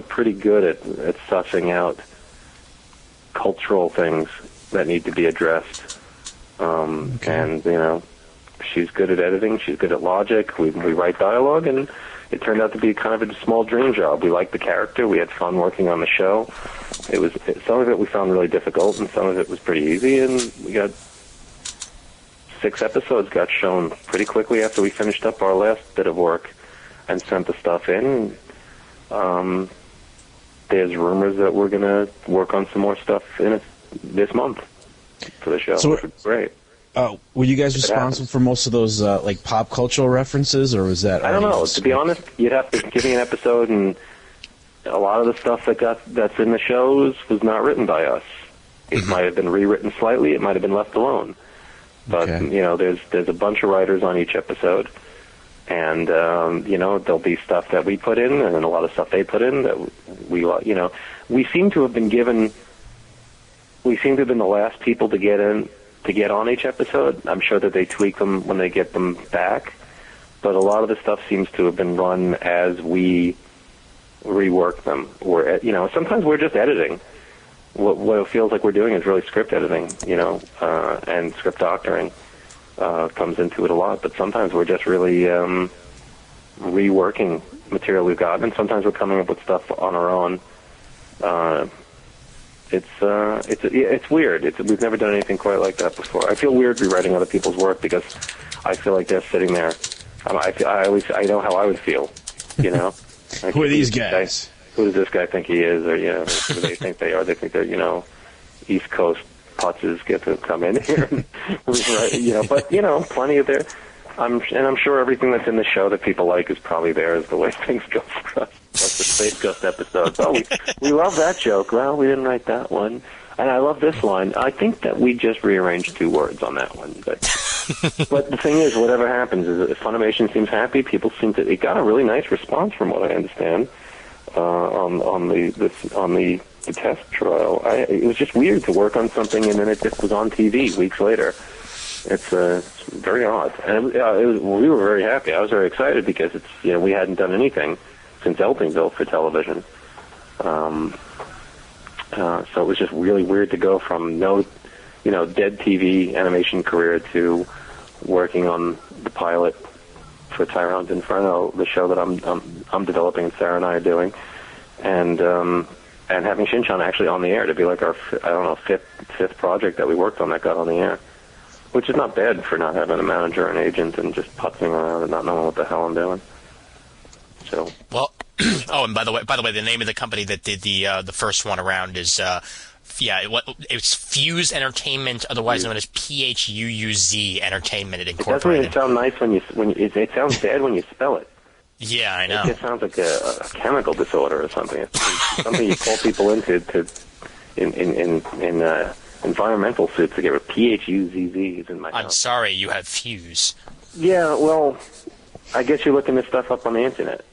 pretty good at sussing out cultural things that need to be addressed. And, she's good at editing. She's good at logic. We write dialogue, and it turned out to be kind of a small dream job. We liked the character. We had fun working on the show. Some of it we found really difficult, and some of it was pretty easy, and we got 6 episodes got shown pretty quickly after we finished up our last bit of work. and sent the stuff in. There's rumors that we're going to work on some more stuff in it this month for the show. So, which is great. Were you guys responsible for most of those like pop cultural references, or was that? I don't know. To be honest, you'd have to give me an episode, and a lot of the stuff that's in the shows was not written by us. It might have been rewritten slightly. It might have been left alone. But there's a bunch of writers on each episode, and there'll be stuff that we put in, and then a lot of stuff they put in that we seem to have been given. We seem to have been the last people to get on each episode. I'm sure that they tweak them when they get them back, but a lot of the stuff seems to have been run as we rework them. Or sometimes we're just editing. What it feels like we're doing is really script editing, and script doctoring comes into it a lot. But sometimes we're just really reworking material we've got, and sometimes we're coming up with stuff on our own. It's weird. We've never done anything quite like that before. I feel weird rewriting other people's work because I feel like they're sitting there. I know how I would feel, Who are these guys? Who does this guy think he is? Or, who do they think they are? They think they're, East Coast putzes get to come in here. But, plenty of there. I'm sure everything that's in the show that people like is probably there as the way things go for us. Like the Space Ghost episodes. Oh, we love that joke. Well, we didn't write that one. And I love this line. I think that we just rearranged 2 words on that one. But but the thing is, whatever happens, is if Funimation seems happy, people seem to. It got a really nice response from what I understand on the test trial. It was just weird to work on something and then it just was on TV weeks later. It's very odd, and we were very happy. I was very excited because we hadn't done anything since Eltingville for television. So it was just really weird to go from dead TV animation career to working on the pilot for Tyrone's Inferno, the show that I'm developing and Sarah and I are doing, and having Shinchan actually on the air to be like our fifth project that we worked on that got on the air, which is not bad for not having a manager and agent and just putzing around and not knowing what the hell I'm doing. So well. Oh, and by the way, the name of the company that did the first one around is it's Fuse Entertainment, otherwise known as PHUUZ Entertainment Incorporated. It doesn't even sound nice it sounds bad when you spell it. Yeah, I know. It just sounds like a chemical disorder or something. It's something you call people into in environmental suits to get rid of PHUZZs in my house. I'm sorry, you have Fuse. Yeah, well, I guess you're looking this stuff up on the internet.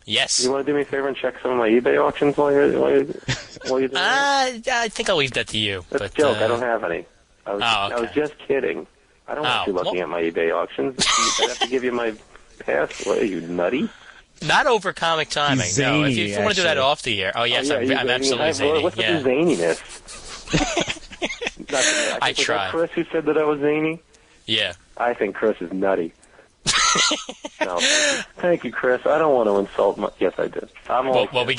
Yes. You want to do me a favor and check some of my eBay auctions while you're doing it? I think I'll leave that to you. That's a joke. I don't have any. I was just kidding. I don't want you looking at my eBay auctions. I'd have to give you my pass. What are you, nutty? Not over comic timing. Zany, no, if you want to do that off the air. Oh, yes, I'm absolutely zany. What's with the zaniness? I try. Was that Chris who said that I was zany? Yeah. I think Chris is nutty. No, thank you, Chris. I don't want to insult my... Yes, I did. Well, we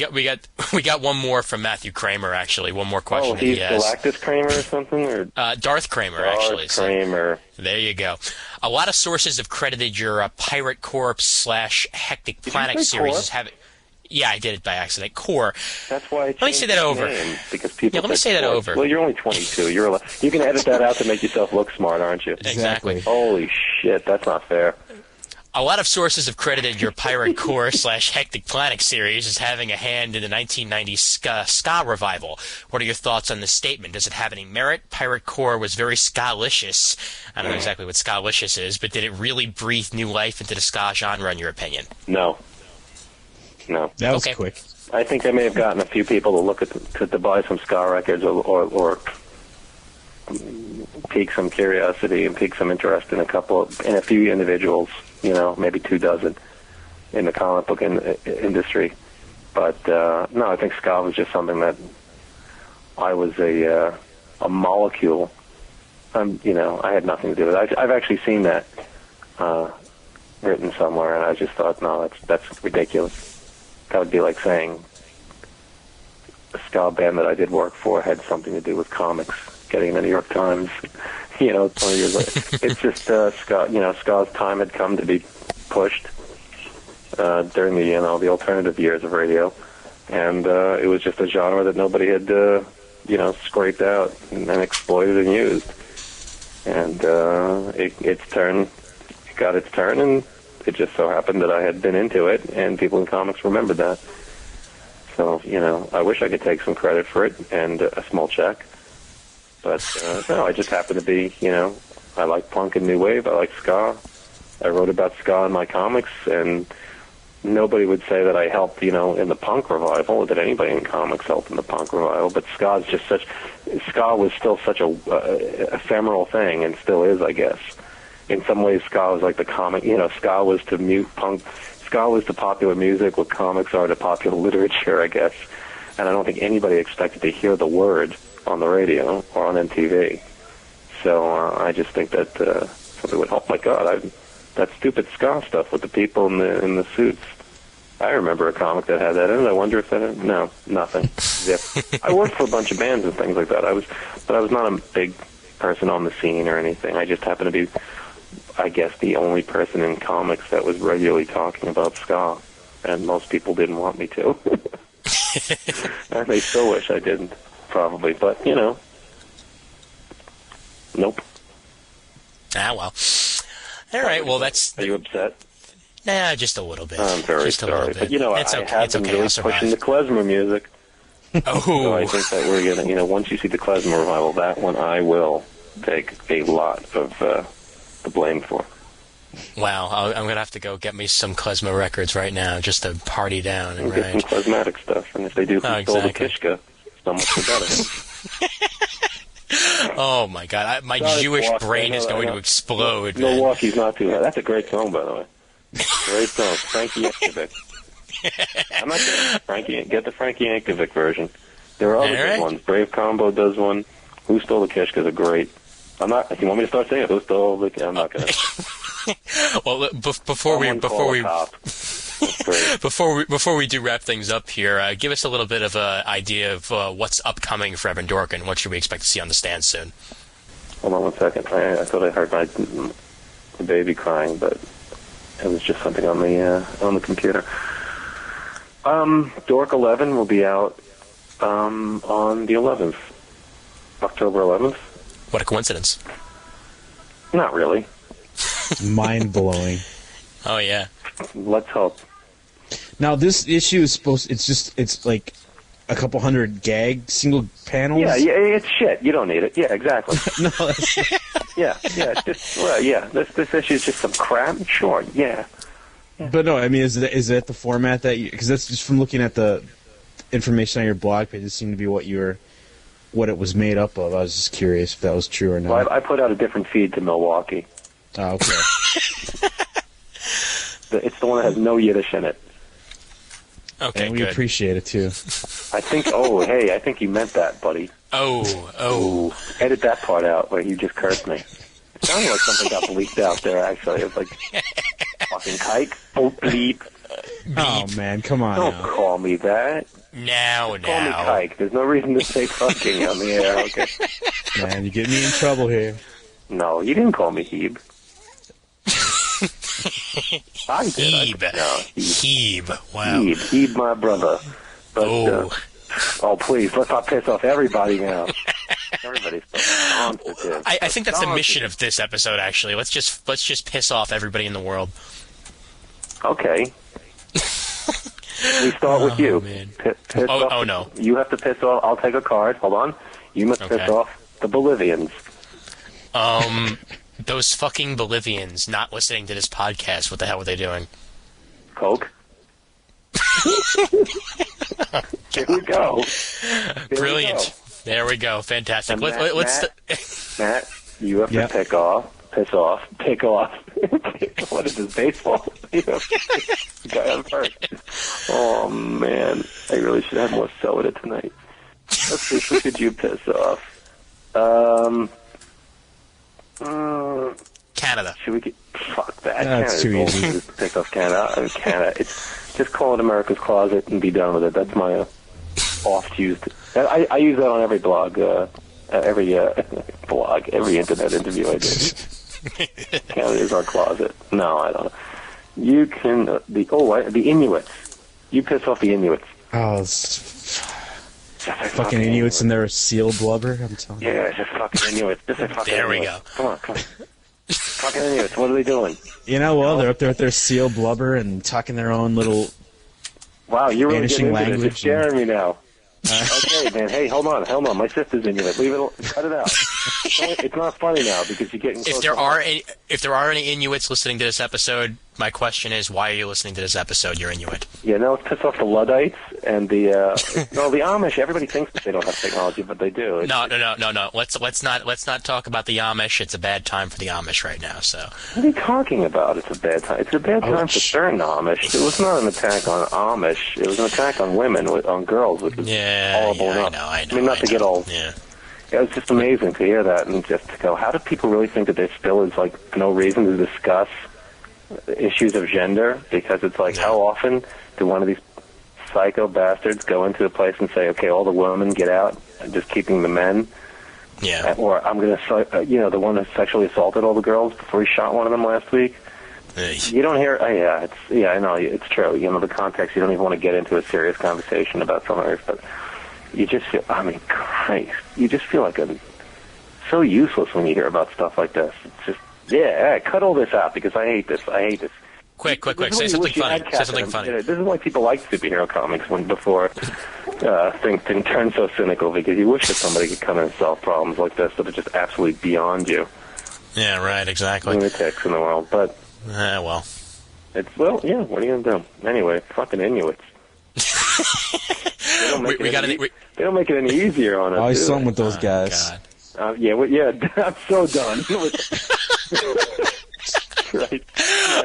got one more from Matthew Kramer, actually. One more question. Oh, he's Galactus Kramer or something? Or Darth Kramer, actually. Darth Kramer. So, there you go. A lot of sources have credited your Pirate Corps / Hectic Planet series as having... Yeah, I did it by accident. Core. That's why I changed Let me say that over. Because people let me say that over. Well, you're only 22. You can edit that out to make yourself look smart, aren't you? Exactly. Holy shit, that's not fair. A lot of sources have credited your Pirate Corps / Hectic Planet series as having a hand in the 1990s ska revival. What are your thoughts on this statement? Does it have any merit? Pirate Corps was very ska-licious. I don't know exactly what ska-licious is, but did it really breathe new life into the ska genre, in your opinion? No. That was quick. I think they may have gotten a few people to look at to buy some ska records or pique some curiosity and pique some interest in a few individuals. Maybe 24 in the comic book industry. But, no, I think ska was just something that I was a molecule. I had nothing to do with it. I've actually seen that written somewhere, and I just thought, no, that's ridiculous. That would be like saying a ska band that I did work for had something to do with comics, getting in the New York Times. 20 years later. It's just ska. Ska's time had come to be pushed. during the alternative years of radio, and it was just a genre that nobody had scraped out and exploited and used. And it got its turn, and it just so happened that I had been into it, and people in comics remembered that. So, I wish I could take some credit for it and a small check. But, no, I just happen to be, I like punk and new wave. I like ska. I wrote about ska in my comics, and nobody would say that I helped, in the punk revival, or that anybody in comics helped in the punk revival. But ska was still such a ephemeral thing, and still is, I guess. In some ways, ska was like the comic, ska was to mute punk. Ska was to popular music what comics are to popular literature, I guess. And I don't think anybody expected to hear the word on the radio or on MTV. So I just think that somebody would, oh my God, that stupid ska stuff with the people in the suits. I remember a comic that had that in it. I wonder if that... No, nothing. Zip. I worked for a bunch of bands and things like that. But I was not a big person on the scene or anything. I just happened to be, I guess, the only person in comics that was regularly talking about ska. And most people didn't want me to. And they still wish I didn't, probably. But, nope. Ah, well. All right, well, that's... Are you upset? Nah, just a little bit. I'm very just a sorry. little bit. But, it's I okay. have It's been okay. really I'll survive. pushing the klezmer music. Oh. So I think that we're going to, once you see the klezmer revival, that one I will take a lot of the blame for. Wow, I'm going to have to go get me some klezmer records right now just to party down. And get some klezmatic stuff. And if they do from Stole the Kishka, so much the better. Oh, my God. My Jewish brain is going to explode. Milwaukee's not too bad. That's a great song, by the way. Great song. Frankie Yankovic. I'm not kidding. Get the Frankie Yankovic version. There are other good ones. Brave Combo does one. Who Stole the Kishka is a great... If you want me to start saying it, Who Stole the Kishka, I'm not going to. Well, before we do wrap things up here, give us a little bit of an idea of what's upcoming for Evan Dorkin. What should we expect to see on the stand soon? Hold on one second. I thought I heard my baby crying, but it was just something on the computer. Dork 11 will be out on the 11th, October 11th. What a coincidence! Not really. Mind blowing. Oh yeah. Let's hope. Now this issue is it's like a couple hundred single panels. Yeah, it's shit. You don't need it. Yeah, exactly. No. This issue is just some crap. Sure. Yeah. But no, I mean, is that the format that you? Because that's just from looking at the information on your blog page. It seemed to be what it was made up of. I was just curious if that was true or not. Well, I put out a different feed to Milwaukee. Oh, okay. It's the one that has no Yiddish in it. Okay, and we good. appreciate it too. I think you meant that, buddy. Oh. Edit that part out where you just cursed me. It sounded like something got bleeped out there, actually. It was like, fucking kike, oh, bleep. Oh, man, come on Don't now. call me that. Now. Call me kike. There's no reason to say fucking on the air, okay? Man, you get me in trouble here. No, you didn't call me Heeb. I did. Heeb. Wow. Heeb, my brother. But, please, let's not piss off everybody now. Everybody's so sensitive. I think that's the mission of this episode, actually. Let's just piss off everybody in the world. Okay. We start with you. Man. Piss off no. You have to piss off. I'll take a card. Hold on. You must piss off the Bolivians. Those fucking Bolivians not listening to this podcast. What the hell were they doing? Coke. Here we go. Brilliant. There we go. Fantastic. Matt, you have to piss off. What is this, baseball? You guy on first. Oh, man. I really should have more soda tonight. Let's see, who could you piss off? Canada. Fuck that. That's too easy. Piss off Canada. Canada. It's just call it America's Closet and be done with it. That's my oft-used. I use that on every blog, every internet interview I do. Canada is our closet. No, I don't know. You can the Inuits. You piss off the Inuits. Oh, fucking Inuits and their seal blubber. I'm telling you. Yeah, just fucking Inuits. Just fucking There we Inuits. go. Come on. Fucking Inuits. What are they doing? You know, well, they're up there with their seal blubber and talking their own little. Wow, you're really vanishing getting into this. You're language. scaring me now. Okay, man. Hey, hold on. My sister's Inuit. Leave it. Cut it out. It's not funny now because you're getting. If there are any Inuits listening to this episode, my question is, why are you listening to this episode? You're Inuit. Yeah, no, it's piss off the Luddites and the the Amish. Everybody thinks that they don't have technology, but they do. No. Let's not talk about the Amish. It's a bad time for the Amish right now. So What are you talking about? It's a bad time. It's a bad time for certain Amish. It was not an attack on Amish. It was an attack on women, on girls, which was horrible enough. I know. I mean, not to get all. Yeah. It was just amazing to hear that and just to go, how do people really think that there still is like no reason to discuss issues of gender? Because it's like, how often do one of these psycho bastards go into a place and say, okay, all the women get out, and just keeping the men? Yeah. Or I'm going to, the one that sexually assaulted all the girls before he shot one of them last week. You don't hear, I know, it's true. You know, the context, you don't even want to get into a serious conversation about some of this, but you just feel, I mean, Christ, you just feel like so useless when you hear about stuff like this. It's just, cut all this out because I hate this. Quick. Say something funny. This is why people like superhero comics before things turn so cynical, because you wish that somebody could come in and solve problems like this that are just absolutely beyond you. Yeah, right, exactly. Lunatics in the world, but... well. What are you going to do? Anyway, fucking Inuits. They don't make it any easier on us. Always something with those guys. God. I'm so done. Right.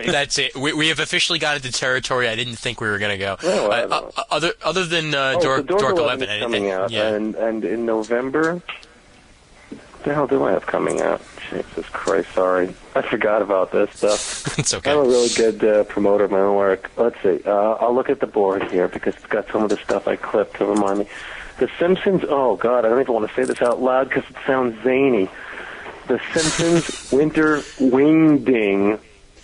That's it. We have officially got into territory I didn't think we were going to go. Well, other than Dork 11 is coming out, and in November, what the hell do I have coming out? Jesus Christ, sorry. I forgot about this stuff. It's okay. I'm a really good promoter of my own work. Let's see. I'll look at the board here because it's got some of the stuff I clipped to remind me. The Simpsons, oh, God, I don't even want to say this out loud because it sounds zany. The Simpsons Winter Wingding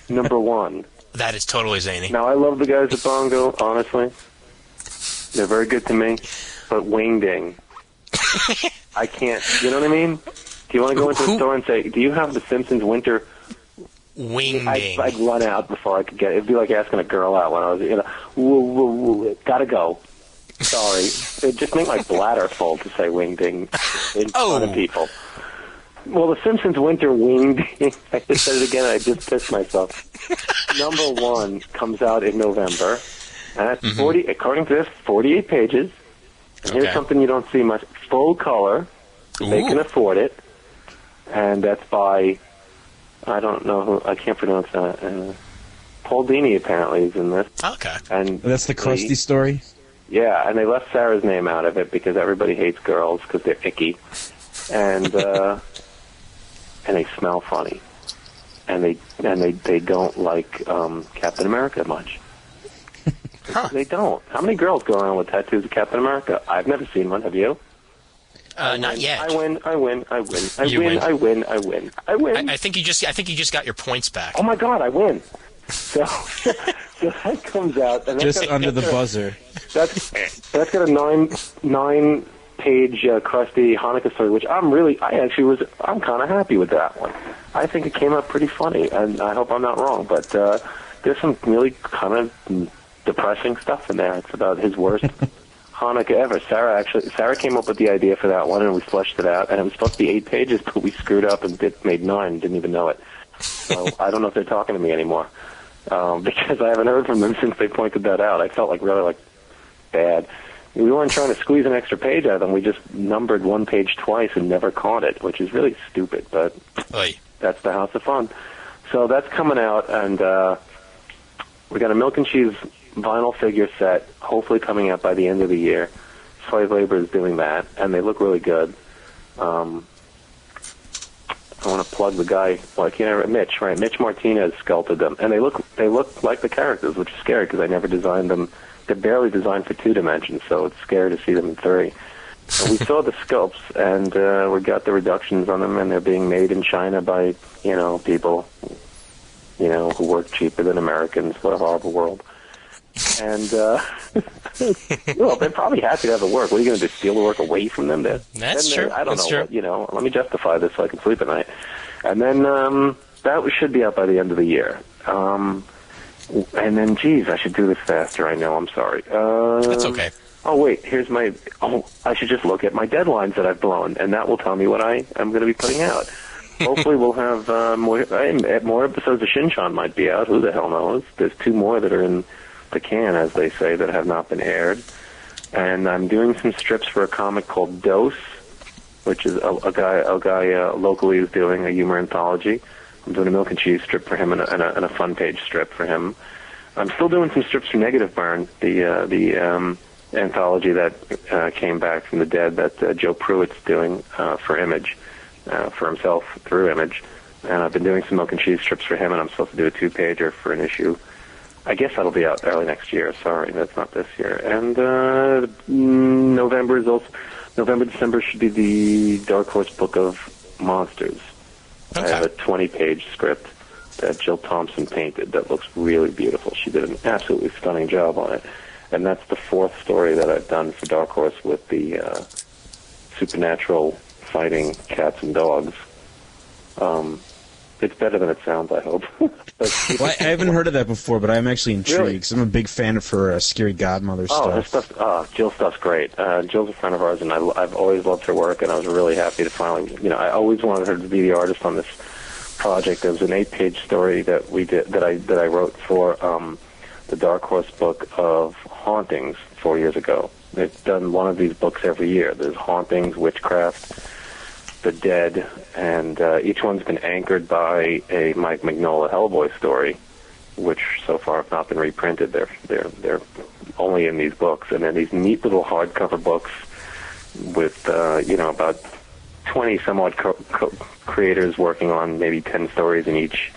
#1. That is totally zany. Now, I love the guys at Bongo, honestly. They're very good to me. But Wingding. I can't, you know what I mean? Do you want to go into the store and say, do you have the Simpsons Winter Wingding? I'd run out before I could get it. It'd be like asking a girl out when I was, gotta go. Sorry. It'd just make my bladder full to say Wingding in front of people. Well, the Simpsons Winter Wingding, I just said it again, I just pissed myself. #1 comes out in November. And that's 40, according to this, 48 pages. And here's something you don't see much. Full color. They can afford it. And that's by, I don't know who, I can't pronounce that. Paul Dini apparently is in this. Okay. And that's the Krusty story? Yeah, and they left Sarah's name out of it because everybody hates girls because they're icky. And and they smell funny. And they don't like Captain America much. They don't. How many girls go around with tattoos of Captain America? I've never seen one. Have you? Not yet. I win. I win. I win. I think you just got your points back. Oh my God, I win. So that comes out, and just under the buzzer. That's got a nine page Krusty Hanukkah story, which I'm kind of happy with that one. I think it came out pretty funny, and I hope I'm not wrong, but there's some really kind of depressing stuff in there. It's about his worst Hanukkah ever. Sarah came up with the idea for that one, and we fleshed it out, and it was supposed to be 8 pages, but we screwed up and made 9, didn't even know it. So I don't know if they're talking to me anymore, because I haven't heard from them since they pointed that out. I felt really bad. We weren't trying to squeeze an extra page out of them. We just numbered one page twice and never caught it, which is really stupid, but that's the House of Fun. So that's coming out, and we got a Milk and Cheese vinyl figure set, hopefully coming out by the end of the year. Slave Labor is doing that, and they look really good. I want to plug the guy. Well, I can't remember, Mitch, right? Mitch Martinez sculpted them, and they look like the characters, which is scary because I never designed them. They're barely designed for 2 dimensions, so it's scary to see them in 3. And we saw the sculpts, and we got the reductions on them, and they're being made in China by people who work cheaper than Americans. What a horrible world. And, well, they're probably happy to have the work. What are you going to do, steal the work away from them? That's true. I don't That's know. true. What, let me justify this so I can sleep at night. And then that should be out by the end of the year. And then, geez, I should do this faster. I know. I'm sorry. That's okay. Oh, wait. I should just look at my deadlines that I've blown, and that will tell me what I am going to be putting out. Hopefully we'll have more episodes of Shin-Chan might be out. Who the hell knows? There's 2 more that are in the can, as they say, that have not been aired. And I'm doing some strips for a comic called Dose, which is a guy locally is doing a humor anthology. I'm doing a milk and cheese strip for him and a fun page strip for him. I'm still doing some strips for Negative Burn, the anthology that came back from the dead that Joe Pruitt's doing for Image, for himself through Image. And I've been doing some milk and cheese strips for him, and I'm supposed to do a 2-pager for an issue. I guess that'll be out early next year. Sorry, that's not this year. And November, December should be the Dark Horse Book of Monsters. Okay. I have a 20-page script that Jill Thompson painted that looks really beautiful. She did an absolutely stunning job on it. And that's the 4th story that I've done for Dark Horse with the supernatural fighting cats and dogs. It's better than it sounds, I hope. Well, I haven't heard of that before, but I'm actually intrigued because I'm a big fan of her Scary Godmother stuff. Jill's stuff's great. Jill's a friend of ours, and I've always loved her work, and I was really happy to finally, I always wanted her to be the artist on this project. There was an 8-page story that we did that I wrote for the Dark Horse Book of Hauntings 4 years ago. They've done one of these books every year. There's Hauntings, Witchcraft, The Dead, and each one's been anchored by a Mike Mignola Hellboy story, which so far have not been reprinted. They're only in these books, and then these neat little hardcover books with about 20 some odd creators working on maybe 10 stories in each,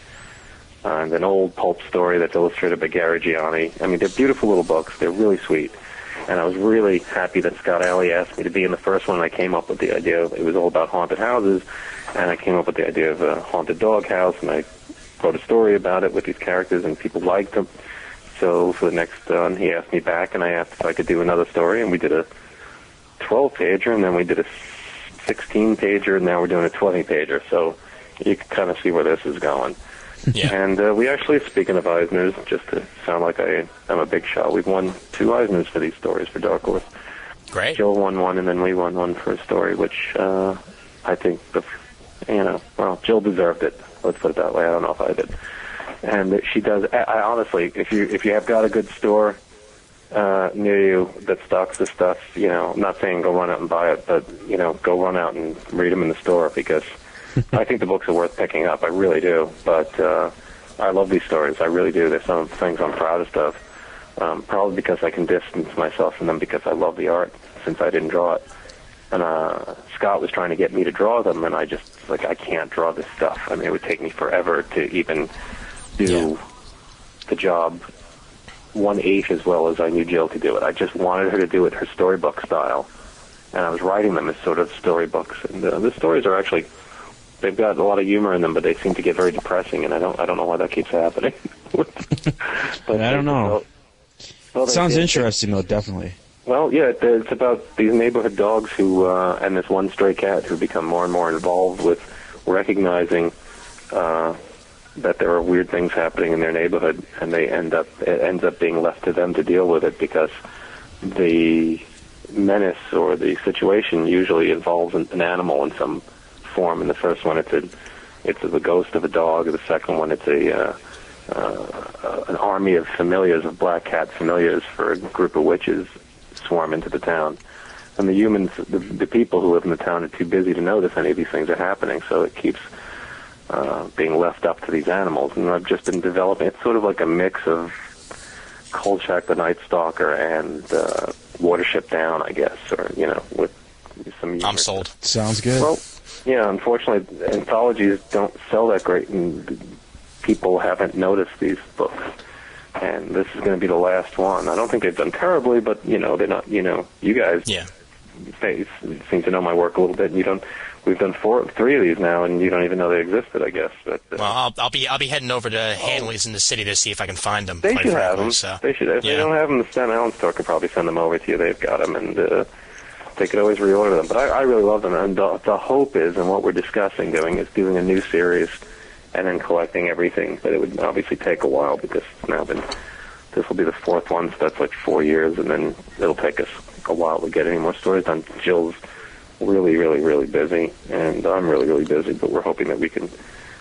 and an old pulp story that's illustrated by Gary Gianni. I mean, they're beautiful little books. They're really sweet. And I was really happy that Scott Alley asked me to be in the first one. I came up with the idea it was all about haunted houses, and I came up with the idea of a haunted dog house, and I wrote a story about it with these characters, and people liked them. So for the next one, he asked me back, and I asked if I could do another story, and we did a 12-pager, and then we did a 16-pager, and now we're doing a 20-pager. So you can kind of see where this is going. Yeah. And we actually, speaking of Eisners, just to sound like I'm a big shot, we've won 2 Eisners for these stories for Dark Horse. Great. Jill won one, and then we won one for a story, which I think, Jill deserved it. Let's put it that way. I don't know if I did. And she does. I honestly, if you have got a good store near you that stocks this stuff, I'm not saying go run out and buy it, but go run out and read them in the store, because I think the books are worth picking up. I really do. But I love these stories. I really do. They're some of the things I'm proudest of. Probably because I can distance myself from them because I love the art, since I didn't draw it. And Scott was trying to get me to draw them, and I just, I can't draw this stuff. I mean, it would take me forever to even do the job 1/8 as well as I knew Jill could do it. I just wanted her to do it her storybook style. And I was writing them as sort of storybooks. And the stories are actually... They've got a lot of humor in them, but they seem to get very depressing, and I don't know why that keeps happening. But I don't know. Sounds interesting, though, definitely. Well, yeah, it's about these neighborhood dogs who and this one stray cat who become more and more involved with recognizing that there are weird things happening in their neighborhood, and it ends up being left to them to deal with it, because the menace or the situation usually involves an animal in some form. In the first one, it's the ghost of a dog. The second one, it's an army of familiars, of black cat familiars, for a group of witches swarm into the town. And the humans, the people who live in the town, are too busy to notice any of these things are happening, so it keeps being left up to these animals. And I've just been developing. It's sort of like a mix of Kolchak the Night Stalker and Watership Down, I guess, or with some humor. I'm sold. Sounds good. Well, yeah, unfortunately, anthologies don't sell that great, and people haven't noticed these books. And this is going to be the last one. I don't think they've done terribly, but, they're not, you guys seem to know my work a little bit, and you don't we've done three of these now, and you don't even know they existed, I guess. But, well, I'll be heading over to Hanley's in the city to see if I can find them. They should have them. So. They should. If they don't have them, the Staten Island store could probably send them over to you. They've got them, and they could always reorder them. But I really love them, and the hope is, and what we're discussing doing, is doing a new series and then collecting everything. But it would obviously take a while because it's now been. This will be the fourth one, so that's like 4 years, and then it'll take us a while to get any more stories done. Jill's really, really, really busy, and I'm really, really busy, but we're hoping that we can...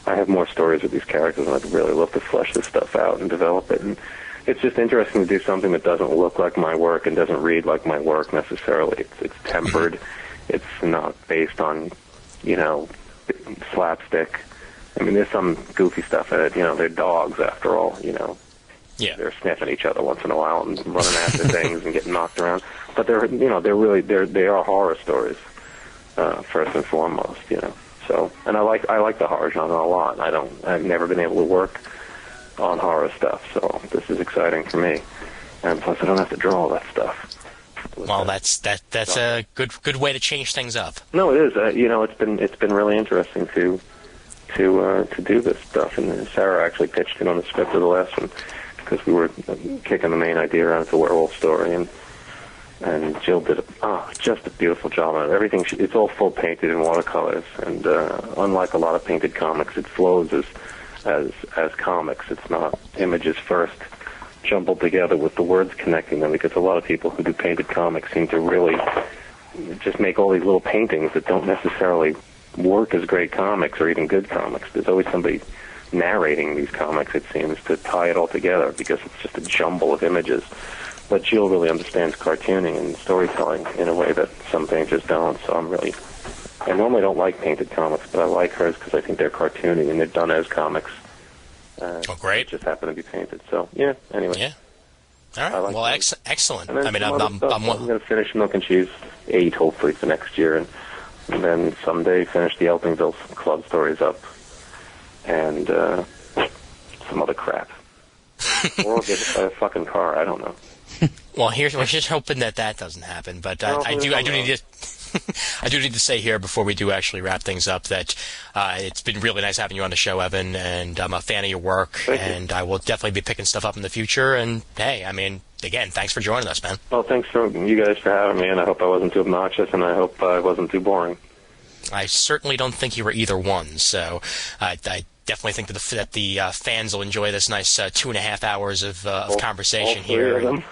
I have more stories with these characters, and I'd really love to flesh this stuff out and develop it. And it's just interesting to do something that doesn't look like my work and doesn't read like my work necessarily. It's tempered. It's not based on, slapstick. I mean, there's some goofy stuff in it. They're dogs, after all, Yeah. They're sniffing each other once in a while and running after things and getting knocked around. But they are horror stories, first and foremost, So, and I like the horror genre a lot. I've never been able to work on horror stuff, so this is exciting for me. And plus, I don't have to draw all that stuff. Well, that's a good way to change things up. No, it is. It's been really interesting to do this stuff. And Sarah actually pitched in on the script of the last one, because we were kicking the main idea around. It's a werewolf story, and Jill did just a beautiful job on it. Everything, it's all full painted in watercolors, and unlike a lot of painted comics, it flows as comics. It's not images first jumbled together with the words connecting them, because a lot of people who do painted comics seem to really just make all these little paintings that don't necessarily work as great comics or even good comics. There's always somebody narrating these comics, it seems, to tie it all together, because it's just a jumble of images. But Jill really understands cartooning and storytelling in a way that some painters don't, so I normally don't like painted comics, but I like hers because I think they're cartoony and they're done as comics. Great. Just happen to be painted, so, yeah, anyway. Yeah. All right, well, excellent. I mean, I'm going to finish Milk and Cheese 8, hopefully, for next year, and then someday finish the Elpingville Club stories up. And some other crap. Or I'll get hit by a fucking car. I don't know. Well, we're just hoping that doesn't happen. But I do need to say here before we do actually wrap things up that it's been really nice having you on the show, Evan, and I'm a fan of your work. Thank you. I will definitely be picking stuff up in the future. And hey, I mean, again, thanks for joining us, man. Well, thanks for you guys for having me, and I hope I wasn't too obnoxious, and I hope I wasn't too boring. I certainly don't think you were either one. So I definitely think that the fans will enjoy this nice 2.5 hours of conversation here. Of them.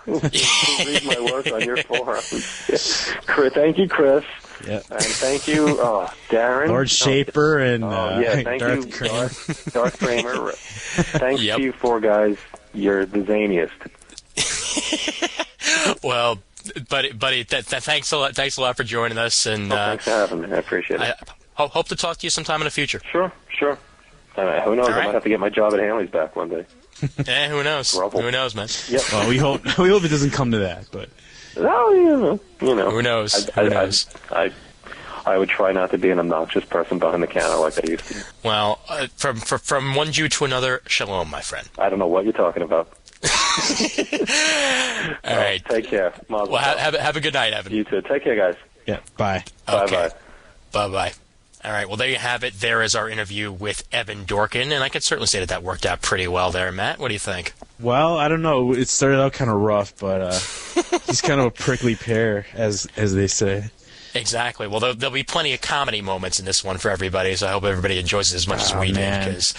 Read my work on your forum. Thank you, Chris. Yep. And thank you, Darren. Lord Shaper and thank Darth you, Kramer. Darth Kramer. Thanks to you four guys. You're the zaniest. Well, buddy, thanks a lot. Thanks a lot for joining us. And thanks for having me. I appreciate it. I hope to talk to you sometime in the future. Sure. Who knows? I might have to get my job at Hanley's back one day. Who knows? Who knows, man? Yep. Well, we hope it doesn't come to that, but no, Who knows? Who knows? I would try not to be an obnoxious person behind the counter like I used to. Well, from one Jew to another, shalom, my friend. I don't know what you're talking about. All right. Take care. Well, have a good night, Evan. You too. Take care, guys. yeah, bye. Okay. Bye-bye. All right, well, there you have it. There is our interview with Evan Dorkin, and I could certainly say that worked out pretty well there. Matt, what do you think? Well, I don't know. It started out kind of rough, but he's kind of a prickly pear, as they say. Exactly. Well, there'll be plenty of comedy moments in this one for everybody, so I hope everybody enjoys it as much as we did, because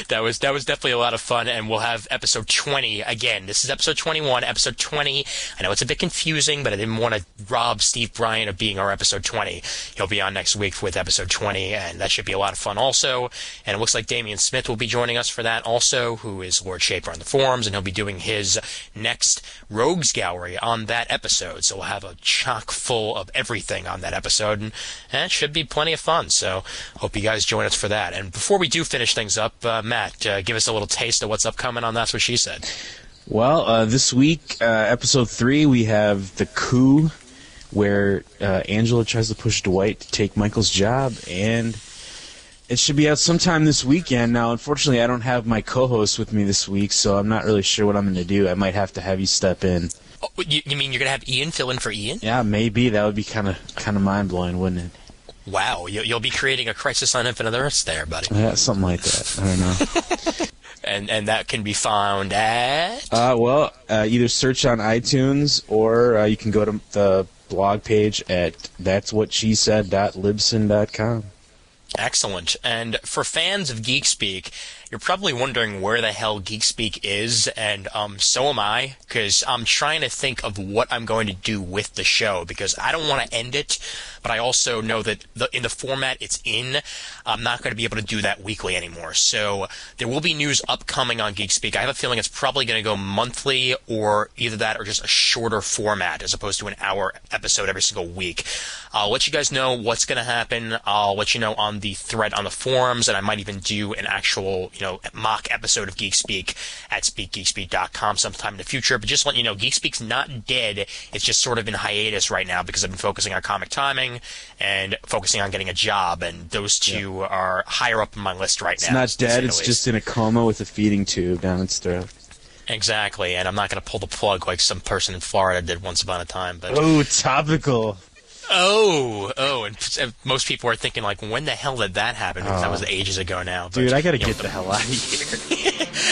that was definitely a lot of fun. And we'll have episode 20 again. This is episode 21. Episode 20, I know it's a bit confusing, but I didn't want to rob Steve Bryant of being our episode 20. He'll be on next week with episode 20, and that should be a lot of fun also. And it looks like Damian Smith will be joining us for that also, who is Lord Shaper on the forums, and he'll be doing his next Rogues Gallery on that episode. So we'll have a chock full of everything on that episode, and it should be plenty of fun. So hope you guys join us for that. And before we do finish things up, Matt, give us a little taste of what's upcoming on That's What She Said. Well, this week, episode 3, we have The Coup, where Angela tries to push Dwight to take Michael's job, and it should be out sometime this weekend. Now, unfortunately, I don't have my co-host with me this week, so I'm not really sure what I'm going to do. I might have to have you step in. Oh, you mean you're going to have Ian fill in for Ian? Yeah, maybe. That would be kind of mind-blowing, wouldn't it? Wow, you'll be creating a Crisis on Infinite Earths there, buddy. Yeah, something like that. I don't know. And that can be found at... either search on iTunes or you can go to the blog page at that'swhatshesaid.libsyn.com. Excellent. And for fans of Geek Speak, you're probably wondering where the hell Geek Speak is, and so am I, because I'm trying to think of what I'm going to do with the show, because I don't want to end it, but I also know that in the format it's in, I'm not going to be able to do that weekly anymore. So there will be news upcoming on Geek Speak. I have a feeling it's probably going to go monthly, or either that or just a shorter format as opposed to an hour episode every single week. I'll let you guys know what's going to happen. I'll let you know on the thread on the forums, and I might even do an actual, mock episode of Geek Speak at speakgeekspeak.com sometime in the future. But just let you know, Geek Speak's not dead. It's just sort of in hiatus right now because I've been focusing on comic timing and focusing on getting a job, and those two are higher up on my list right now. It's not dead. It's just in a coma with a feeding tube down its throat. Exactly, and I'm not going to pull the plug like some person in Florida did once upon a time. But oh, topical. And most people are thinking, like, when the hell did that happen? Because that was ages ago now. But, dude, I gotta get the hell out of here.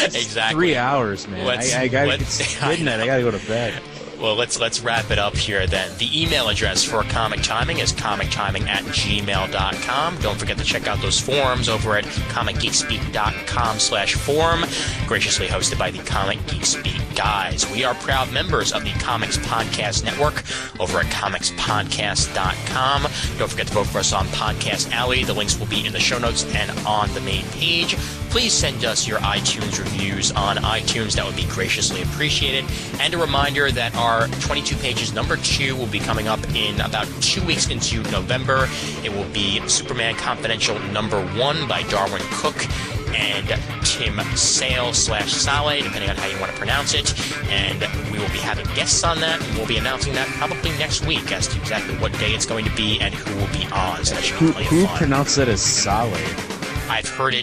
Exactly. 3 hours, man. I gotta get midnight. I gotta go to bed. Well, let's wrap it up here then. The email address for Comic Timing is comictiming@gmail.com. Don't forget to check out those forums over at comicgeekspeak.com/forum, graciously hosted by the Comic Geek Speak guys. We are proud members of the Comics Podcast Network over at comicspodcast.com. Don't forget to vote for us on Podcast Alley. The links will be in the show notes and on the main page. Please send us your iTunes reviews on iTunes. That would be graciously appreciated. And a reminder that our 22 pages number 2 will be coming up in about 2 weeks into November. It will be Superman Confidential number 1 by Darwin Cook and Tim Sale/Saleh, depending on how you want to pronounce it. And we will be having guests on that, and we'll be announcing that probably next week as to exactly what day it's going to be and who will be on. So that should be plenty of fun. Who pronounced that as Saleh? I've heard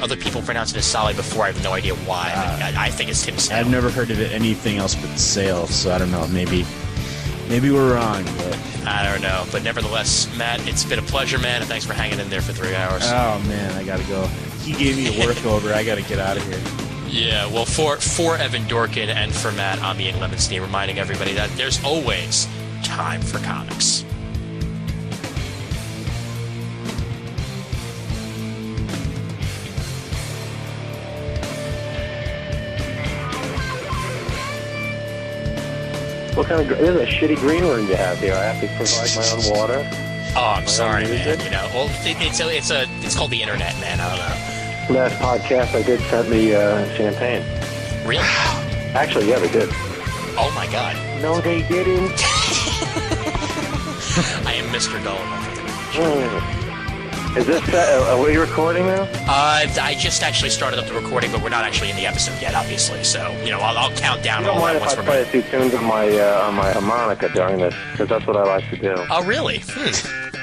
other people pronounce it as Saleh before. I have no idea why. I think it's Tim Sale. I've never heard of it anything else but Sale, so I don't know. Maybe we're wrong, but I don't know. But nevertheless, Matt, it's been a pleasure, man, and thanks for hanging in there for 3 hours. Oh man, I gotta go. He gave me a workover. I gotta get out of here. Yeah, well, for Evan Dorkin and for Matt, I'm Ian Levinstein, reminding everybody that there's always time for comics. What kind of... This is a shitty green room you have here. I have to provide my own water. Oh, I'm sorry, man. Well, it's called the internet, man. I don't know. Last podcast I did sent me champagne. Really? Actually, yeah, they did. Oh my God. No, they didn't. I am Mr. Gulliver. Is this are we recording now? I just actually started up the recording, but we're not actually in the episode yet, obviously. So I'll count down. You don't mind if I play a few tunes on my harmonica during this, because that's what I like to do. Oh, really?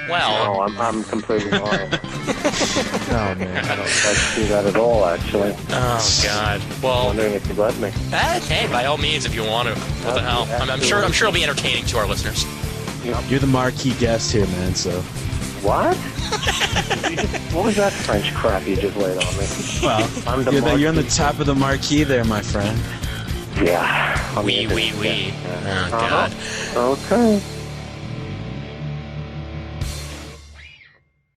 Well, no, I'm completely wrong. Oh man, I don't like to do that at all, actually. Oh God. Well, I'm wondering if you'd let me. Hey, by all means, if you want to. What the hell? I'm sure it'll be entertaining to our listeners. You're the marquee guest here, man. So. What? What was that French crap you just laid on me? Well, you're on the top of the marquee there, my friend. Yeah. Oui. Oh, God. Okay.